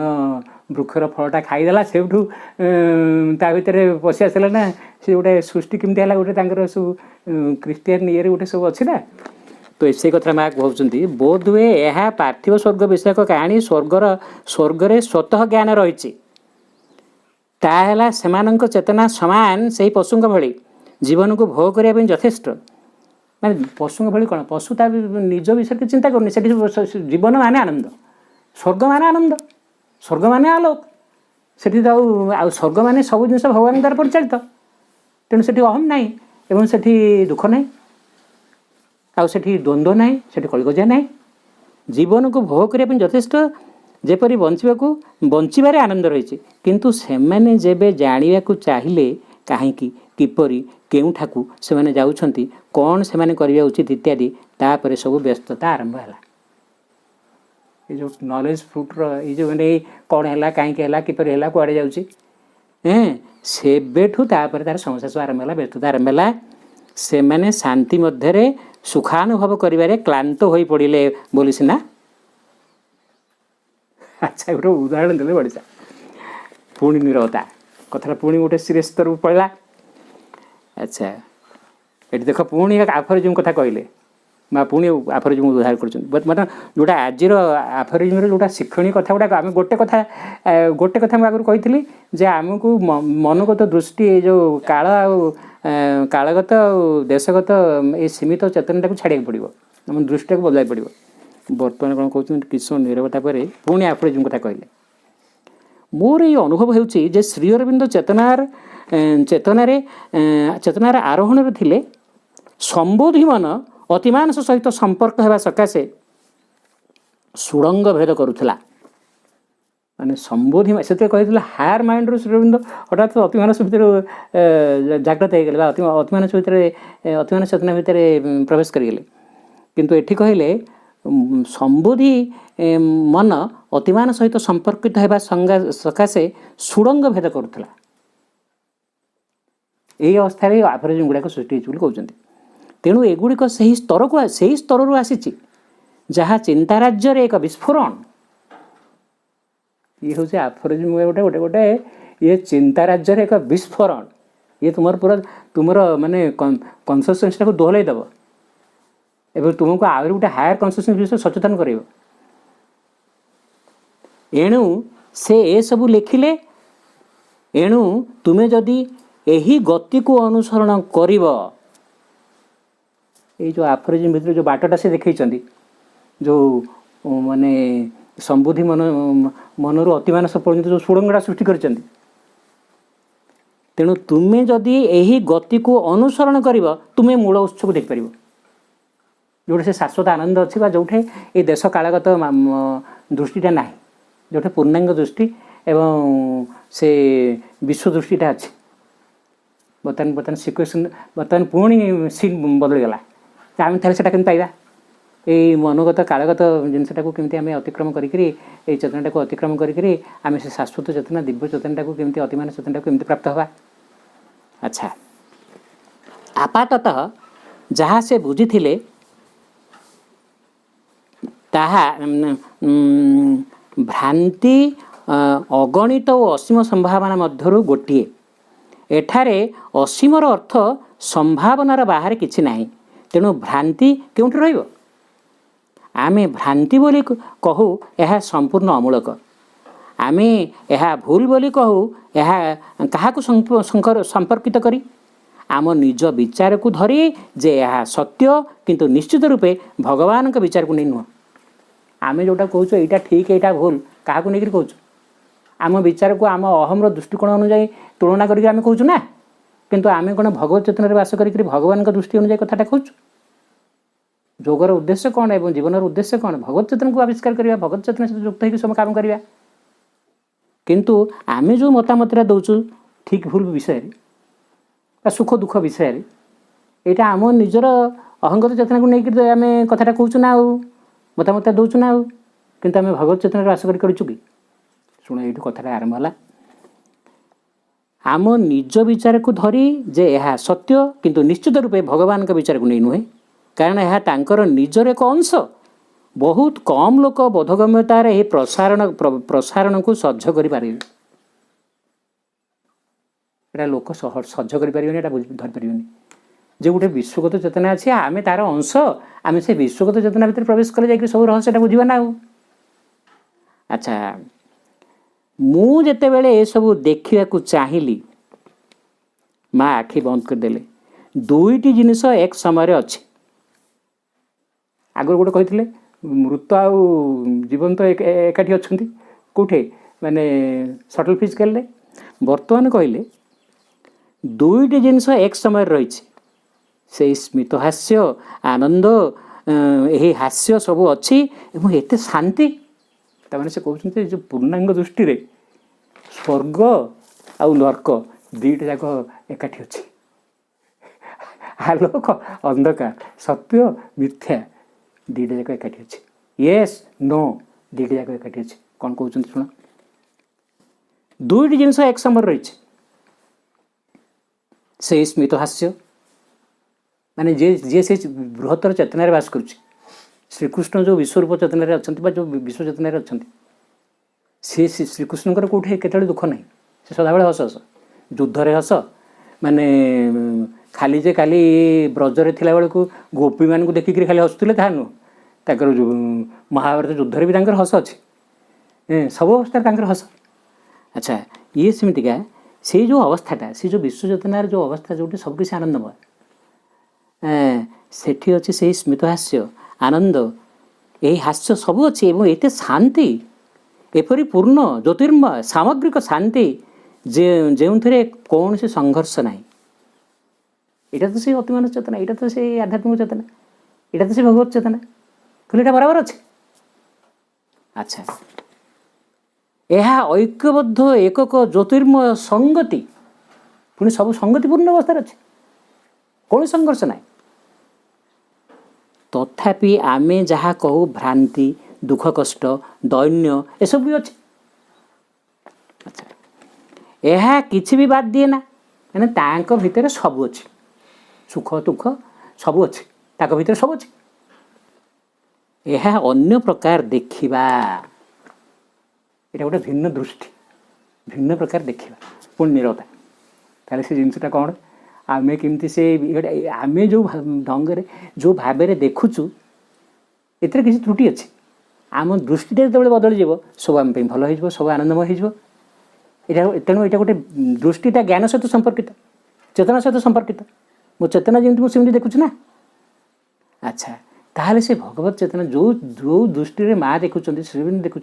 वृक्षर फलटा खाईदेला से भितर पशि आसला ना से गोटे सृष्टि केमती है गोटे सब क्रिस्टियन ये गोटे सब अच्छी ना तो से कथा माँ कहते बोध हुए यह पार्थिव स्वर्ग विषयक कहानी स्वर्गर स्वतः ज्ञान रही ताहला सेमानंक चेतना समान से पशु भली जीवन को भोग करने यथेष्ट माने पशु भली कौन पशु ता निज विषय चिंता करनी से जीवन माने आनंद स्वर्ग माने आनंद स्वर्ग माने आलोक से स्वर्ग माने सब जिन भगवान द्वारा परिचालित तेणु से अहम ना एवं से दुख ना आठी द्वंद्व ना से कलिगजा ना जीवन को भोग करने यथेष्ट जेपरी बंचबारे आनंद रही किंतु सेमाने जेबे जानिया को चाहिए कहीं किपरि केउठाकू से माने जाउछंती कौन से माने करिया उचित इत्यादि तापर सब व्यस्तता आरंभ है ये जो नॉलेज फ्रूट रे जो मैंने कौन है कहीं किपरि है कुआड़े जाऊँगी सेबेठू तापर तार समस्या सब आरंभ है व्यस्तता आरंभ है से माने शांति मध्य सुखानुभव करिवारे क्लांत हो पड़े बोली सीना अच्छा गोटे उदाहरण देले बढ़िया पुणी निरवता कथा पुणी गोटे सीरीयस स्तर पड़ा अच्छा ये देख पुणी आफरिज्म कथा कहले माँ पुणी आफरिज्म उदाहरण कर मतलब जोटा आज आफरिज्म जोटा शिक्षणीय कथा गुड़ाक आम गोटे कथा मुझे आगुरी कही जे आमको मनगत दृष्टि जो काल कालगत देशगत ये सीमित चेतनटा को छाड़ा पड़ो आम दृष्टि को बदलाई पड़ो बर्तमान कौन कहते किस निरवता पर पुणी आफरिज्म कथा कहले मोर ये अनुभव हो श्री अरविंद चेतनार आरोहण थे संबोधि मन अतिमानस सहित संपर्क होगा सकाशे सुड़ंग भेद करुला माने संबोधि से कही हायर माइंड रू श्री अरविंद हठात अतिमानस भितर जागृत हो गले अतिमानस भितर अतिमानस चेतना भितर प्रवेश करगले किंतु एठी कहले संबोधि मन अतिमान सहित संपर्कित होगा सकाशे सुड़ंग भेद करुला यही अवस्था आफरिज्म गुड़ाक सृष्टि कहते तेणु एगुड़िक से स्तर आसी जहाँ चिंता राज्य एक विस्फोरण ये हूँ आफरिज्म गोटे गोटे गोटे ये चिंता राज्य एक विस्फोरण ये पूरा तुम माने कनसियसनेस को दोहलाई देव एवं तुमको आहरी गोटे हायर कनसियसनेस विषय सचेतन कर एणु से ए सबू लिखिले एणु तुम्हें जदि यही गति को अनुसरण कर जो आफरिज्म भितर जो बाटटा से देखी जो माने संबुद्धि मन मनरु अतिमानस पर्यंत जो सुड़ंगटा सृष्टि कर तेणु तुम्हें जदि यही गति को अनुसरण कर तुम्हें मूल उत्स को देखिपर जोटे से शाश्वत आनंद अच्छी जो ये देश कालगत दृष्टिटा ना जोटे पूर्णांग दृष्टि एवं से विश्व दृष्टिटा अच्छी बर्तमान बर्तमान सिचुएसन बर्तमान पुणी सीन बदलीगला आम ताले से पाइबा ये मनोगत कालगत जिनटा को केमती आम अतिक्रम करी चेतना को अतिक्रम करी आम से शाश्वत चेतना दिव्य चेतना को केमती अतिमान चेतना को केमती प्राप्त हवा। अच्छा आपाततः जहाँ से बुझी थिले ताहा भ्रांति अगणित और असीम संभावना मध्यरु गोटिए एठारे असीमर अर्थ संभावनार बाहर किछि नाही तेणु भ्रांति केउठी रहिबो आमे भ्रांति बोली कहू यह संपूर्ण अमूलक आमे यह भूल बोली कहू यह काहाकु संपर्कित करी आम निज विचार को धरी जे यह सत्य किंतु निश्चित रूपे भगवान का विचार को नहीं नुह आमे जोटा कहूँ यहाँ ठीक यहाँ भूल क्या लेकिन कहूँ आम विचार को आम अहमर दृष्टिकोण अनुजाई तुलना करके आम कहूँ ना किंतु आमे कौन भगवत चेतन बास कर भगवान का दृष्टि अनुजाई कथाटा कहूँ जोगर उद्देश्य कौन एवं जीवन उद्देश्य कौन भगवत चेतन को आविष्कार करवा भगवत चेतन सहित युक्त होकर सब काम करवा किंतु आमे जो मतामतरा दौचु ठीक भूल विषय सुख दुख विषय यहाँ आम निजर अहंगत चेतना को लेकिन आम कथाटा कहूँ ना मतामत दौचु ना किंतु आम भगवत चेतन बास करूँ कि शुण ये कथाटा आरंभ है आम निज विचार को धरी जे यह सत्य किंतु निश्चित रूपे भगवान का विचार को नहीं नुहे कारण यह तांकर निजर एक अंश बहुत कम लोक बोधगम्यतार यह प्रसारण को सह्य करें लोक सह्य करें धरीपर जो गोटे विश्वगत चेतना अच्छे आम तार अंश आम से विश्वगत चेतना भर प्रवेश कले जाकि सब रहस्यटा बुझा ना। अच्छा मुझे ये सब देखा चाहिए माँ आखि बंद करदे दुईटी जिनिस एक समय अच्छी आगुरी गोटे कही मृत आ जीवन तो एकाठी अच्छा कौटे माने सटल फिजिकाल बर्तमान कहले दुईटी जिनिस एक समय रही से स्मित हास्य आनंद यही हास्य सब अच्छी एवं एत शांति तमाने से कहते जो पूर्णांग दृष्टि रे स्वर्ग आउ नर्क दुईटा जाक एकाठी अच्छी आलोक अंधकार सत्य मिथ्या दुईटा जाक एकाठी अच्छी येस नो दुईटा जाक एकाठी अच्छी कौन कहते शुण दुईटी जिनिस एक समय रही से स्मित हास्य माने जे से बृहत्तर चेतन बास कर श्रीकृष्ण जो विश्वरूप चेतन अच्छा जो विश्व चेतन अच्छा सी श्रीकृष्णकर कौटे केत दुख ना से सदाबे हस हस युद्धरे हस माने खाली जे खाली ब्रजरे थिला बेले को गोपी मान को देखिक खाली हसुले ता नुह ताकर महाभारत युद्धरे भी हस अच्छे सब अवस्था हस। अच्छा ये सेमतिका से जो अवस्थाटा से जो विश्व चेतनार जो अवस्था जो सबकिछ आनंदमय सेठी अच्छे से स्मित हास्य आनंद यही हास्य सब अच्छे और एत शांति एपरी पूर्ण ज्योतिर्मय सामग्रिक शांति जो थे कौन से संघर्ष ना यहाँ तो से अतिमान चेतना यहाँ तो से आध्यात्मिक चेतना यहाँ तो से भगवत चेतना कहले बराबर अच्छे। अच्छा यह ऐक्यबद्ध एकक ज्योतिर्मय संगति पुणी सब संगतिपूर्ण अवस्था अच्छे कौन संघर्ष ना तथापि आमे जहाँ कहू भ्रांति दुख कष्ट दैन्य ये सब भी अच्छे। अच्छा यह किसी भी बात दिए ना मैंने तांक भितर सब अच्छे सुख दुख सब अच्छे ताक भितर सब अच्छे यह अन्य प्रकार देखिबा यहाँ गोटे भिन्न दृष्टि भिन्न प्रकार देखा पुणी निरता ताले से जिनटा कौन आमे केमती से आमे जो ढंग जो भाव देखुचु एतिर किसी त्रुटि अच्छी आम दृष्टिटा जो बदल जाव सब आम भल हो सब आनंदमय हो तेणु यहाँ गोटे दृष्टिटा ज्ञान सहित संपर्कित चेतना सहित संपर्कित मो चेतना जमी मुझे देखुची ना। अच्छा ताहले से भगवत चेतना जो जो दृष्टि माँ देखुं श्रीबिंद देखुं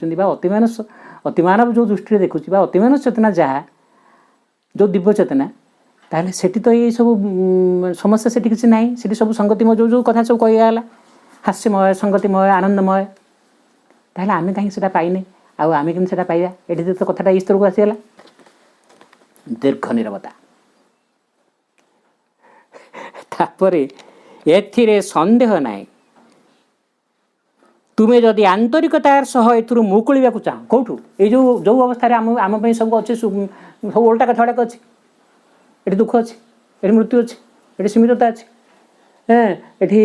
अतिमानव जो दृष्टि देखुची अतिमानव चेतना जहाँ जो दिव्य चेतना ताहले सेठी तो ये सब समस्या सेठी किसी नहीं सेठी सब संगतिमय जो जो कथा सब कहगला हास्यमय संगतिमय आनंदमय ताहले आमे कहीं सेटा पाइने आउ आमे केमि सेटा पाइबा एठी तो कथाटा ई स्तर को आसीगला दीर्घ निरवता तापरे एथिरे संदेह नाई तुम्हें जदि आंतरिकतार सह एथुरु मुकुलिबा को चाह कोठु ए जो जो अवस्था रे आम पे सब अच्छे सब उल्टा कथा गुड़ाक अच्छी एटी दुख अच्छी एटी मृत्यु अच्छी एटी सीमितता अच्छी एटी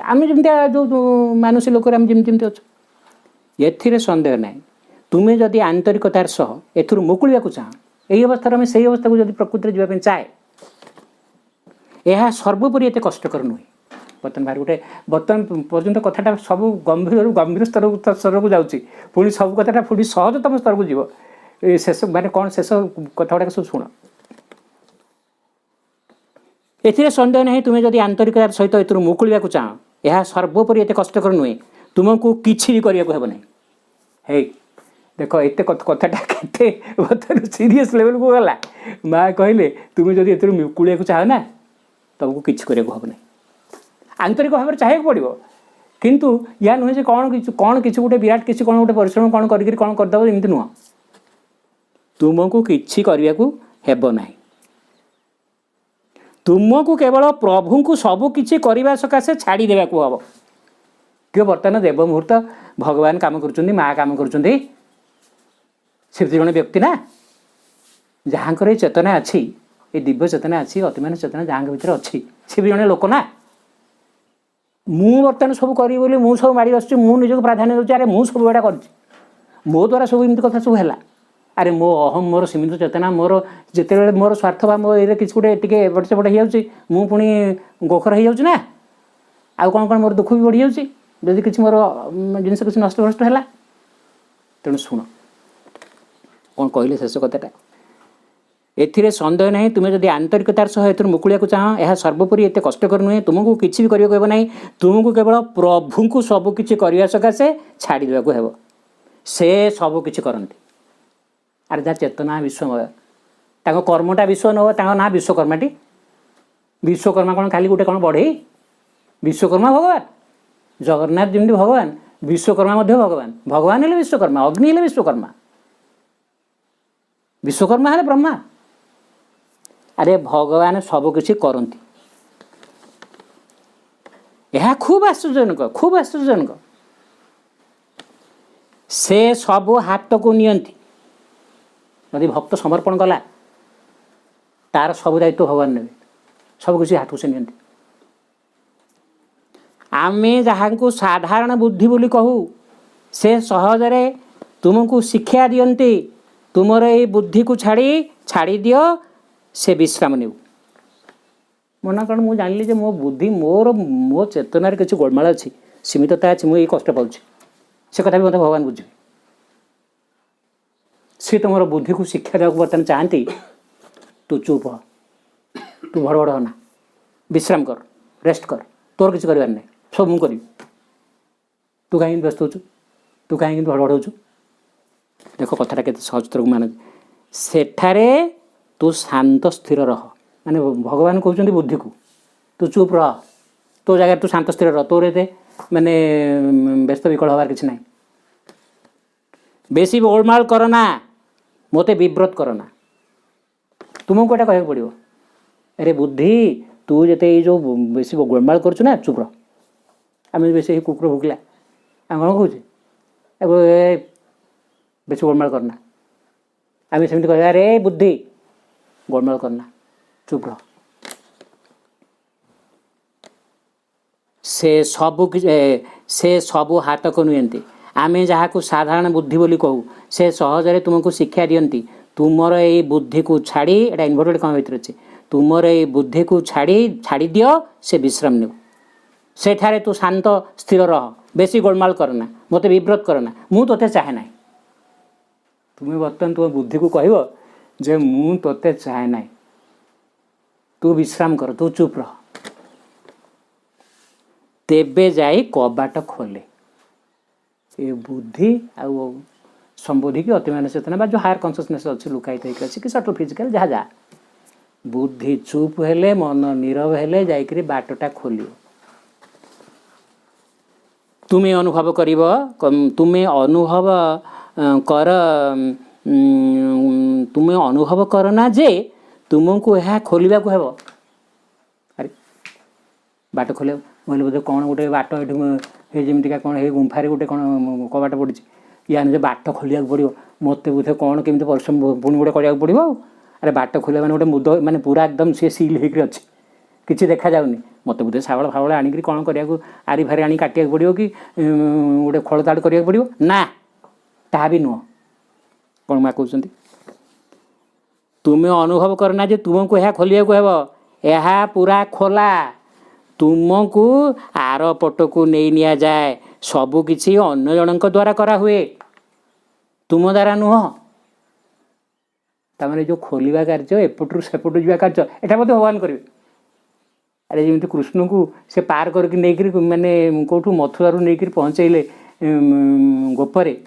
आम जमी जो मानुष लोक जमी जमी अच्छे एथिरे संदेह ना तुम्हें जदि आंतरिकतार सह एथुरु मुकुलिबा को चाह यही अवस्था आम से अवस्था को जब प्रकृति में जावाई चाहे यह सर्वोपरि एत कष्टकर नुहे बर्तमान बाहर गोटे बर्तमान पर्यटन कथाटा सब गंभीर गंभीर स्तर को जाऊँगी पुणी सब कथाटा पुणी सहजतम स्तर को जीव शेष माने कौन शेष कथा गुड़ाक सब शुण एथिरे संदेह नहीं तुम्हें जदि आंतरिकतार सहित एथुरु मुकुलिबा को चाह यह सर्वोपरि एत कष्टकर नुहे तुमको किछि भी करने को हेब नहीं हे देख एत कथाटा केते बर्तमान सीरीयस लेवल को गला माँ कहले तुम्हें जदि एथुरु मुकुलिबा को चाह ना तुमको किछि करने को हेब नहीं आंतरिक भाव में चाहिए पड़ो किंतु या नुहे जे कौन किसी गोटे विराट किसी कौन गोटे परिश्रम कौन करदेव एमती नुह तुमको किछि करने को हेब नहीं तुमको केवल प्रभु को सबू किछि करने सकाशे छाड़ी देवा को हम क्यों बर्तमान देव मुहूर्त भगवान काम कर माँ काम कर जड़े व्यक्ति ना जहाँ चेतना अच्छी ये दिव्य चेतना अच्छी अतिमान चेतना जहाँ भीतर अच्छी सी भी जड़े लोक ना मु बर्तमान सब करी बोली मु सब माड़ी आसुच्छी मु निजक प्राधान्य दूसरी अरे मु सब एटा कर मो द्वारा सब एमती कथा सब है अरे मो अहम मोर सीमित चेतना मोर जिते मोर स्वार्थ बा मो ये किसी गोटे टे एपट सेपट हो जाऊँ पुणी गोखर हो जाऊँ ना आउ कौन कौन मोर दुख भी बढ़ी जाऊँगी जदि किसी मोर जिनस किसी नष्ट भ्रष्ट है तेणु शुण कौन कहले शेष कथाटा एथिरे संदेह नहीं तुम्हें जदि आंतरिकतार सह एथुरु मुकुलिया को चाह यह सर्वोपरि एत कष्टकर नुहे तुमको किसी भी करने को नहीं तुमको केवल प्रभु को सबू किछि करने सकाशे छाड़ी देवा को हेब से सबू किछि करंती अरे जा चेतना विश्वमय ताको कर्मटा विश्व न हो ना विश्वकर्माटी विश्वकर्मा कौन खाली गोटे कौन बढ़े विश्वकर्मा भगवान जगन्नाथ जमी भगवान विश्वकर्मा मध्य भगवान भगवान हेले विश्वकर्मा अग्नि हेले विश्वकर्मा विश्वकर्मा हेले ब्रह्मा अरे भगवान सब किछि करंती यह खूब आश्चर्यजनक से सब हाथ को नियंती यदि भक्त समर्पण कला तार सब दायित्व भगवान ने सब किछि हाथ को से नियंती आमे जहाँ को साधारण बुद्धि बोली कहू से सहजरे तुमको शिक्षा दियंती तुमर ये बुद्धि को छाड़ी दियो से विश्राम नेउ मना कारण मुझे जान जे मो बुद्धि मो चेतनार किसी गोलमाल अच्छी सीमितता अच्छी मुझे कष्ट पाऊँ से कथा भी मतलब भगवान बुझे सी तुम बुद्धि को शिक्षा देवा बर्तमान चाहती तू चुप हो तू भड़ होना विश्राम कर रेस्ट कर तोर किसी कर सब मुझे करी तू कहीं व्यस्त हो तू कहीं भड़ हो देख कथाटा के सहजतर मान सेठारे तू शांत स्थिर रह माने भगवान कहते बुद्धि को तू चुप रह तो जगह तू शांत स्थिर रह तोर ये माने व्यस्त विकल हबार किसी ना बेसी गोलमाल करना मते विव्रत करना तुमको एटा कहक पड़ो अरे बुद्धि तू जिते जो बेसी गोलमाल करुँ ना चुप रह आम बेसी कुकुर भुकला आम कौन कहे बेसी गोलमाल करना आम सेमती कह अरे बुद्धि गोलमाल करना चुप रह से सबू हाथ को नुहति आमे जहाँ को साधारण बुद्धि बोली कहू से सहजरे तुमको शिक्षा दियंती तुमर ये बुद्धि को छाड़ी एटा इनवर्टेड कम भीतर अच्छे तुमर ये बुद्धि को छाड़ी दियो से विश्राम नेउ सेठारे तू शांत स्थिर रह बेसी गोलमाल करना मते विव्रत करना मु तोते चाहे ना तुम्हें बर्तमान तुम बुद्धि को कह जे मु तोते चाहे ना तू विश्राम कर तू चुप रह तेबे जाई कबाट खोले ये बुद्धि आ संबोधि की अतिमान चेतना बा जो हायर कन्सियसनेस अच्छी लुकायित होकर अच्छी कि सटल फिजिकाल जहाँ जा बुद्धि चुप हेले मन नीरव हेले जाइकरी बाटटा खोलियो तुम्हें अनुभव करिब तुम्हें अनुभव कर तुम्हें अनुभव कर ना जे तुमको यह खोलिबा को हेबो अरे बाट खोले बोले बोधे कौन गोटे बाट ये जमीका कौन ये गुंफारे गोटे कौन कबाट पड़ी या निजे बाट खोलिया पड़ो मत बोधे कौन केमी परिश्रम पुणी गोटे कराया पड़ो अरे बाट खोलिया मैंने गोटे मुद मैंने पूरा एकदम सी सिल होकर अच्छे किसी देखा जाऊनी मत बोधे सावल फावल आणिक कौन करा आरी फारी आनी काटिया पड़ो कि गोटे खड़ताड़ करा पड़ो ना ता भी नुह कौन माँ कहते तुम्हें अनुभव करना जे तुमको यह खोलिया को हेब यह पूरा खोला तुमको आर पटको नहीं निया जाए सबु किछि अन्य जनक द्वारा करा हुए तुम द्वारा नुह तमाने जो खोलिबा कार्य एपटू सेपटू जा कार्य एटा बोधे भगवान करेंगे अरे जमी कृष्ण को से पार करके नहीं माने कौटू मथुरारू नहीं पहुँचैले गोपरे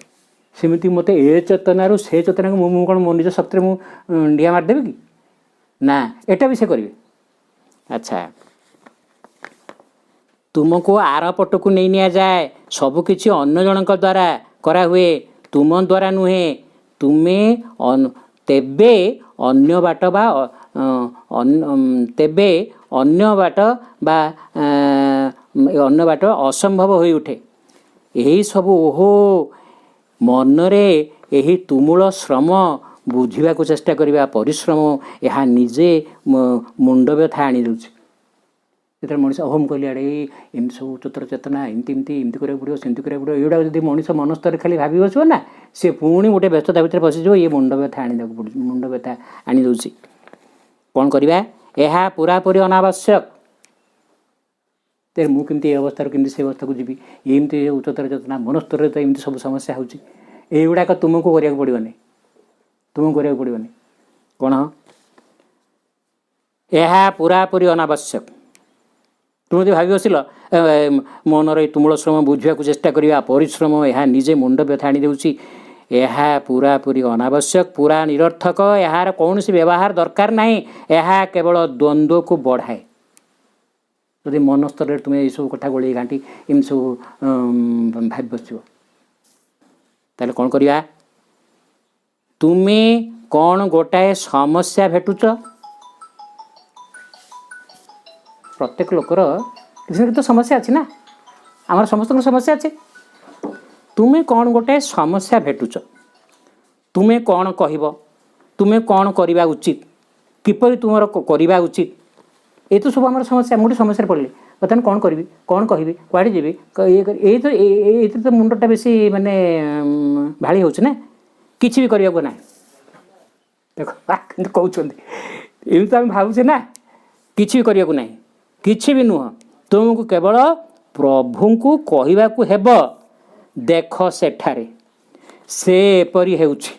सेमती मत ए चेतनारू से चेतना को मुझे कौन मो निज शक्ति मुझे डिया मारदेवी कि ना एटा भी से करेंगे अच्छा तुमको आर पटको नहीं निया जाए सबु किछि अन्य जनक द्वारा करा हुए तुम द्वारा नुहे तुम्हें तेबे अन्य बाट बा तेबे अन्य बाट बा अन्य बाट असंभव हो उठे यही सब ओहो मनरे यही तुमुल श्रम बुझा को चेष्टा करवा परिश्रम यह निजे मुंड व्यथा आनी दूसरी जो मनीष अहम कहली आड़े एम सब चतुर चेतना एमती एमती एमती करा पड़ो सेमती करा पड़ो एगुड़ा जब मनीष मन स्तर खाली भावी बसो ना सी पुणी गोटे व्यस्तता भितर पशिज ये मुंड व्यथा आनी पड़ो मुंड व्यथा आनी दूसरी कौन करवा यह पूरापूरी अनावश्यक तेरे मुझे केमती अवस्था केमती से अवस्था को जी एमती उच्चतर चेतना मन स्तर तो एमती सब समस्या होगुड़ाक तुमको करा पड़ोनी तुमको करा पड़ोनी कौन यह पूरापूरी अनावश्यक तुम जो भावी बसिल मनर तुमुल श्रम बुझा को चेष्टा करवा परिश्रम यह निजे मुंड व्यथा आनी दूसरी यह पूरापूरी अनावश्यक पूरा निरर्थक यार कौन सी व्यवहार दरकार नहीं यह केवल द्वंद्व को बढ़ाए जदि मन स्तर तुम्हें ये सब कथा गोल घाटी एम सब भाव बस ताले कौन करवा तुम्हें कौन गोटाए समस्या भेटुच प्रत्येक लोकर किसी न तो समस्या अच्छी ना आम समस्त समस्या अच्छे तुम्हें कौन गोटे समस्या भेटुच तुम्हें कौन कहब तुम्हें कौन करवा उचित किपर तुम करवा उचित ये तो सब आम समस्या मुझे समस्या पड़े बर्तमान कौन करी कौन कहि कड़े जी ये तो मुंडटा बेसी माने भाड़ी हो किसी भी करने को ना देख कहते ये तो आम भावुचे ना किसी भी करने को ना किसी भी नुह तुमको केवल प्रभु को कहवा को हेब देख सेठारे से एपरी हेउछि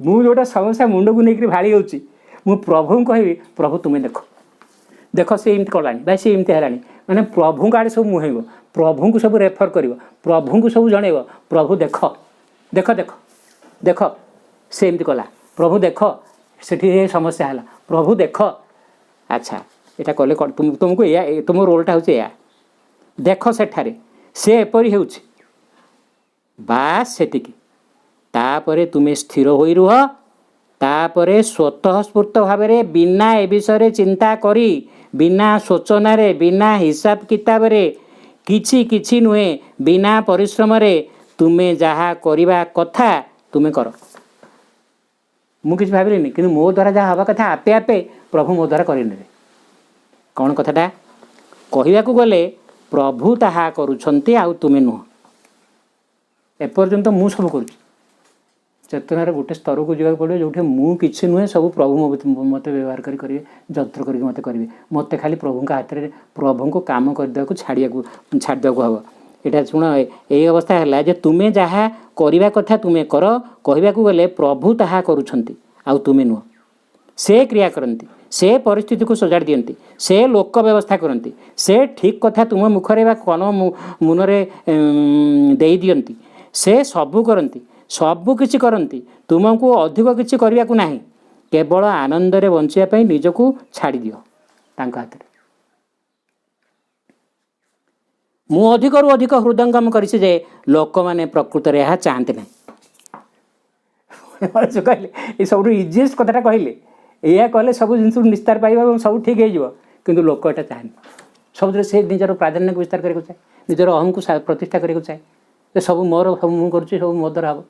मु जोटा समस्या मुंड को लेकर भाड़ी होची मु प्रभु कहबी प्रभु तुम्हें देख देख से एमती कलानी भाई से एमती है मैंने प्रभु आड़े सब मुहेब प्रभु को सब रेफर कर प्रभु को सब जनइब प्रभु देख देख देख देख से एमती कला प्रभु देख से समस्या है प्रभु देख अच्छा यहाँ कले तुमको या तुम रोलटा हूँ या देख सेठारे से एपरी होउछि बास सेतिकी तापरे तुम्हें स्थिर होई रुह तापरे स्वतः स्फूर्त भाव बिना ए विषय चिंता करी बिना सोचना रे बिना हिसाब किताब रे किछि किछि नुहे बिना परिश्रम रे तुम्हें जहाँ करवा कथा तुम्हें कर मु किसी भाविनी कि मो द्वारा जहाँ हवा कथा आपे आपे प्रभु मो द्वारा करने कौन कथाटा कहवा को गले प्रभु ताहा करुछंती आउ तुमे नुह एपर्यंत मु सब करुँ चेतनार गोटे स्तर को जावाक पड़ो जो मु किसी नुहे सब प्रभु मत व्यवहार करेंगे जत्र करके मत करेंगे मत खाली प्रभु हाथ में प्रभु को काम करदे छाड़देक हम यहाँ शुण यही अवस्था है जे तुम्हें जहाँ करवा कथा तुम्हें कर कहवा को गले प्रभु ताहा करुछंती आउ तुमे नुह से क्रिया करती से परिस्थिति को सजाड़ दियंती से लोक व्यवस्था करती से ठीक कथा तुम मुखरे बा कन मुनरे दे दियंती से सबू करती सबू किछि करती तुमको अधिक किछि करने को नहीं केवल आनंदरे बंचापी निजको छाड़ी दियो तांका हाथ मु अधिक रु अधिक हृदयंगम कर लोक मैंने प्रकृत में यह चाहते ना कहले ये सब इजीएस्ट कथाटा कहले या कहले सब जिन निस्तार पाइबा सब ठीक हो किंतु लोक एटा चाहे सब से निजर प्राधान्य को विस्तार करने चाहे निजर अहम को प्रतिष्ठा करने चाहे तो सब मोर सब मुझे करुच्ची सब मो द्वारा हम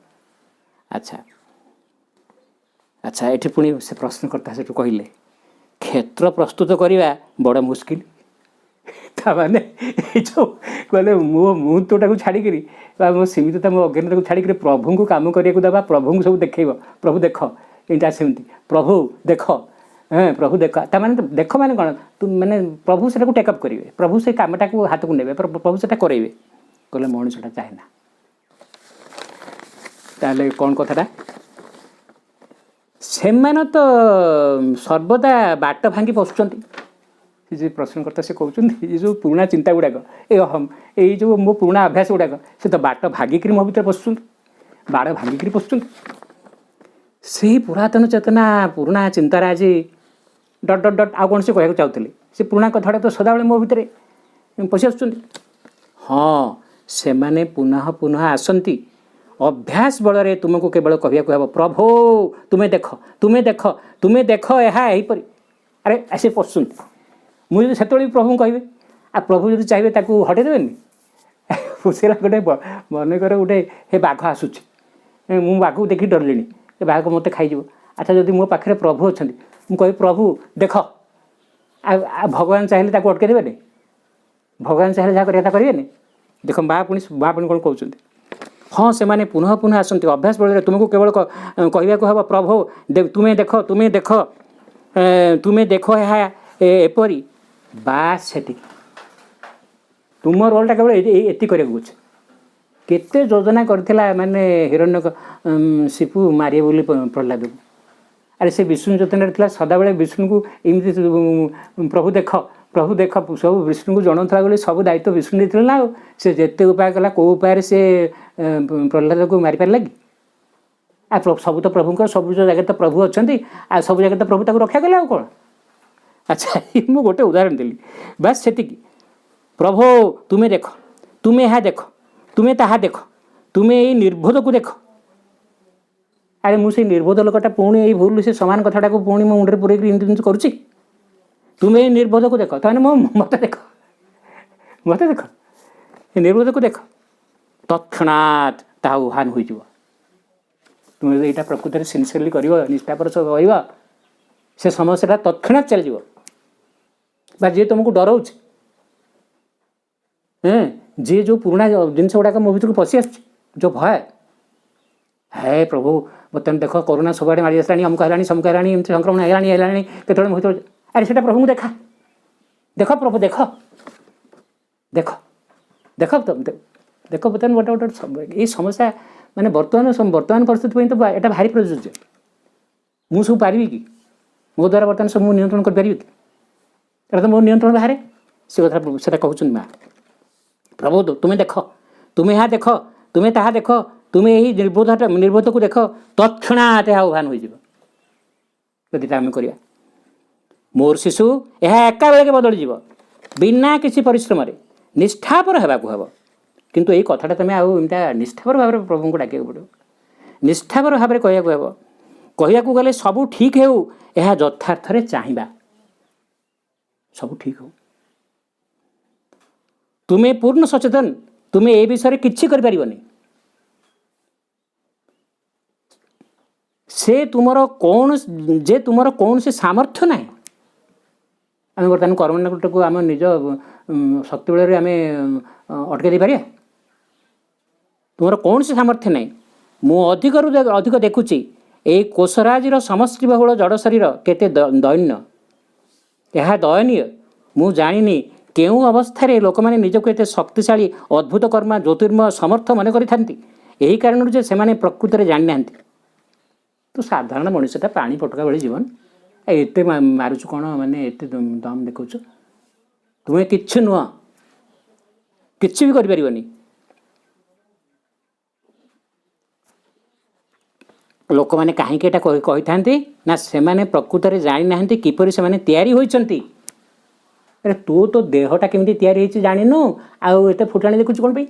अच्छा अच्छा ये पुणी से प्रश्नकर्ता से कहले क्षेत्र प्रस्तुत करवा बड़ मुस्किल ताने जो कहले मो मुहूर्तटा छाड़ी मो सीमितता मो अज्ञानता छाड़ी प्रभु को कम करने देवा प्रभु को सब देखेब प्रभु देख यहाँ सेमती प्रभु देख हाँ प्रभु देख ताने देख माने कौन तुम मैंने प्रभु से टेकअप करेंगे प्रभु से कमटा को हाथ को ने प्रभु से करेंगे कहले मनुष्यटा चाहे ना ताले कौन कथाटा से तो सर्वदा बाट भांगी पशुंट जे प्रश्नकर्ता से कहते ये जो पुराणा चिंता गुड़ाक ये अहम ये जो मो पुराणा अभ्यास गुड़ाक से तो बाट भागिक मो भर पशुंट बाड़ भागिक पशुंट से पुरातन चेतना पुराणा चिंतार आज डट डट डट आ कौन से कहना चाहते से पुराणा कथाटा तो सदाबले मो भितर पशि आसुँच हाँ से माने पुनः पुनः आसती अभ्यास बल रे तुमको केवल कहवाक हम प्रभु तुम्हें देख तुम्हें देख तुम्हें देख यहीपरी अरे आसे पशुंट मुझे से प्रभु कहे आ प्रभु जो चाहिए ताकू हटे देवेनि पूछला गोटे मनकर गोटे हे बाघ आसूची मु बाघ को देखी डरली ए बाघ मत खाई अच्छा जब मो पाखे प्रभु अच्छा मुझे प्रभु देख भगवान चाहिए ताकू अटके देवे भगवान चाहिए जहाँ करें करेंगे देख पुणी कौन कहते हाँ से माने पुनः पुनः आसती अभ्यास बल तुमको केवल कहवाक हम प्रभु तुम्हें देख तुम्हें देख तुम्हें देख एपरी बास से तुम रोलटा केवल एति करके केते योजना करथिला माने हिरण्य शिपु मारिए बोली प्रहलाद को अरे से विष्णु चेतन था सदाबले विष्णु को एमती प्रभु देख सब विष्णु को जनाऊला बोले सब दायित्व विष्णु देते ना से जिते उपाय कला कौ उपाय से प्रहलाद को मारी पार लगी आ सब तो प्रभु सब जगह तो प्रभु अच्छा सब जगह तो प्रभु ताको रक्षा कले कौन अच्छा मु गोटे उदाहरण देली बस से प्रभु तुम्हें देख तुम्हें यहाँ देख तुम्हें ताहा देख तुम्हें ये निर्बोध को देख अरे मुझे निर्बोध लोकटा पुणी ये भूल से सामान कथाटा को पुणी मो मुंडे पूरे करुच्ची तुम्हें निर्बोध को देख ताने मो मत देख निर्बोध को देख तत्क्षणात ता उहान हो तुम्हें यहाँ प्रकृत में सिनसियरली कर निष्ठापर कह से समस्या तत्क्षणात चल जी तुमको डराऊँ जी जो पुराणा जिनस गुड़ाक मो भर को पशि आस जो भय है प्रभु बर्तमान देख कोरोना सब आड़े मारी आसानी अमुक है समुक है संक्रमण है केत मुहूर्त अरे से प्रभु देखा देख प्रभु देख देख देख देख बर्तमान गोटे गोटे ये समस्या माने वर्तमान परिस्थिति तो यहाँ भारी प्रयोज्य मुझे सब पारि कि मो द्वारा बर्तमान सब मुझे नियंत्रण करें कि तो मो नियंत्रण बाहर से कथा से कहते माँ प्रभु तुम्हें देख तुम्हें यहाँ देख तुम्हें ताहा देख तुम्हें यही निर्बोध को देख तत्क्षणात आह्वान होती आम करवा मोर शिशु यह एका बेलके बदल जीव बिना किसी परिश्रम निष्ठापर होगाक हम किंतु यही कथाटा तुम आमता निष्ठापर भाव में प्रभु को डाक पड़ो निष्ठापर भाव में कहवाक गले सब ठीक हो यह यथार्थ चाहिए सब ठीक हो तुम्हें पूर्ण सचेतन तुम्हें ए विषय किसी कर से तुमर कौन जे तुमर कौन से सामर्थ्य ना आम बर्तमान कर्मण्य को आम निज शक्ति बल आम अटके पारिया तुमर कौन से सामर्थ्य ना मु अधिक अधिक देखुची ये कोशराजीर समष्टि बहुल जड़ शरीर केते दैन्य यह दयनीय मु जानी केउ अवस्था लोक मैंने निजक एत शक्तिशाली अद्भुत कर्मा ज्योतिर्मय समर्थ मन करी कारण से प्रकृत में जानी ना तो साधारण मनुष्यटा पानी पटका भाई जीवन ଏତେ ମାରୁଛୁ କ'ଣ ମାନେ ଏତେ ଦମ୍ ଦେଖାଉଛୁ? ତୁମେ କିଛି ନୁହଁ, କିଛି ବି କରିପାରିବନି। ଲୋକମାନେ କାହିଁକି ଏଇଟା କହିଥାନ୍ତି ନା ସେମାନେ ପ୍ରକୃତରେ ଜାଣିନାହାନ୍ତି କିପରି ସେମାନେ ତିଆରି ହୋଇଛନ୍ତି। ଆରେ ତୁ ତୋ ଦେହଟା କେମିତି ତିଆରି ହେଇଛି ଜାଣିନୁ, ଆଉ ଏତେ ଫୁଟାଣି ଦେଖୁଛୁ କ'ଣ ପାଇଁ?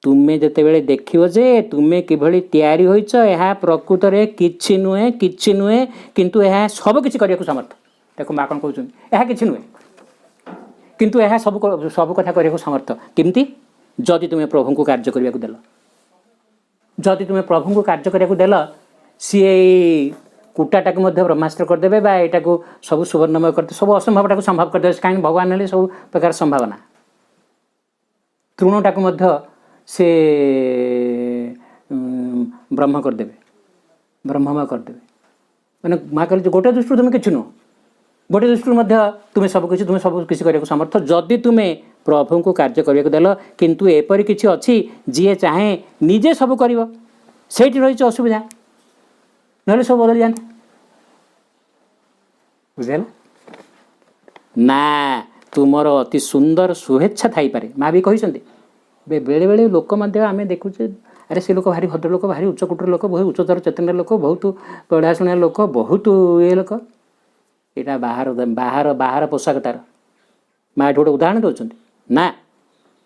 ତୁମେ ଯେତେବେଳେ ଦେଖିବ ଯେ ତୁମେ କିଭଳି ତିଆରି ହୋଇଛ, ଏହା ପ୍ରକୃତରେ କିଛି ନୁହେଁ, କିଛି ନୁହେଁ, କିନ୍ତୁ ଏହା ସବୁ କିଛି କରିବାକୁ ସମର୍ଥ। ଦେଖ ମା' କ'ଣ କହୁଛନ୍ତି, ଏହା କିଛି ନୁହେଁ କିନ୍ତୁ ଏହା ସବୁ କଥା କରିବାକୁ ସମର୍ଥ। କେମିତି? ଯଦି ତୁମେ ପ୍ରଭୁଙ୍କୁ କାର୍ଯ୍ୟ କରିବାକୁ ଦେଲ, ଯଦି ତୁମେ ପ୍ରଭୁଙ୍କୁ କାର୍ଯ୍ୟ କରିବାକୁ ଦେଲ, ସିଏ ଏଇ କୁଟାଟାକୁ ମଧ୍ୟ ବ୍ରହ୍ମାସ୍ତ୍ର କରିଦେବେ ବା ଏଇଟାକୁ ସବୁ ସୁବର୍ଣ୍ଣମୟ କରିଦେବେ, ସବୁ ଅସମ୍ଭବଟାକୁ ସମ୍ଭବ କରିଦେବେ। କାହିଁକି? ଭଗବାନ ହେଲେ ସବୁ ପ୍ରକାର ସମ୍ଭାବନା। ତୃଣଟାକୁ ମଧ୍ୟ ସେ ବ୍ରହ୍ମ କରିଦେବେ, ବ୍ରହ୍ମମୟ କରିଦେବେ। ମାନେ ମା' କହିଲେ ଗୋଟେ ଦୃଷ୍ଟିରୁ ତୁମେ କିଛି ନୁହଁ, ଗୋଟେ ଦୃଷ୍ଟିରୁ ମଧ୍ୟ ତୁମେ ସବୁ କିଛି କରିବାକୁ ସମର୍ଥ ଯଦି ତୁମେ ପ୍ରଭୁଙ୍କୁ କାର୍ଯ୍ୟ କରିବାକୁ ଦେଲ। କିନ୍ତୁ ଏପରି କିଛି ଅଛି ଯିଏ ଚାହେଁ ନିଜେ ସବୁ କରିବ, ସେଇଠି ରହିଛି ଅସୁବିଧା, ନହେଲେ ସବୁ ବଦଳି ଯାଆନ୍ତା। ବୁଝିହେଲା ନା? ତୁମର ଅତି ସୁନ୍ଦର ଶୁଭେଚ୍ଛା ଥାଇପାରେ। ମା' ବି କହିଛନ୍ତି ବେଳେବେଳେ ଲୋକ ମଧ୍ୟ ଆମେ ଦେଖୁଛେ, ଆରେ ସେ ଲୋକ ଭାରି ଭଦ୍ର ଲୋକ, ଭାରି ଉଚ୍ଚକୋଟୀର ଲୋକ, ବହୁତ ଉଚ୍ଚତର ଚେତନାର ଲୋକ, ବହୁତ ପଢ଼ାଶୁଣା ଲୋକ, ବହୁତ ଇଏ ଲୋକ। ଏଇଟା ବାହାର ପୋଷାକ ତାର। ମା' ଏଠି ଗୋଟେ ଉଦାହରଣ ଦେଉଛନ୍ତି। ନା,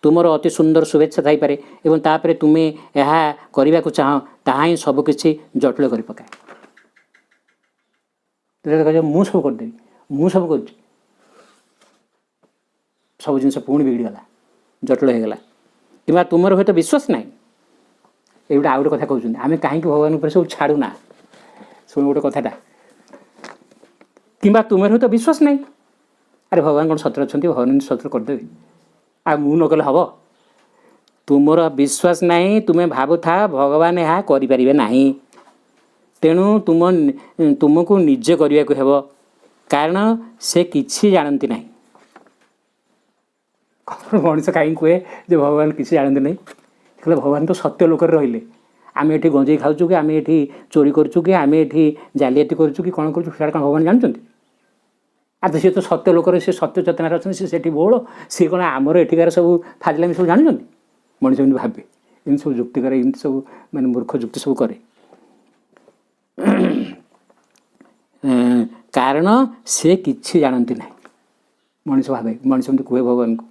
ତୁମର ଅତି ସୁନ୍ଦର ଶୁଭେଚ୍ଛା ଥାଇପାରେ ଏବଂ ତାପରେ ତୁମେ ଏହା କରିବାକୁ ଚାହଁ, ତାହା ହିଁ ସବୁକିଛି ଜଟିଳ କରି ପକାଏ। ମୁଁ ସବୁ କରିଦେବି, ମୁଁ ସବୁ କରୁଛି, ସବୁ ଜିନିଷ ପୁଣି ବିଗିଡ଼ିଗଲା, ଜଟିଳ ହୋଇଗଲା। କିମ୍ବା ତୁମର ହୁଏତ ବିଶ୍ୱାସ ନାହିଁ। ଏଇଟା ଆଉ ଗୋଟେ କଥା କହୁଛନ୍ତି, ଆମେ କାହିଁକି ଭଗବାନ ଉପରେ ସବୁ ଛାଡ଼ୁନା? ଶୁଣ ଗୋଟେ କଥାଟା, କିମ୍ବା ତୁମର ହୁଏତ ବିଶ୍ୱାସ ନାହିଁ। ଆରେ ଭଗବାନ କ'ଣ ସତରେ ଅଛନ୍ତି? ଭଗବାନ ସତରେ କରିଦେବେ, ଆଉ ମୁଁ ନ କଲେ ହେବ? ତୁମର ବିଶ୍ୱାସ ନାହିଁ, ତୁମେ ଭାବୁଥା ଭଗବାନ ଏହା କରିପାରିବେ ନାହିଁ। ତେଣୁ ତୁମକୁ ନିଜେ କରିବାକୁ ହେବ, କାରଣ ସେ କିଛି ଜାଣନ୍ତି ନାହିଁ। ମଣିଷ କାହିଁକି କୁହେ ଯେ ଭଗବାନ କିଛି ଜାଣନ୍ତି ନାହିଁ? କହିଲେ ଭଗବାନ ତ ସତ୍ୟ ଲୋକରେ ରହିଲେ। ଆମେ ଏଠି ଗଞ୍ଜେଇ ଖାଉଛୁ କି, ଆମେ ଏଠି ଚୋରି କରୁଛୁ କି, ଆମେ ଏଠି ଜାଲିଆତି କରୁଛୁ କି କ'ଣ କରୁଛୁ, ସେଇଟା କ'ଣ ଭଗବାନ ଜାଣୁଛନ୍ତି? ଆଚ୍ଛା, ସିଏ ତ ସତ୍ୟ ଲୋକରେ, ସେ ସତ୍ୟ ଚେତନାରେ ଅଛନ୍ତି, ସେ ସେଠି ବୋଳ, ସିଏ କ'ଣ ଆମର ଏଠିକାର ସବୁ ଫାଜିଲାମି ସବୁ ଜାଣୁଛନ୍ତି? ମଣିଷ ଏମିତି ଭାବେ, ଏମିତି ସବୁ ଯୁକ୍ତି କରେ, ଏମିତି ସବୁ ମାନେ ମୂର୍ଖ ଯୁକ୍ତି ସବୁ କରେ। କାରଣ ସେ କିଛି ଜାଣନ୍ତି ନାହିଁ। ମଣିଷ ଭାବେ, ମଣିଷ ଏମିତି କୁହେ ଭଗବାନଙ୍କୁ।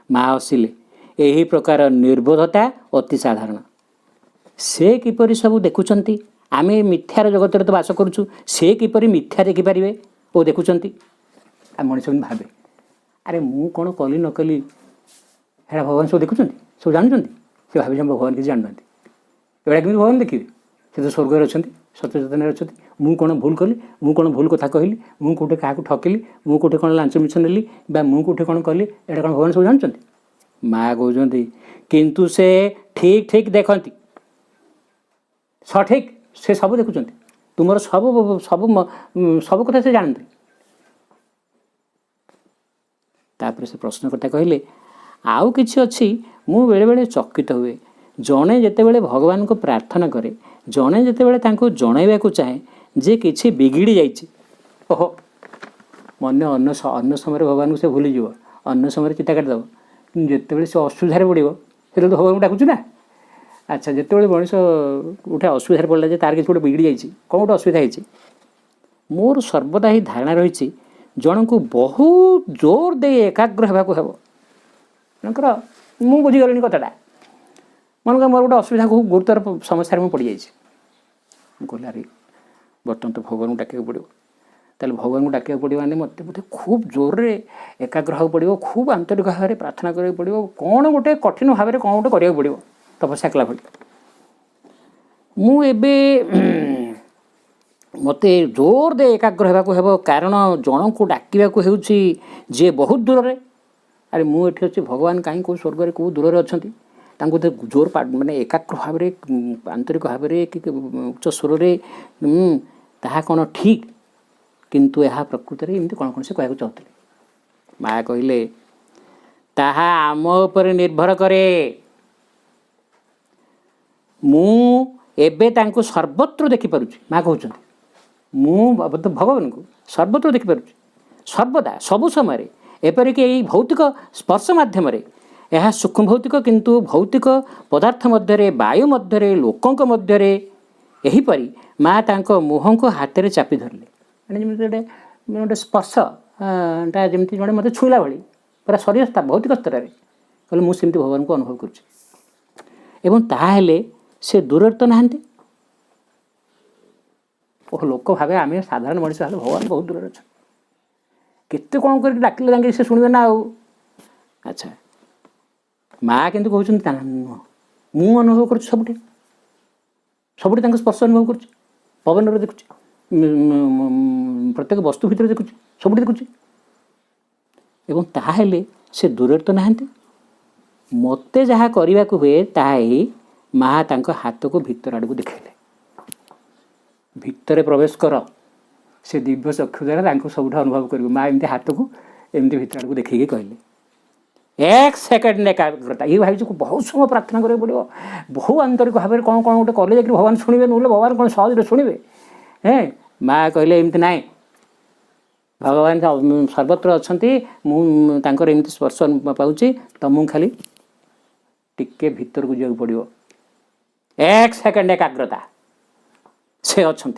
ମା' ହସିଲେ, ଏହି ପ୍ରକାର ନିର୍ବୋଧତା ଅତି ସାଧାରଣ। ସେ କିପରି ସବୁ ଦେଖୁଛନ୍ତି? ଆମେ ମିଥ୍ୟାର ଜଗତରେ ତ ବାସ କରୁଛୁ, ସେ କିପରି ମିଥ୍ୟା ଦେଖିପାରିବେ ଓ ଦେଖୁଛନ୍ତି? ଆଉ ମଣିଷ ଏମିତି ଭାବେ, ଆରେ ମୁଁ କ'ଣ କଲି ନ କଲି ସେଇଟା ଭଗବାନ ସବୁ ଦେଖୁଛନ୍ତି, ସବୁ ଜାଣୁଛନ୍ତି। ସେ ଭାବେ ଭଗବାନ କିଛି ଜାଣୁନାହାନ୍ତି। ଏଗୁଡ଼ା କେମିତି ଭଗବାନ ଦେଖିବେ? ସେ ତ ସ୍ୱର୍ଗରେ ଅଛନ୍ତି, ସତ୍ୟଚେତନାରେ ଅଛନ୍ତି। ମୁଁ କ'ଣ ଭୁଲ କଲି, ମୁଁ କ'ଣ ଭୁଲ କଥା କହିଲି, ମୁଁ କେଉଁଠି କାହାକୁ ଠକିଲି, ମୁଁ କେଉଁଠି କ'ଣ ଲାଞ୍ଚ ମିଛ ନେଲି ବା ମୁଁ କେଉଁଠି କ'ଣ କଲି, ଏଇଟା କ'ଣ ଭଗବାନ ସବୁ ଜାଣୁଛନ୍ତି? ମା' କହୁଛନ୍ତି କିନ୍ତୁ ସେ ଠିକ୍ ଦେଖନ୍ତି, ସଠିକ୍ ସେ ସବୁ ଦେଖୁଛନ୍ତି। ତୁମର ସବୁ କଥା ସେ ଜାଣନ୍ତି। ତାପରେ ସେ ପ୍ରଶ୍ନ କଥା କହିଲେ, ଆଉ କିଛି ଅଛି? ମୁଁ ବେଳେବେଳେ ଚକିତ ହୁଏ। ଜଣେ ଯେତେବେଳେ ଭଗବାନଙ୍କୁ ପ୍ରାର୍ଥନା କରେ, ଜଣେ ଯେତେବେଳେ ତାଙ୍କୁ ଜଣାଇବାକୁ ଚାହେଁ ଯେ କିଛି ବିଗିଡ଼ି ଯାଇଛି, ଓହୋ ଅନ୍ୟ ସମୟରେ ଭଗବାନଙ୍କୁ ସେ ଭୁଲିଯିବ, ଅନ୍ୟ ସମୟରେ ଚିତା କାଟିଦେବ। କିନ୍ତୁ ଯେତେବେଳେ ସେ ଅସୁବିଧାରେ ପଡ଼ିବ, ସେତେବେଳେ ତ ଭଗବାନଙ୍କୁ ଡାକୁଛୁ ନା। ଆଚ୍ଛା, ଯେତେବେଳେ ମଣିଷ ଗୋଟେ ଅସୁବିଧାରେ ପଡ଼ିଲା ଯେ ତାର କିଛି ଗୋଟେ ବିଗିଡ଼ି ଯାଇଛି, କ'ଣ ଗୋଟେ ଅସୁବିଧା ହେଇଛି, ମୋର ସର୍ବଦା ହିଁ ଧାରଣା ରହିଛି ଜଣଙ୍କୁ ବହୁତ ଜୋର ଦେଇ ଏକାଗ୍ର ହେବାକୁ ହେବ। ମନେକର ମୁଁ ବୁଝିଗଲିଣି କଥାଟା, ମନେକର ମୋର ଗୋଟେ ଅସୁବିଧା, ଖୁବ୍ ଗୁରୁତର ସମସ୍ୟାରେ ମୁଁ ପଡ଼ିଯାଇଛି। ମୁଁ କହିଲି ଆରେ ବର୍ତ୍ତମାନ ତ ଭଗବାନଙ୍କୁ ଡାକିବାକୁ ପଡ଼ିବ। ତାହେଲେ ଭଗବାନଙ୍କୁ ଡାକିବାକୁ ପଡ଼ିବ ମାନେ ମୋତେ ଖୁବ୍ ଜୋରରେ ଏକାଗ୍ର ହେବାକୁ ପଡ଼ିବ, ଖୁବ୍ ଆନ୍ତରିକ ଭାବରେ ପ୍ରାର୍ଥନା କରିବାକୁ ପଡ଼ିବ, କ'ଣ ଗୋଟେ କଠିନ ଭାବରେ କ'ଣ ଗୋଟେ କରିବାକୁ ପଡ଼ିବ, ତପସ୍ୟା କଲା ଭଳି। ମୁଁ ଏବେ ମୋତେ ଜୋର ଦେଇ ଏକାଗ୍ର ହେବାକୁ ହେବ, କାରଣ ଜଣଙ୍କୁ ଡାକିବାକୁ ହେଉଛି ଯିଏ ବହୁତ ଦୂରରେ। ଆରେ ମୁଁ ଏଠି ଅଛି, ଭଗବାନ କାହିଁ କେଉଁ ସ୍ୱର୍ଗରେ କେଉଁ ଦୂରରେ ଅଛନ୍ତି, ତାଙ୍କୁ ଜୋର ମାନେ ଏକାଗ୍ର ଭାବରେ, ଆନ୍ତରିକ ଭାବରେ କି ଉଚ୍ଚ ସ୍ୱରରେ, ତାହା କ'ଣ ଠିକ୍? କିନ୍ତୁ ଏହା ପ୍ରକୃତରେ ଏମିତି କ'ଣ ସେ କହିବାକୁ ଚାହୁଁଥିଲେ। ମା' କହିଲେ, ତାହା ଆମ ଉପରେ ନିର୍ଭର କରେ। ମୁଁ ଏବେ ତାଙ୍କୁ ସର୍ବତ୍ର ଦେଖିପାରୁଛି। ମା' କହୁଛନ୍ତି भगवान को सर्वत्र देखिपुर सर्वदा सबु समय एपरिक यही भौतिक स्पर्श मध्यम यह सूक्ष्म भौतिक किंतु भौतिक पदार्थ मध्य वायु मध्य लोकों मध्य यहीपरी माँ तांको मुह को हाथ में चापी धरले मैंने जमी गोटे स्पर्श जमी जो मत छुईला भाई पूरा शरीर भौतिक स्तर में कहले मुझे भगवान को अनुभव करें से दूर तो नहांती लोक भावे आम साधारण मनीष भाव भगवान बहुत दूर अच्छा केते कौन कर डाकिले जाके से शुणवे ना आउ अच्छा माँ किंतु कहते मु अनुभव कर सबुठे स्पर्श अनुभव कर पवन देखुच प्रत्येक वस्तु भितर देखुच सबुठे देखुच एवं ताहेले से दूर तो नहांती मते जहाँ करने को हुए ताही माँ तांको हाथ को भीतर आड़ को देखले भितर प्रवेश कर से दिव्य चक्षु द्वारा सब अनुभव कर माँ एमती हाथ को एमती भीतर आड़ को देखिए कहले एक सेकेंड एकाग्रता ये भाई बहुत समय प्रार्थना करा पड़ो बहु आंतरिक भाव में कौन कौन गोटे कले जाकर भगवान शुणे ना भगवान कौन सहज शुणे हैं माँ कहले एमती ना भगवान सर्वत्र अच्छा मुझे स्पर्श पाऊँच तुमको खाली टिके भीतर को जाऊ पड़ो एक सेकेंड एकाग्रता से अच्छा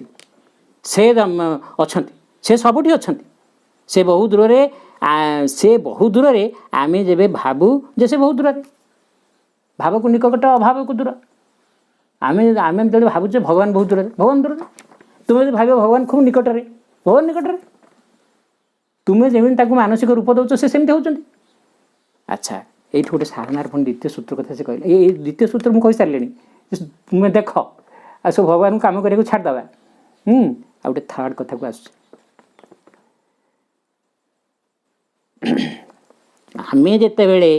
से सबुठी अच्छा से बहुत दूर आम जब भावु जे से बहुत दूर भाव को निकट अभाव को दूर आम आम जो भावुचे भगवान बहुत दूर तुम्हें जो भाव भगवान खूब निकटरे भगवान निकटरे तुम्हें जमी मानसिक रूप दौच से सेमती होती अच्छा ये गोटे साधनार पुणी द्वितीय सूत्र कथा से कहले ये द्वितीय सूत्र मुझे कही सारे तुम्हें देख आ सब भगवान को कम करने को छाड़दे आ गए थर्ड कथा को आस आमे जिते बेले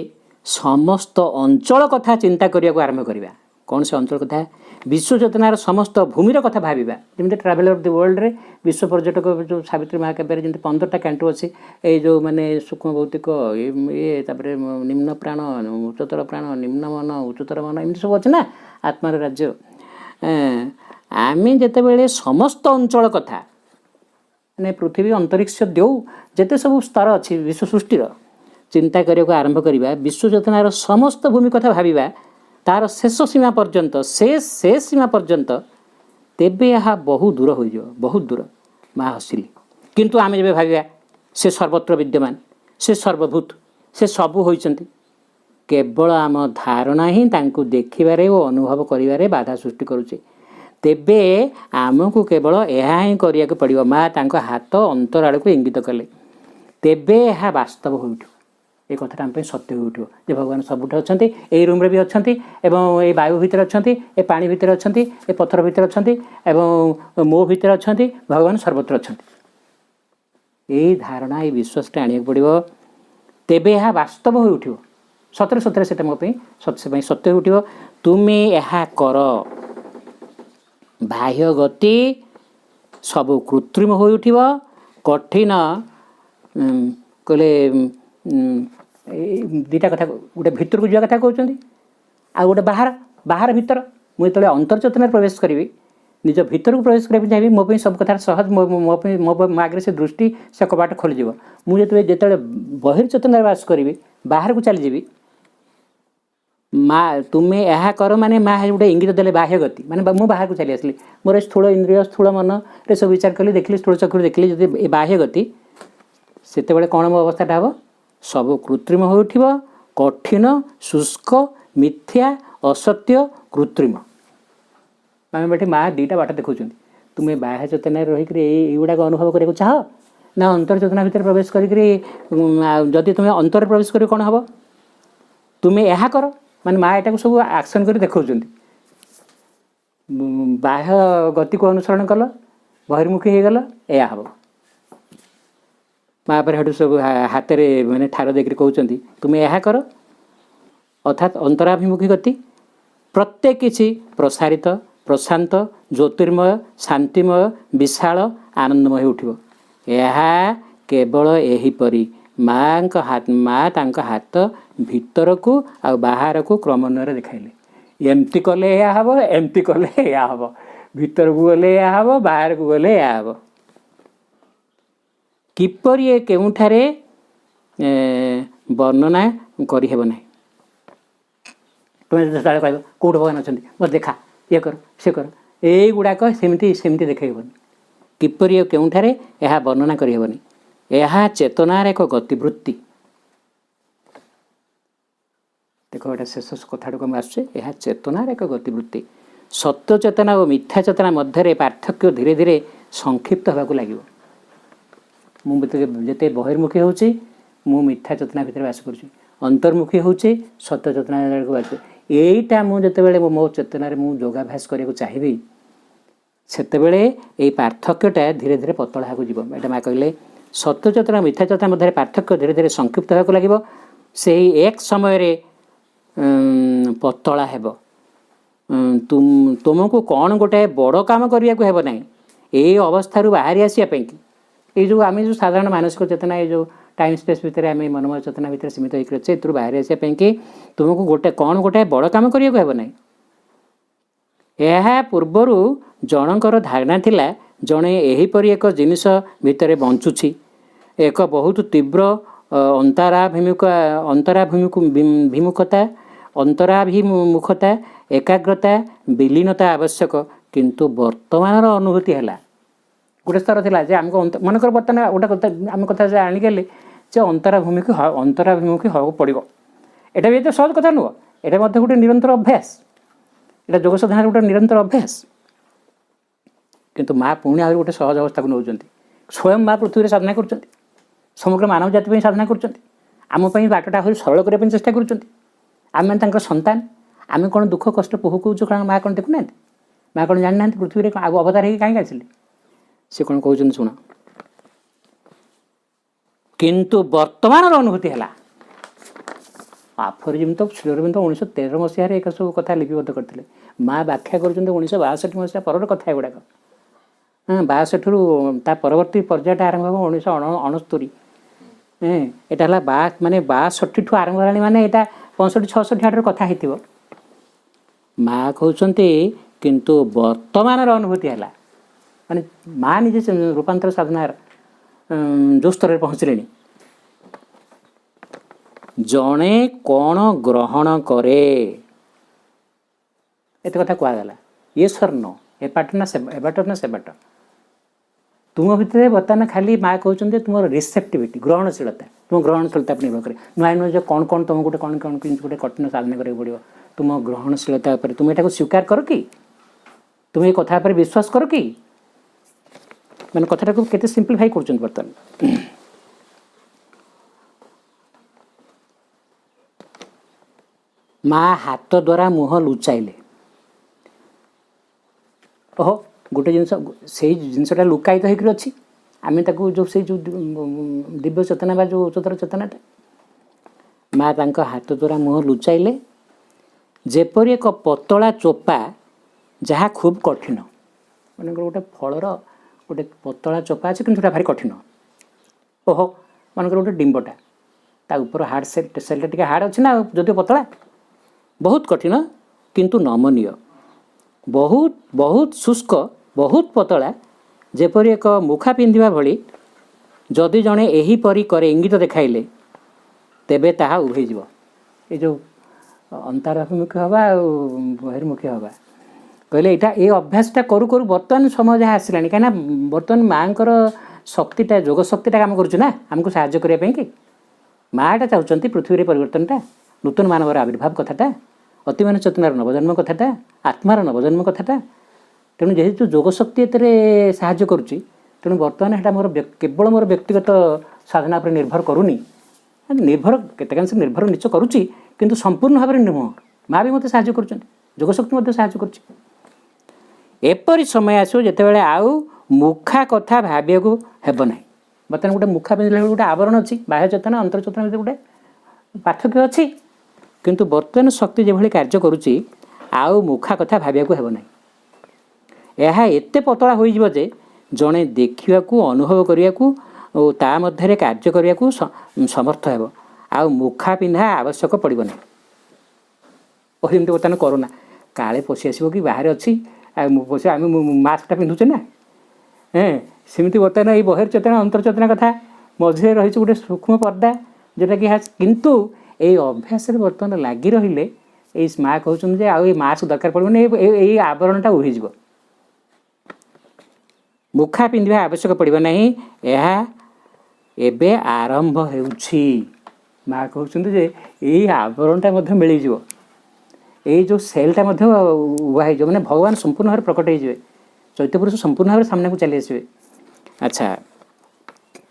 समस्त अंचल कथा चिंता करने को आरंभ करवा कौन से अंचल कथा विश्व चेतनार समस्त भूमिर कथा भाविबा जमी ट्रावेलर ऑफ द वर्ल्ड रे विश्व पर्यटक जो सावित्री महाकाव्य जमी 15टा कैंटो अच्छे ये जो माने सूक्ष्म भौतिक ये निम्न प्राण उच्चतर प्राण निम्न मन उच्चतर मन एमती सब अच्छे ना आत्मार राज्य आम जिते बेले समस्त अंचल कथा माने पृथ्वी अंतरिक्ष देउ जिते सब स्तर अच्छी विश्व सृष्टिर चिंता करने को आरंभ करवा विश्व चेतनार समस्त भूमि कथा भाविबा तार शेष सीमा पर्यंत शेष सीमा पर्यंत तेबे यह बहु दूर हो बहुत दूर माँ हसिली किंतु आम जब भाविया से सर्वत्र विद्यमान से सर्वभूत से सबू होइचंती केवल आम धारणा ही तांको देखिबारे और अनुभव करिबारे बाधा सृष्टि करुचे तेबे आमको केवल यह ही करिया को पड़िबो माँ तांको हाथ अंतर आड़ को इंगित कले तेबे यह वास्तव हो उठो ये कथा आम सत्य हो उठो जे भगवान सबुठ अच्छा ये रूम रे भी अच्छा एवं ये वायु भितर अच्छा ये पानी भितर अच्छा ये पत्थर भितर अच्छा एवं मो भितर अच्छा भगवान सर्वत्र अच्छा यही धारणा ये विश्वास आने पड़ो तेबे यह वास्तव हो उठो सतरे सतरे से मोपाई सत्य हो उठो तुम्हें यह कर बाह्य गति सब कृत्रिम हो उठिब कठिन कहले दीटा कथा गोटे भितर को जा कथा कहते आ गोटे बाहर बाहर भीतर मुझे अंतर्चेतना प्रवेश करी निज भीतर को प्रवेश करा चाहिए मोप सब कथा सहज मो आगे से दृष्टि से कबाट खोलीज मुझे जो बहिर्चेतन बास करी बाहर को चलीजी माँ तुम्हें यह कर माने माँ गोटे इंगित देले बाह्य गति माने मु बाहर को चली आसली मोर स्थूल इंद्रिय स्थूल मन रे सब विचार कली देखली स्थूल चक्र देखली जब बाह्य गति से कौन मो अवस्थाटा हम सब कृत्रिम हो उठिब कठिन शुष्क मिथ्या असत्य कृत्रिम आम बैठे माँ दीटा बाट देखुं तुम्हें बाह्य चेतना रहीक युवाक अनुभव करने चाह ना अंतर चेतना भितर प्रवेश करी तुम्हें अंतर प्रवेश कर कौन हम तुम्हें यह कर माने माँ यहाँ सब एक्शन कर देखा बाह्य गति को अनुसरण कल बहिर्मुखी हो गल या हम माँ पर हेटू सब हाथ में मैंने ठार देकर कहते तुम्हें यह कर अर्थात अंतराभिमुखी गति प्रत्येक किसी प्रसारित प्रशांत ज्योतिर्मय शांतिमय विशाल आनंदमय उठिब यह केवल यहीपरी माँ तांका हाथ भीतर को आ बाहर को क्रमान्वय देखाइले एमती कले या हम एमती कले या हम ଭିତରକୁ ଗଲେ ଏହା ହେବ, ବାହାରକୁ ଗଲେ ଏହା ହେବ। କିପରି ଏ କେଉଁଠାରେ ବର୍ଣ୍ଣନା କରିହେବ ନାହିଁ। ତୁମେ ଯେତେବେଳେ କହିବ କେଉଁଠି ଭଗବାନ ଅଛନ୍ତି, ମୋତେ ଦେଖା, ଇଏ କର ସେ କର, ଏଇଗୁଡ଼ାକ ସେମିତି ଦେଖାଇବନି। କିପରି ଏ କେଉଁଠାରେ ଏହା ବର୍ଣ୍ଣନା କରିହେବନି। ଏହା ଚେତନାର ଏକ ଗତିବୃତ୍ତି। ଦେଖ ଏଇଟା ଶେଷ କଥାଟାକୁ ଆମେ ଆସୁଛେ, ଏହା ଚେତନାର ଏକ ଗତିବୃତ୍ତି। ସତ୍ୟ ଚେତନା ଓ ମିଥ୍ୟା ଚେତନା ମଧ୍ୟରେ ପାର୍ଥକ୍ୟ ଧୀରେ ଧୀରେ ସଂକ୍ଷିପ୍ତ ହେବାକୁ ଲାଗିବ। ମୁଁ ଯେତେ ବହିର୍ମୁଖୀ ହେଉଛି ମୁଁ ମିଥ୍ୟା ଚେତନା ଭିତରେ ବାସ କରୁଛି, ଅନ୍ତର୍ମୁଖୀ ହେଉଛି ସତ୍ୟ ଚେତନା ବାସ କରୁଛି। ଏଇଟା ମୁଁ ଯେତେବେଳେ ମୋ ଚେତନାରେ ମୁଁ ଯୋଗାଭ୍ୟାସ କରିବାକୁ ଚାହିଁବି, ସେତେବେଳେ ଏଇ ପାର୍ଥକ୍ୟଟା ଧୀରେ ଧୀରେ ପତଳା ହେବାକୁ ଯିବ। ଏଇଟା ମା କହିଲେ ସତ୍ୟ ଚେତନା ମିଥ୍ୟା ଚେତନା ମଧ୍ୟରେ ପାର୍ଥକ୍ୟ ଧୀରେ ଧୀରେ ସଂକ୍ଷିପ୍ତ ହେବାକୁ ଲାଗିବ। ସେହି ଏକ ସମୟରେ ପତଳା ହେବ। ତୁମକୁ କ'ଣ ଗୋଟାଏ ବଡ଼ କାମ କରିବାକୁ ହେବ ନାହିଁ। ଏଇ ଅବସ୍ଥାରୁ ବାହାରି ଆସିବା ପାଇଁକି ଏଇ ଯେଉଁ ଆମେ ଯେଉଁ ସାଧାରଣ ମାନସିକ ଚେତନା, ଏଇ ଯେଉଁ ଟାଇମ୍ ସ୍ପେସ୍ ଭିତରେ ଆମେ ମନୋମୟ ଚେତନା ଭିତରେ ସୀମିତ ହେଇକି ଅଛେ, ଏଥିରୁ ବାହାରି ଆସିବା ପାଇଁକି ତୁମକୁ ଗୋଟାଏ ବଡ଼ କାମ କରିବାକୁ ହେବ ନାହିଁ। ଏହା ପୂର୍ବରୁ ଜଣଙ୍କର ଧାରଣା ଥିଲା ଜଣେ ଏହିପରି ଏକ ଜିନିଷ ଭିତରେ ବଞ୍ଚୁଛି, ଏକ ବହୁତ ତୀବ୍ର ଅନ୍ତରାଭିମୁଖତା, ଏକାଗ୍ରତା, ବିଲୀନତା ଆବଶ୍ୟକ। କିନ୍ତୁ ବର୍ତ୍ତମାନର ଅନୁଭୂତି ହେଲା, ଗୋଟେ ସ୍ତର ଥିଲା ଯେ ଆମକୁ ମନେକର ବର୍ତ୍ତମାନ ଗୋଟେ କଥା ଆମେ କଥା ଆଣିଗଲେ ଯେ ଅନ୍ତରାଭିମୁଖୀ ହେବାକୁ ପଡ଼ିବ। ଏଇଟା ବି ଏତେ ସହଜ କଥା ନୁହଁ, ଏଇଟା ମଧ୍ୟ ଗୋଟେ ନିରନ୍ତର ଅଭ୍ୟାସ, ଏଇଟା ଯୋଗ ସାଧନାର ଗୋଟେ ନିରନ୍ତର ଅଭ୍ୟାସ। କିନ୍ତୁ ମା ପୁଣି ଆହୁରି ଗୋଟେ ସହଜ ଅବସ୍ଥାକୁ ନେଉଛନ୍ତି। ସ୍ୱୟଂ ମା ପୃଥିବୀରେ ସାଧନା କରୁଛନ୍ତି, ସମଗ୍ର ମାନବ ଜାତି ପାଇଁ ସାଧନା କରୁଛନ୍ତି, ଆମ ପାଇଁ ବାଟଟା ଆହୁରି ସରଳ କରିବା ପାଇଁ ଚେଷ୍ଟା କରୁଛନ୍ତି। ଆମେ ତାଙ୍କର ସନ୍ତାନ, ଆମେ କ'ଣ ଦୁଃଖ କଷ୍ଟ ପୋହୁକଉଛୁ, କାରଣ ମା କ'ଣ ଦେଖୁନାହାନ୍ତି? ମା କ'ଣ ଜାଣିନାହାନ୍ତି ପୃଥିବୀରେ ଅବତାର ହେଇକି କାହିଁକି ଆସିଲେ? ସେ କ'ଣ କହୁଛନ୍ତି ଶୁଣ। କିନ୍ତୁ ବର୍ତ୍ତମାନର ଅନୁଭୂତି ହେଲା, ଆଫୋରିଜିମ୍ ତ ଶ୍ରୀ ଅରବିନ୍ଦ 1913 ମସିହାରେ ଏକ ସବୁ କଥା ଲିପିବଦ୍ଧ କରିଥିଲେ। ମା ବ୍ୟାଖ୍ୟା କରୁଛନ୍ତି 1962 ମସିହା ପରର କଥା ଏଗୁଡ଼ାକ। 62ରୁ ତା ପରବର୍ତ୍ତୀ ପର୍ଯ୍ୟାୟଟା ଆରମ୍ଭ ହେବ 1969। ଏଇଟା ହେଲା ମାନେ 62ଠୁ ଆରମ୍ଭ ହେଲାଣି, ମାନେ ଏଇଟା 65 66 ଆଡ଼ର କଥା ହେଇଥିବ। ମା କହୁଛନ୍ତି କିନ୍ତୁ ବର୍ତ୍ତମାନର ଅନୁଭୂତି ହେଲା, ମାନେ ମା ନିଜେ ରୂପାନ୍ତର ସାଧନାର ଯେଉଁ ସ୍ତରରେ ପହଞ୍ଚିଲେଣି। ଜଣେ କ'ଣ ଗ୍ରହଣ କରେ, ଏତେ କଥା କୁହାଗଲା। ୟେସ୍ ଅର୍ ନୋ, ଏବାଟ ନା ସେବାଟ। ତୁମ ଭିତରେ ବର୍ତ୍ତମାନ ଖାଲି ମା କହୁଛନ୍ତି ଯେ ତୁମର ରିସେପ୍ଟିଭିଟି, ଗ୍ରହଣଶୀଳତା, ତୁମ ଗ୍ରହଣଶୀଳତା ଉପରେ ନିର୍ଭର କରେ। ନୂଆ ଯେ କ'ଣ ତୁମକୁ କ'ଣ ଗୋଟେ କଠିନ ସାଧନା କରିବାକୁ ପଡ଼ିବ, ତୁମ ଗ୍ରହଣଶୀଳତା ଉପରେ ତୁମେ ଏଟାକୁ ସ୍ୱୀକାର କର କି? ତୁମେ ଏ କଥା ଉପରେ ବିଶ୍ୱାସ କର କି? ମାନେ କଥାଟାକୁ କେତେ ସିମ୍ପ୍ଲିଫାଇ କରୁଛନ୍ତି ବର୍ତ୍ତମାନ। ମା ହାତ ଦ୍ୱାରା ମୁହଁ ଲୁଚାଇଲେ। ଓହୋ, ଗୋଟେ ଜିନିଷ, ସେଇ ଜିନିଷଟା ଲୁକାୟିତ ହେଇକରି ଅଛି, ଆମେ ତାକୁ ସେଇ ଯେଉଁ ଦିବ୍ୟ ଚେତନା ବା ଯେଉଁ ଉଚ୍ଚତର ଚେତନାଟା, ମା ତାଙ୍କ ହାତ ଦ୍ୱାରା ମୁହଁ ଲୁଚାଇଲେ। ଯେପରି ଏକ ପତଳା ଚୋପା ଯାହା ଖୁବ୍ କଠିନ। ମନେକର ଗୋଟେ ଫଳର ଗୋଟେ ପତଳା ଚୋପା ଅଛି କିନ୍ତୁ ସେଟା ଭାରି କଠିନ। ଓହୋ, ମନେକର ଗୋଟେ ଡିମ୍ବଟା, ତା ଉପର ହାର୍ଡ଼ ସେଲ୍ଟା ଟିକେ ହାର୍ଡ଼ ଅଛି ନା, ଯଦିଓ ପତଳା, ବହୁତ କଠିନ କିନ୍ତୁ ନମନୀୟ, ବହୁତ ଶୁଷ୍କ, ବହୁତ ପତଳା, ଯେପରି ଏକ ମୁଖା ପିନ୍ଧିବା ଭଳି। ଯଦି ଜଣେ ଏହିପରି କରେ ଇଙ୍ଗିତ ଦେଖାଇଲେ, ତେବେ ତାହା ଉଭେଇଯିବ। ଏ ଯେଉଁ ଅନ୍ତରାଭିମୁଖୀ ହେବା ଆଉ ବହିର୍ମୁଖୀ ହେବା, କହିଲେ ଏଇଟା ଏ ଅଭ୍ୟାସଟା କରୁ କରୁ ବର୍ତ୍ତମାନ ସମୟ ଯାହା ଆସିଲାଣି, କାହିଁକିନା ବର୍ତ୍ତମାନ ମାଆଙ୍କର ଶକ୍ତିଟା, ଯୋଗ ଶକ୍ତିଟା କାମ କରୁଛି ନା ଆମକୁ ସାହାଯ୍ୟ କରିବା ପାଇଁକି। ମାଆଟା ଚାହୁଁଛନ୍ତି ପୃଥିବୀରେ ପରିବର୍ତ୍ତନଟା, ନୂତନ ମାନବର ଆବିର୍ଭାବ କଥାଟା, ଅତିମାନ ଚେତନାର ନବଜନ୍ମ କଥାଟା, ଆତ୍ମାର ନବଜନ୍ମ କଥାଟା। ତେଣୁ ଯେହେତୁ ଯୋଗଶକ୍ତି ଏଥିରେ ସାହାଯ୍ୟ କରୁଛି, ତେଣୁ ବର୍ତ୍ତମାନ ସେଇଟା କେବଳ ମୋର ବ୍ୟକ୍ତିଗତ ସାଧନା ଉପରେ ନିର୍ଭର କରୁନି, କେତେକାଂଶ ନିର୍ଭର ନିଶ୍ଚୟ କରୁଛି, କିନ୍ତୁ ସମ୍ପୂର୍ଣ୍ଣ ଭାବରେ ନୁହଁ। ମା ବି ମୋତେ ସାହାଯ୍ୟ କରୁଛନ୍ତି, ଯୋଗଶକ୍ତି ମଧ୍ୟ ସାହାଯ୍ୟ କରୁଛି। ଏପରି ସମୟ ଆସିବ ଯେତେବେଳେ ଆଉ ମୁଖା କଥା ଭାବିବାକୁ ହେବ ନାହିଁ। ବର୍ତ୍ତମାନ ଗୋଟେ ମୁଖା ପିନ୍ଧିଲା ବେଳେ ଗୋଟେ ଆବରଣ ଅଛି, ବାହ୍ୟ ଚେତନା ଅନ୍ତର ଚେତନା ଭିତରେ ଗୋଟେ ପାର୍ଥକ୍ୟ ଅଛି। କିନ୍ତୁ ବର୍ତ୍ତମାନ ଶକ୍ତି ଯେଭଳି କାର୍ଯ୍ୟ କରୁଛି, ଆଉ ମୁଖା କଥା ଭାବିବାକୁ ହେବ ନାହିଁ। ଏହା ଏତେ ପତଳା ହୋଇଯିବ ଯେ ଜଣେ ଦେଖିବାକୁ, ଅନୁଭବ କରିବାକୁ ଓ ତା ମଧ୍ୟରେ କାର୍ଯ୍ୟ କରିବାକୁ ସମର୍ଥ ହେବ। ଆଉ ମୁଖା ପିନ୍ଧା ଆବଶ୍ୟକ ପଡ଼ିବ ନାହିଁ। ଯେମିତି ବର୍ତ୍ତମାନ କରୋନା, କାଳେ ପଶି ଆସିବ କି ବାହାରେ ଅଛି, ଆମେ ମାସ୍କଟା ପିନ୍ଧୁଛେ ନା ସେମିତି ବର୍ତ୍ତମାନ ଏଇ ବହିର୍ଚେତନା ଅନ୍ତର୍ଚେତନା କଥା ମଝିରେ ରହିଛି ଗୋଟେ ସୂକ୍ଷ୍ମ ପର୍ଦ୍ଦା ଯେଉଁଟାକି କିନ୍ତୁ ଏଇ ଅଭ୍ୟାସରେ ବର୍ତ୍ତମାନ ଲାଗି ରହିଲେ ଏଇ ମା କହୁଛନ୍ତି ଯେ ଆଉ ଏଇ ମାସ୍କ ଦରକାର ପଡ଼ିବନି, ଏଇ ଆବରଣଟା ଉଡ଼ିଯିବ। ମୁଖା ପିନ୍ଧିବା ଆବଶ୍ୟକ ପଡ଼ିବ ନାହିଁ, ଏହା ଏବେ ଆରମ୍ଭ ହେଉଛି। ମା କହୁଛନ୍ତି ଯେ ଏଇ ଆବରଣଟା ମଧ୍ୟ ମିଳିଯିବ, ଏଇ ଯେଉଁ ସେଲ୍ଟା ମଧ୍ୟ ଉଭା ହେଇଯିବ, ମାନେ ଭଗବାନ ସମ୍ପୂର୍ଣ୍ଣ ଭାବରେ ପ୍ରକଟ ହେଇଯିବେ, ଚୈତ୍ୟ ପୁରୁଷ ସମ୍ପୂର୍ଣ୍ଣ ଭାବରେ ସାମ୍ନାକୁ ଚାଲି ଆସିବେ। ଆଚ୍ଛା,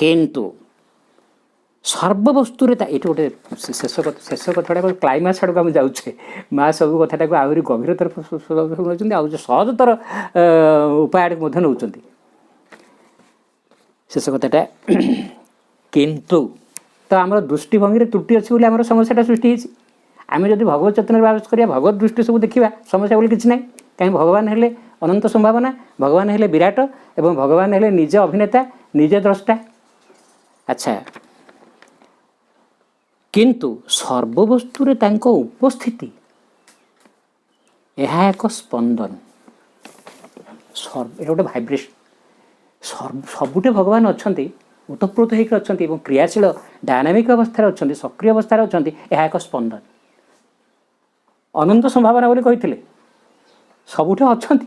କିନ୍ତୁ ସର୍ବବସ୍ତୁରେ ଏଇଠି ଗୋଟେ ଶେଷ କଥାଟା କ୍ଲାଇମାକ୍ସ ଆଡ଼କୁ ଆମେ ଯାଉଛେ। ମା ସବୁ କଥାଟାକୁ ଆହୁରି ଗଭୀରତର ନେଉଛନ୍ତି, ଆଉ ସହଜତର ଉପାୟ ଆଡ଼କୁ ମଧ୍ୟ ନେଉଛନ୍ତି। ଶେଷ କଥାଟା କିନ୍ତୁ ତ ଆମର ଦୃଷ୍ଟିଭଙ୍ଗୀରେ ତ୍ରୁଟି ଅଛି ବୋଲି ଆମର ସମସ୍ୟାଟା ସୃଷ୍ଟି ହେଇଛି। ଆମେ ଯଦି ଭଗବତ ଚେତନାରେ ବାସ କରିବା, ଭଗବତ ଦୃଷ୍ଟି ସବୁ ଦେଖିବା, ସମସ୍ୟା ବୋଲି କିଛି ନାହିଁ। କାହିଁକି ଭଗବାନ ହେଲେ ଅନନ୍ତ ସମ୍ଭାବନା, ଭଗବାନ ହେଲେ ବିରାଟ, ଏବଂ ଭଗବାନ ହେଲେ ନିଜେ ଅଭିନେତା, ନିଜେ ଦ୍ରଷ୍ଟା। ଆଚ୍ଛା, କିନ୍ତୁ ସର୍ବବସ୍ତୁରେ ତାଙ୍କ ଉପସ୍ଥିତି ଏହା ଏକ ସ୍ପନ୍ଦନ, ଏଇଟା ଗୋଟେ ଭାଇବ୍ରେସନ୍। ସବୁଠି ଭଗବାନ ଅଛନ୍ତି, ଓତପ୍ରୋତ ହେଇକି ଅଛନ୍ତି ଏବଂ କ୍ରିୟାଶୀଳ ଡାଇନାମିକ ଅବସ୍ଥାରେ ଅଛନ୍ତି, ସକ୍ରିୟ ଅବସ୍ଥାରେ ଅଛନ୍ତି। ଏହା ଏକ ସ୍ପନ୍ଦନ, ଅନନ୍ତ ସମ୍ଭାବନା ବୋଲି କହିଥିଲେ। ସବୁଠି ଅଛନ୍ତି,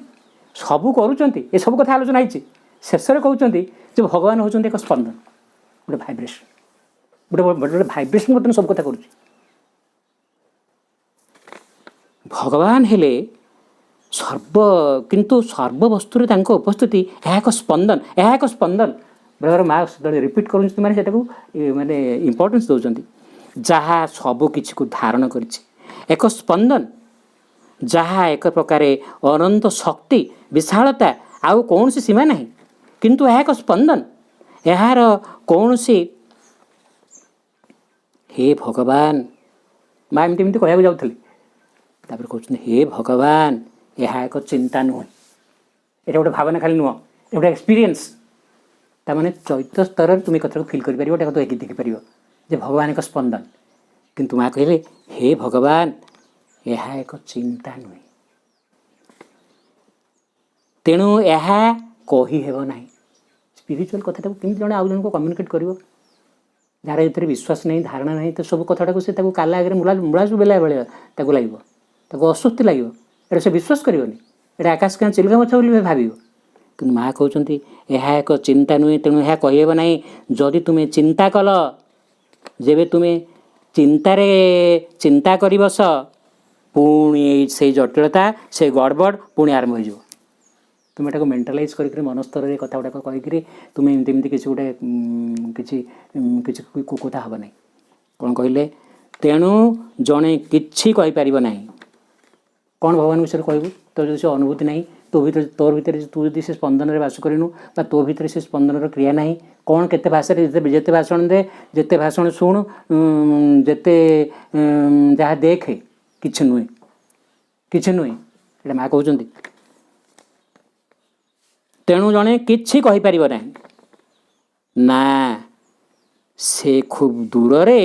ସବୁ କରୁଛନ୍ତି, ଏସବୁ କଥା ଆଲୋଚନା ହେଇଛି। ଶେଷରେ କହୁଛନ୍ତି ଯେ ଭଗବାନ ହେଉଛନ୍ତି ଏକ ସ୍ପନ୍ଦନ, ଗୋଟେ ଭାଇବ୍ରେସନ୍, ଗୋଟେ ଭାଇବ୍ରେସନ୍ ବର୍ତ୍ତମାନ ସବୁ କଥା କରୁଛି। ଭଗବାନ ହେଲେ କିନ୍ତୁ ସର୍ବବସ୍ତୁରେ ତାଙ୍କ ଉପସ୍ଥିତି ଏହା ଏକ ସ୍ପନ୍ଦନ, ଏହା ଏକ ସ୍ପନ୍ଦନ। ବେଳେବେଳେ ମା ରିପିଟ୍ କରୁଛନ୍ତି, ମାନେ ସେଟାକୁ ମାନେ ଇମ୍ପୋର୍ଟାନ୍ସ ଦେଉଛନ୍ତି। ଯାହା ସବୁ କିଛିକୁ ଧାରଣ କରିଛି, ଏକ ସ୍ପନ୍ଦନ, ଯାହା ଏକ ପ୍ରକାର ଅନନ୍ତ ଶକ୍ତି, ବିଶାଳତା, ଆଉ କୌଣସି ସୀମା ନାହିଁ। କିନ୍ତୁ ଏହା ଏକ ସ୍ପନ୍ଦନ, ଏହାର କୌଣସି ହେ ଭଗବାନ, ମା ଏମିତି କହିବାକୁ ଯାଉଥିଲେ, ତାପରେ କହୁଛନ୍ତି ହେ ଭଗବାନ, ଏହା ଏକ ଚିନ୍ତା ନୁହେଁ, ଏଇଟା ଗୋଟେ ଭାବନା ଖାଲି ନୁହଁ, ଏଇଟା ଗୋଟେ ଏକ୍ସପିରିଏନ୍ସ। ତାମାନେ ଚୈତ୍ୟ ସ୍ତରରେ ତୁମେ କଥାକୁ ଫିଲ୍ କରିପାରିବ, ଏଟା କଥା ଦେଖିପାରିବ ଯେ ଭଗବାନ ଏକ ସ୍ପନ୍ଦନ। କିନ୍ତୁ ମା କହିଲେ ହେ ଭଗବାନ, ଏହା ଏକ ଚିନ୍ତା ନୁହେଁ, ତେଣୁ ଏହା କହିହେବ ନାହିଁ। ସ୍ପିରିଚୁଆଲ କଥାଟାକୁ କେମିତି ଜଣେ ଆଉ ଜଣଙ୍କୁ କମ୍ୟୁନିକେଟ୍ କରିବ? ଯାହାର ଏଥିରେ ବିଶ୍ୱାସ ନାହିଁ, ଧାରଣା ନାହିଁ, ତ ସବୁ କଥାଟାକୁ ସେ ତାକୁ କାଲା ଆଗରେ ମୂଳାସୁ ବେଲା ଭଳିଆ ତାକୁ ଲାଗିବ, ତାକୁ ଅସ୍ୱସ୍ତି ଲାଗିବ, ଏଇଟା ସେ ବିଶ୍ୱାସ କରିବନି, ଏଇଟା ଆକାଶ କାଁ ଚିଲିକା ଗଛ ବୋଲି ଭାବିବ। କିନ୍ତୁ ମା କହୁଛନ୍ତି ଏହା ଏକ ଚିନ୍ତା ନୁହେଁ, ତେଣୁ ଏହା କହିହେବ ନାହିଁ। ଯଦି ତୁମେ ଚିନ୍ତା କଲ, ଯେବେ ତୁମେ ଚିନ୍ତାରେ ଚିନ୍ତା କରି ବସ, ପୁଣି ସେଇ ଜଟିଳତା, ସେଇ ଗଡ଼ବଡ଼ ପୁଣି ଆରମ୍ଭ ହୋଇଯିବ। ତୁମେ ଏଟାକୁ ମେଣ୍ଟାଲାଇଜ୍ କରିକି ମନସ୍ତରରେ କଥା ଗୁଡ଼ାକ କହିକିରି ତୁମେ ଏମିତି କିଛି ଗୋଟେ କିଛି କଥା ହେବ ନାହିଁ। କ'ଣ କହିଲେ? ତେଣୁ ଜଣେ କିଛି କହିପାରିବ ନାହିଁ। କ'ଣ ଭଗବାନ ବିଷୟରେ କହିବୁ? ତୋର ଯଦି ସେ ଅନୁଭୂତି ନାହିଁ, ତୋର ଭିତରେ ତୁ ଯଦି ସେ ସ୍ପନ୍ଦନରେ ବାସ କରିନୁ, ବା ତୋ ଭିତରେ ସେ ସ୍ପନ୍ଦନର କ୍ରିୟା ନାହିଁ, କ'ଣ କେତେ ଭାଷାରେ ଯେତେ ଭାଷଣ ଦେ, ଯେତେ ଭାଷଣ ଶୁଣୁ, ଯେତେ ଯାହା ଦେଖେ, କିଛି ନୁହେଁ, କିଛି ନୁହେଁ। ଏଇଟା ମା କହୁଛନ୍ତି। ତେଣୁ ଜଣେ କିଛି କହିପାରିବ ନାହିଁ, ନା ସେ ଖୁବ୍ ଦୂରରେ।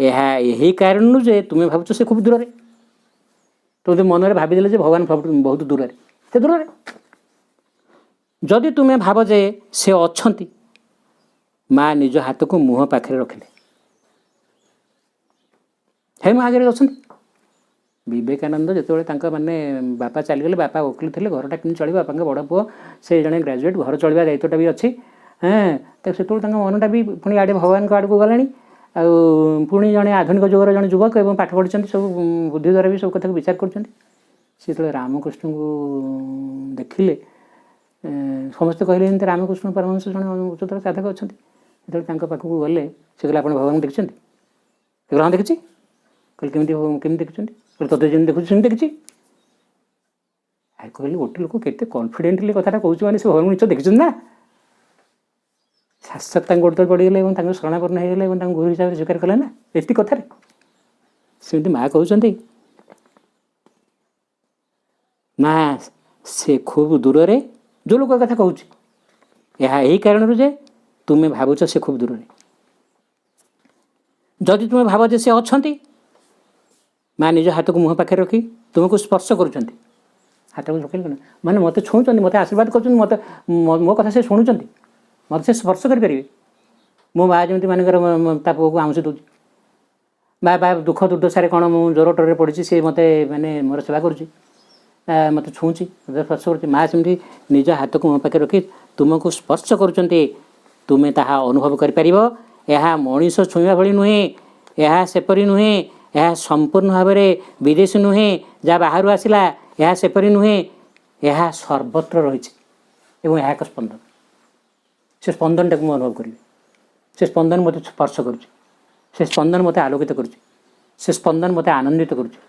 ଏହା ଏହି କାରଣରୁ ଯେ ତୁମେ ଭାବୁଛ ସେ ଖୁବ୍ ଦୂରରେ। ତୁମେ ମନରେ ଭାବିଦେଲେ ଯେ ଭଗବାନ ବହୁତ ଦୂରରେ, ସେ ଦୂରରେ। ଯଦି ତୁମେ ଭାବ ଯେ ସେ ଅଛନ୍ତି, ମା ନିଜ ହାତକୁ ମୁହଁ ପାଖରେ ରଖିଲେ, ହେ ମୋ ଆଗରେ ଅଛନ୍ତି। ବିବେକାନନ୍ଦ ଯେତେବେଳେ ତାଙ୍କ ମାନେ ବାପା ଚାଲିଗଲେ, ବାପା ଓକିଲ ଥିଲେ, ଘରଟା କେମିତି ଚଳିବ, ବାପାଙ୍କ ବଡ଼ ପୁଅ, ସେ ଜଣେ ଗ୍ରାଜୁଏଟ୍, ଘର ଚଳିବା ଦାୟିତ୍ୱଟା ବି ଅଛି। ତ ସେତେବେଳେ ତାଙ୍କ ମନଟା ବି ପୁଣି ଆଡ଼େ ଭଗବାନଙ୍କ ଆଡ଼କୁ ଗଲାଣି। ଆଉ ପୁଣି ଜଣେ ଆଧୁନିକ ଯୁଗର ଜଣେ ଯୁବକ ଏବଂ ପାଠ ପଢ଼ିଛନ୍ତି, ସବୁ ବୁଦ୍ଧି ଦ୍ୱାରା ବି ସବୁ କଥାକୁ ବିଚାର କରୁଛନ୍ତି। ସେ ଯେତେବେଳେ ରାମକୃଷ୍ଣଙ୍କୁ ଦେଖିଲେ, ସମସ୍ତେ କହିଲେ ଏମିତି ରାମକୃଷ୍ଣ ପରମହଂସ ଜଣେ ଉଚ୍ଚତର ସାଧକ ଅଛନ୍ତି। ଯେତେବେଳେ ତାଙ୍କ ପାଖକୁ ଗଲେ, ସେ କହିଲେ ଆପଣ ଭଗବାନଙ୍କୁ ଦେଖିଛନ୍ତି? ସେ କହିଲେ ହଁ ଦେଖିଛି। କହିଲେ କେମିତି ଦେଖିଛନ୍ତି? କହିଲେ ତୋତେ ଯେମିତି ଦେଖୁଛି ସେମିତି ଦେଖିଛି। କହିଲେ ଗୋଟେ ଲୋକ କେତେ କନଫିଡେଣ୍ଟଲି କଥାଟା କହୁଛି, ମାନେ ସେ ଭଗବାନଙ୍କୁ ନିଶ୍ଚୟ ଦେଖିଛନ୍ତି ନା। ଶାଶ୍ୱତ ତାଙ୍କ ଗୋଡ଼ ତଳେ ପଡ଼ିଗଲେ ଏବଂ ତାଙ୍କୁ ଶରଣାପନ୍ନ ହେଇଗଲେ ଏବଂ ତାଙ୍କୁ ଗୁରୁ ହିସାବରେ ସ୍ୱୀକାର କଲେ ନା, ଏତିକି କଥାରେ। ସେମିତି ମା କହୁଛନ୍ତି, ନା ସେ ଖୁବ୍ ଦୂରରେ। ଯେଉଁ ଲୋକ କଥା କହୁଛି, ଏହା ଏହି କାରଣରୁ ଯେ ତୁମେ ଭାବୁଛ ସେ ଖୁବ୍ ଦୂରରେ। ଯଦି ତୁମେ ଭାବ ଯେ ସେ ଅଛନ୍ତି, ମା ନିଜ ହାତକୁ ମୁହଁ ପାଖରେ ରଖି ତୁମକୁ ସ୍ପର୍ଶ କରୁଛନ୍ତି, ହାତକୁ ଝୁକେଇଲେ କ'ଣ ମାନେ ମୋତେ ଛୁଉଁଛନ୍ତି, ମୋତେ ଆଶୀର୍ବାଦ କରୁଛନ୍ତି, ମୋତେ ମୋ କଥା ସେ ଶୁଣୁଛନ୍ତି, ମୋତେ ସେ ସ୍ପର୍ଶ କରିପାରିବେ। ମୋ ମା' ଯେମିତି ମାନେକର ତା ପୁଅକୁ ଆଉଁସି ଦେଉଛି, ବା ଦୁଃଖ ଦୁର୍ଦ୍ଦଶାରେ କ'ଣ ମୁଁ ଜ୍ୱର ଟରରେ ପଡ଼ିଛି, ସେ ମୋତେ ମାନେ ମୋର ସେବା କରୁଛି, ମୋତେ ଛୁଉଁଛି, ମୋତେ ସ୍ପର୍ଶ କରୁଛି। ମା' ସେମିତି ନିଜ ହାତକୁ ମୋ ପାଖରେ ରଖି ତୁମକୁ ସ୍ପର୍ଶ କରୁଛନ୍ତି, ତୁମେ ତାହା ଅନୁଭବ କରିପାରିବ। ଏହା ମଣିଷ ଛୁଇଁବା ଭଳି ନୁହେଁ, ଏହା ସେପରି ନୁହେଁ, ଏହା ସମ୍ପୂର୍ଣ୍ଣ ଭାବରେ ବିଦେଶୀ ନୁହେଁ ଯାହା ବାହାରୁ ଆସିଲା, ଏହା ସେପରି ନୁହେଁ, ଏହା ସର୍ବତ୍ର ରହିଛି ଏବଂ ଏହା ଏକ ସ୍ପନ୍ଦନ। ସେ ସ୍ପନ୍ଦନଟାକୁ ମୁଁ ଅନୁଭବ କରିବି। ସେ ସ୍ପନ୍ଦନ ମୋତେ ସ୍ପର୍ଶ କରୁଛି, ସେ ସ୍ପନ୍ଦନ ମୋତେ ଆଲୋକିତ କରୁଛି, ସେ ସ୍ପନ୍ଦନ ମୋତେ ଆନନ୍ଦିତ କରୁଛି,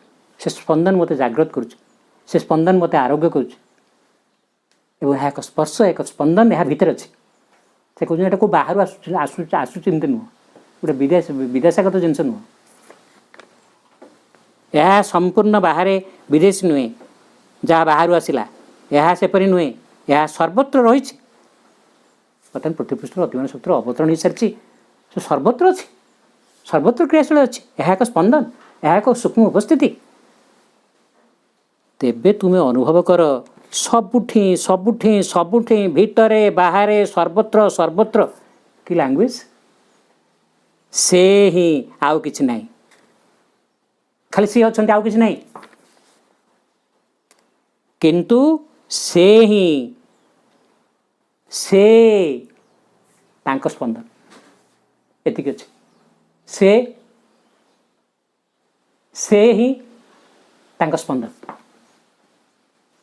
ସେ ସ୍ପନ୍ଦନ ମୋତେ ଜାଗ୍ରତ କରୁଛି, ସେ ସ୍ପନ୍ଦନ ମୋତେ ଆରୋଗ୍ୟ କରୁଛି ଏବଂ ଏହା ଏକ ସ୍ପର୍ଶ, ଏକ ସ୍ପନ୍ଦନ ଏହା ଭିତରେ ଅଛି। ସେ କହୁଛନ୍ତି ଏଇଟା କେଉଁ ବାହାରୁ ଆସୁଛି ଏମିତି ନୁହଁ, ଗୋଟେ ବିଦେଶାଗତ ଜିନିଷ ନୁହଁ, ଏହା ସମ୍ପୂର୍ଣ୍ଣ ବାହାରେ ବିଦେଶୀ ନୁହେଁ ଯାହା ବାହାରୁ ଆସିଲା, ଏହା ସେପରି ନୁହେଁ, ଏହା ସର୍ବତ୍ର ରହିଛି। ବର୍ତ୍ତମାନ ପୃଥିବୀ ପୃଷ୍ଠରେ ଅତିମାନ ଶକ୍ତିର ଅବତରଣ ହୋଇସାରିଛି, ସେ ସର୍ବତ୍ର ଅଛି, ସର୍ବତ୍ର କ୍ରିୟାଶୀଳ ଅଛି। ଏହା ଏକ ସ୍ପନ୍ଦନ, ଏହା ଏକ ସୂକ୍ଷ୍ମ ଉପସ୍ଥିତି। ତେବେ ତୁମେ ଅନୁଭବ କର ସବୁଠି ସବୁଠି ସବୁଠି ଭିତରେ ବାହାରେ ସର୍ବତ୍ର ସର୍ବତ୍ର। କି ଲାଙ୍ଗୁଏଜ! ସେ ହିଁ, ଆଉ କିଛି ନାହିଁ, ଖାଲି ସିଏ ଅଛନ୍ତି, ଆଉ କିଛି ନାହିଁ। କିନ୍ତୁ ସେ ହିଁ, ସେ ତାଙ୍କ ସ୍ପନ୍ଦନ ଏତିକି ଅଛି। ସେ ହିଁ ତାଙ୍କ ସ୍ପନ୍ଦନ,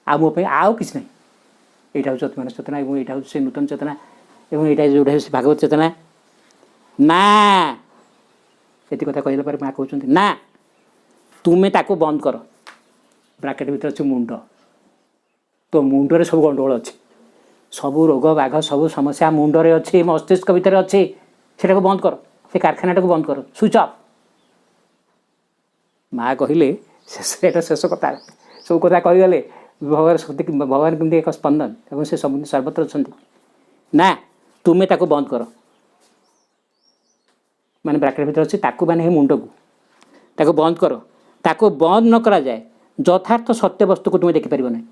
ଆଉ ମୋ ପାଇଁ ଆଉ କିଛି ନାହିଁ। ଏଇଟା ହେଉଛି ଅତିମାନସ ଚେତନା ଏବଂ ଏଇଟା ହେଉଛି ସେ ନୂତନ ଚେତନା ଏବଂ ଏଇଟା ଯେଉଁଟା ହେଉଛି ଭାଗବତ ଚେତନା। ନା, ଏତିକି କଥା କହିଲା ପରେ ମା' କହୁଛନ୍ତି ନା, ତୁମେ ତାକୁ ବନ୍ଦ କର। ବ୍ରାକେଟ ଭିତରେ ଅଛି ମୁଣ୍ଡ। ତୋ ମୁଣ୍ଡରେ ସବୁ ଗଣ୍ଡଗୋଳ ଅଛି, ସବୁ ରୋଗ ବାଘ ସବୁ ସମସ୍ୟା ମୁଣ୍ଡରେ ଅଛି, ମସ୍ତିଷ୍କ ଭିତରେ ଅଛି। ସେଟାକୁ ବନ୍ଦ କର, ସେ କାରଖାନାଟାକୁ ବନ୍ଦ କର, ସୁଇଚ୍ ଅଫ୍। ମା' କହିଲେ ଏଇଟା ଶେଷ କଥା, ସବୁ କଥା କହିଗଲେ ଭଗବାନ କେମିତି ଏକ ସ୍ପନ୍ଦନ ଏବଂ ସେ ସବୁ ସର୍ବତ୍ର ଅଛନ୍ତି। ନା, ତୁମେ ତାକୁ ବନ୍ଦ କର, ମାନେ ବ୍ରାକେଟ ଭିତରେ ଅଛି ତାକୁ, ମାନେ ଏହି ମୁଣ୍ଡକୁ ତାକୁ ବନ୍ଦ କର। ତାକୁ ବନ୍ଦ ନ କରାଯାଏ ଯଥାର୍ଥ ସତ୍ୟ ବସ୍ତୁକୁ ତୁମେ ଦେଖିପାରିବ ନାହିଁ।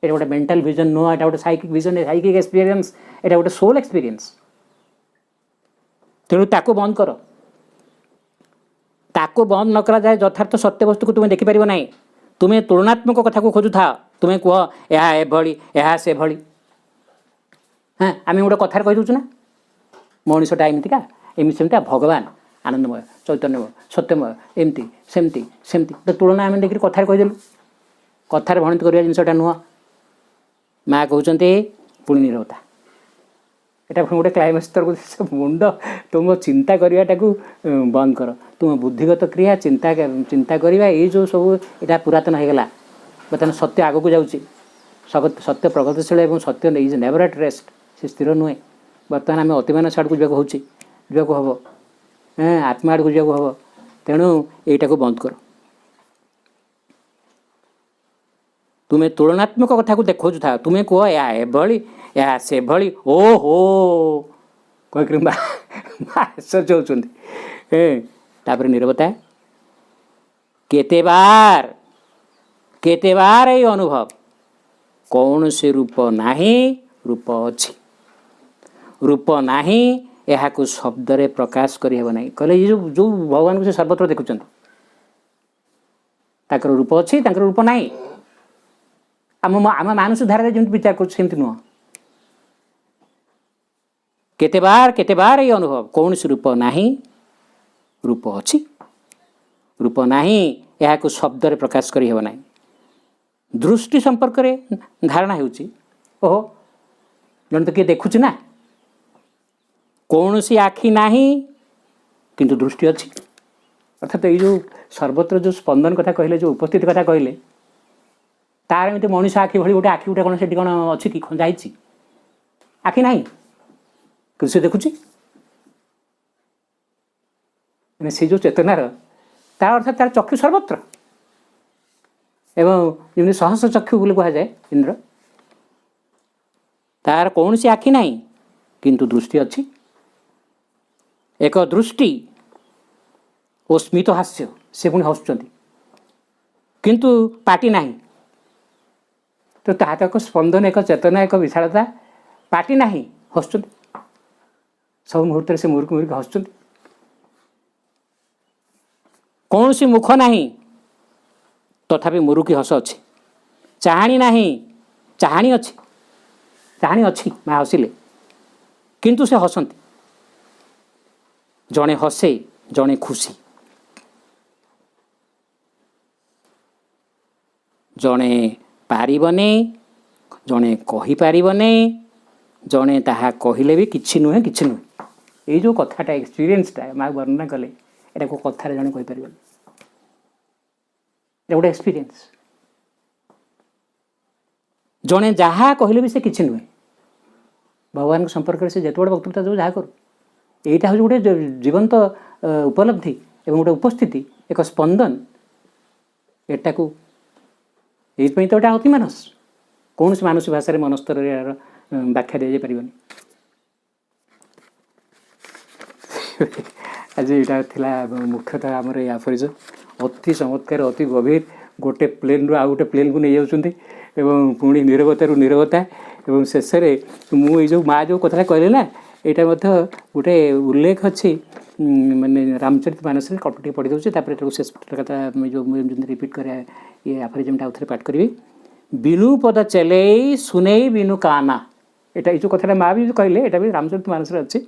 এটা ଗୋଟେ ମେଣ୍ଟାଲ ଭିଜନ ନୁହଁ, এটা ଗୋଟେ ସାଇକିକ ଭିଜନ, ସାଇକିକ ଏକ୍ସପିରିଏନ୍ସ, এটা ଗୋଟେ সোল ଏକ୍ସପିରିଏନ୍ସ। ତେଣୁ ତାକୁ ବନ୍ଦ କର। ତାକୁ ବନ୍ଦ ନ କରାଯାଏ ଯଥାର୍ଥ ସତ୍ୟ ବସ୍ତୁକୁ ତୁମେ ଦେଖିପାରିବ ନାହିଁ। ତୁମେ ତୁଳନାତ୍ମକ କଥାକୁ ଖୋଜୁଥାଅ, ତୁମେ କୁହ ଏହା ଏଭଳି, ଏହା ସେଭଳି। ହଁ, ଆମେ ଗୋଟେ କଥାରେ କହିଦେଉଛୁ ନା, ମଣିଷଟା ଏମିତିକା, ଏମିତି ସେମିତିକା, ଭଗବାନ ଆନନ୍ଦମୟ, ଚୈତନ୍ୟମୟ, ସତ୍ୟମୟ, ଏମିତି ସେମିତି ସେମିତି। ଗୋଟେ ତୁଳନା ଆମେ ଦେଖିକି କଥାରେ କହିଦେଲୁ। କଥାରେ ଭଣିତ କରିବା ଜିନିଷଟା ନୁହଁ। ମା' କହୁଛନ୍ତି ପୁଣି ନିରବତା। এটা ପୁଣି ଗୋଟେ କ୍ଲାଇମାକ୍ସ ତରକୁ ମୁଣ୍ଡ, ତୁମ ଚିନ୍ତା କରିବାଟାକୁ ବନ୍ଦ କର। ତୁମ ବୁଦ୍ଧିଗତ କ୍ରିୟା, ଚିନ୍ତା କରିବା, ଏଇ ଯେଉଁ ସବୁ ଏଇଟା ପୁରାତନ ହୋଇଗଲା। ବର୍ତ୍ତମାନ ସତ୍ୟ ଆଗକୁ ଯାଉଛି, ସତ୍ୟ ପ୍ରଗତିଶୀଳ ଏବଂ ସତ୍ୟ ଇଜ୍ ନେଭର ଆଟ୍ ରେଷ୍ଟ, ସେ ସ୍ଥିର ନୁହେଁ। ବର୍ତ୍ତମାନ ଆମେ ଅତିମାନସ ଆଡ଼କୁ ଯିବାକୁ ହେବ, ଆତ୍ମା ଆଡ଼କୁ ଯିବାକୁ ହେବ। ତେଣୁ ଏଇଟାକୁ ବନ୍ଦ କର। ତୁମେ ତୁଳନାତ୍ମକ କଥାକୁ ଦେଖାଉଥାଅ, ତୁମେ କୁହ ଏହା ଏଭଳି, ଏହା ସେଭଳି। ଓହୋ କହିକି ଆଶ୍ଚର୍ଯ୍ୟ ହେଉଛନ୍ତି। ତାପରେ ନିରବତା। କେତେ ବାର ଏଇ ଅନୁଭବ, କୌଣସି ରୂପ ନାହିଁ, ରୂପ ଅଛି। ରୂପ ନାହିଁ, ଏହାକୁ ଶବ୍ଦରେ ପ୍ରକାଶ କରିହେବ ନାହିଁ। କହିଲେ ଏ ଯେଉଁ ଭଗବାନଙ୍କୁ ସେ ସର୍ବତ୍ର ଦେଖୁଛନ୍ତି, ତାଙ୍କର ରୂପ ଅଛି, ତାଙ୍କର ରୂପ ନାହିଁ। ଆମ ମାନସ ଧାରାରେ ଯେମିତି ବିଚାର କରୁଛୁ ସେମିତି ନୁହଁ। କେତେ ବାର ଏଇ ଅନୁଭବ, କୌଣସି ରୂପ ନାହିଁ, ରୂପ ଅଛି। ରୂପ ନାହିଁ, ଏହାକୁ ଶବ୍ଦରେ ପ୍ରକାଶ କରିହେବ ନାହିଁ। ଦୃଷ୍ଟି ସମ୍ପର୍କରେ ଧାରଣା ହେଉଛି, ଓହୋ ଜଣେ ତ କିଏ ଦେଖୁଛି ନା, କୌଣସି ଆଖି ନାହିଁ କିନ୍ତୁ ଦୃଷ୍ଟି ଅଛି। ଅର୍ଥାତ୍ ଏଇ ଯେଉଁ ସର୍ବତ୍ର ଯେଉଁ ସ୍ପନ୍ଦନ କଥା କହିଲେ, ଯେଉଁ ଉପସ୍ଥିତି କଥା କହିଲେ, ତାର ଏମିତି ମଣିଷ ଆଖି ଭଳି ଗୋଟେ ଆଖି ଗୋଟେ କ'ଣ ସେଠି କ'ଣ ଅଛି କି, ଖଞ୍ଜା ହେଇଛି? ଆଖି ନାହିଁ କିନ୍ତୁ ସେ ଦେଖୁଛି। ମାନେ ସେ ଯେଉଁ ଚେତନାର, ତା ଅର୍ଥାତ୍ ତାର ଚକ୍ଷୁ ସର୍ବତ୍ର। ଏବଂ ଯେମିତି ସହସ୍ର ଚକ୍ଷୁ ବୋଲି କୁହାଯାଏ ଇନ୍ଦ୍ର, ତାର କୌଣସି ଆଖି ନାହିଁ କିନ୍ତୁ ଦୃଷ୍ଟି ଅଛି। ଏକ ଦୃଷ୍ଟି ଓ ସ୍ମିତ ହାସ୍ୟ, ସେ ପୁଣି ହସୁଛନ୍ତି, କିନ୍ତୁ ପାଟି ନାହିଁ। तो ताहा तो एक स्पंदन एक चेतना एक विशालता पार्टी ना हसुँच सब मुहूर्त से मुरुक मुरुक हसुँच कौन सी मुख नहीं तथापि मुरुकी हस अच्छी चाहाणी नहीं चाहाणी अच्छी माँ हसिले किंतु से हसंती जड़े हसे जड़े खुशी जड़े पारिबने जड़े कहीपरने जड़े ताहा कहले भी किछि नुहे ये जो कथाटा एक्सपीरियंसटा माँ वर्णना कले एटा को कथार जड़े कहीपर गोटे एक्सपीरियंस जड़े जहाँ कहले भी से किछि नुहे भगवान संपर्क से जिते बड़े वक्तृता जो जहाँ करूँ यहीटा हूँ गोटे जीवंत उपलब्धि एवं गोटे उपस्थिति एक स्पंदन एटा को ये तो एटा अति मानस कौन से मानसिक भाषा मनस्तर व्याख्या दि जापर आज यहाँ मुख्यतः आमर ये आफरिज अति चमत्कार अति गभीर गोटे प्लेन रू आ गोटे प्लेन को नहीं जाऊँ पुणी नीरवता नीरवता एवं शेष में जो माँ जो कथा कहले ना यहाँ गोटे उल्लेख अच्छी माने रामचरित मानस कटुटे पढ़ी दूसरे शेष कथा जो रिपीट कर ये आफरिजमटा आउे पाठ करी बिनु पद चले सुने बिनु काना यहाँ जो कथा माँ भी कहले यहाँ भी रामचरित मानस अच्छी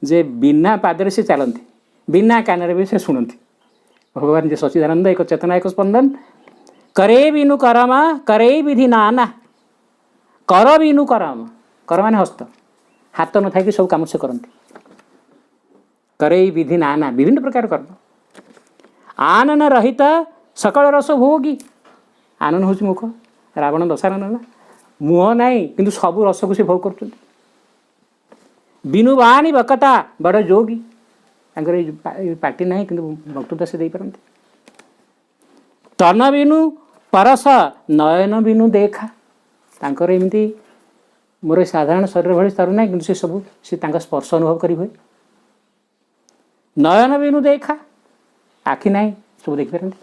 जे बिना पादरे से चलती बिना कान भी से शुणती भगवान जे सच्चिदानंद एक चेतना एक स्पंदन करे बिनु करमा करे विधि नाना कर बिनु करम कर माने हस्त हाथ न था कि सब काम से करती करे विधि नाना विभिन्न प्रकार कर्म आनन रहित सकल रस भोगी आनन हूँ मुख रावण दशानन मुह नाई किंतु सब रस को से भोग कर बिनु बाणी बकता बड़ जोगी पार्टी ना कि वक्तृता से पारती तन बिनु परस नयन बिनु देखा तांकर एमती मोर साधारण शरीर भाई तरु ना कि सब से स्पर्श अनुभव करी हुए नयन बिनु देखा आखि ना सब देखिपारती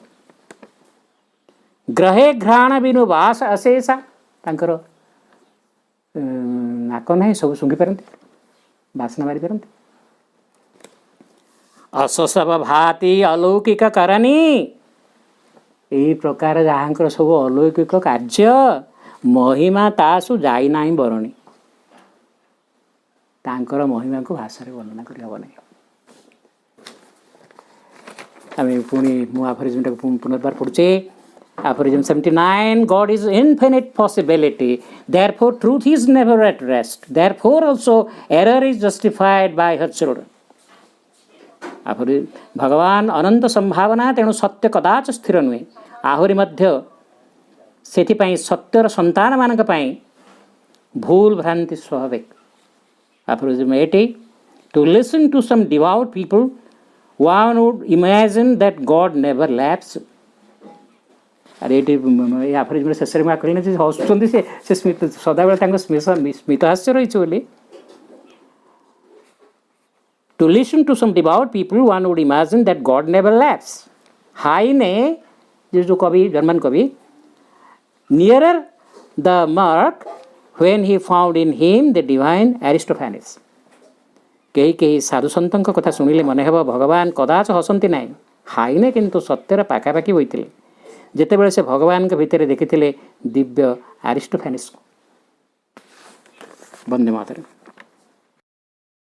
ग्रहे घ्राण बिनु बास अशेषा तांकर नाक ना सब शुंघी पारती बासना मारी पारती अससव भाति अलौकिक करनी यही प्रकार जहाँ सब अलौकिक कार्य महिमा तासु जाई ना बरणी तांकर महिमा को भाषा वर्णना कर हम ना आम पुणी मु आफरिजम पुनर्बार पढ़ुचे Aphorism 79 God is infinite possibility, therefore truth is never at rest, therefore also error is justified by her children. भगवान अनंत संभावना तेणु सत्य कदाच स्थिर नुहे आहरी मध्य से सत्यर संतान मानक भूल भ्रांति स्वाभाविक. Aphorism 80 To listen to some devout people one would imagine that God never lapses. अरे ये आफरिजम शेष में कहना हसुँच से स्मित सदाबले स्मित हास्य रही To listen to some devout people one would imagine that God never lapses. Heine जो कवि जर्मन कवि nearer the mark when he found in him the divine Aristophanes. कई कई साधु संतों कथा शुणिले मन हे भगवान कदाच हसंती ना हाइने किंतु सत्यर पाखापाखि होते जितेबाला से भगवान के भितर देखी दिव्य आरिस्टोफेनिस. वंदे मातरम.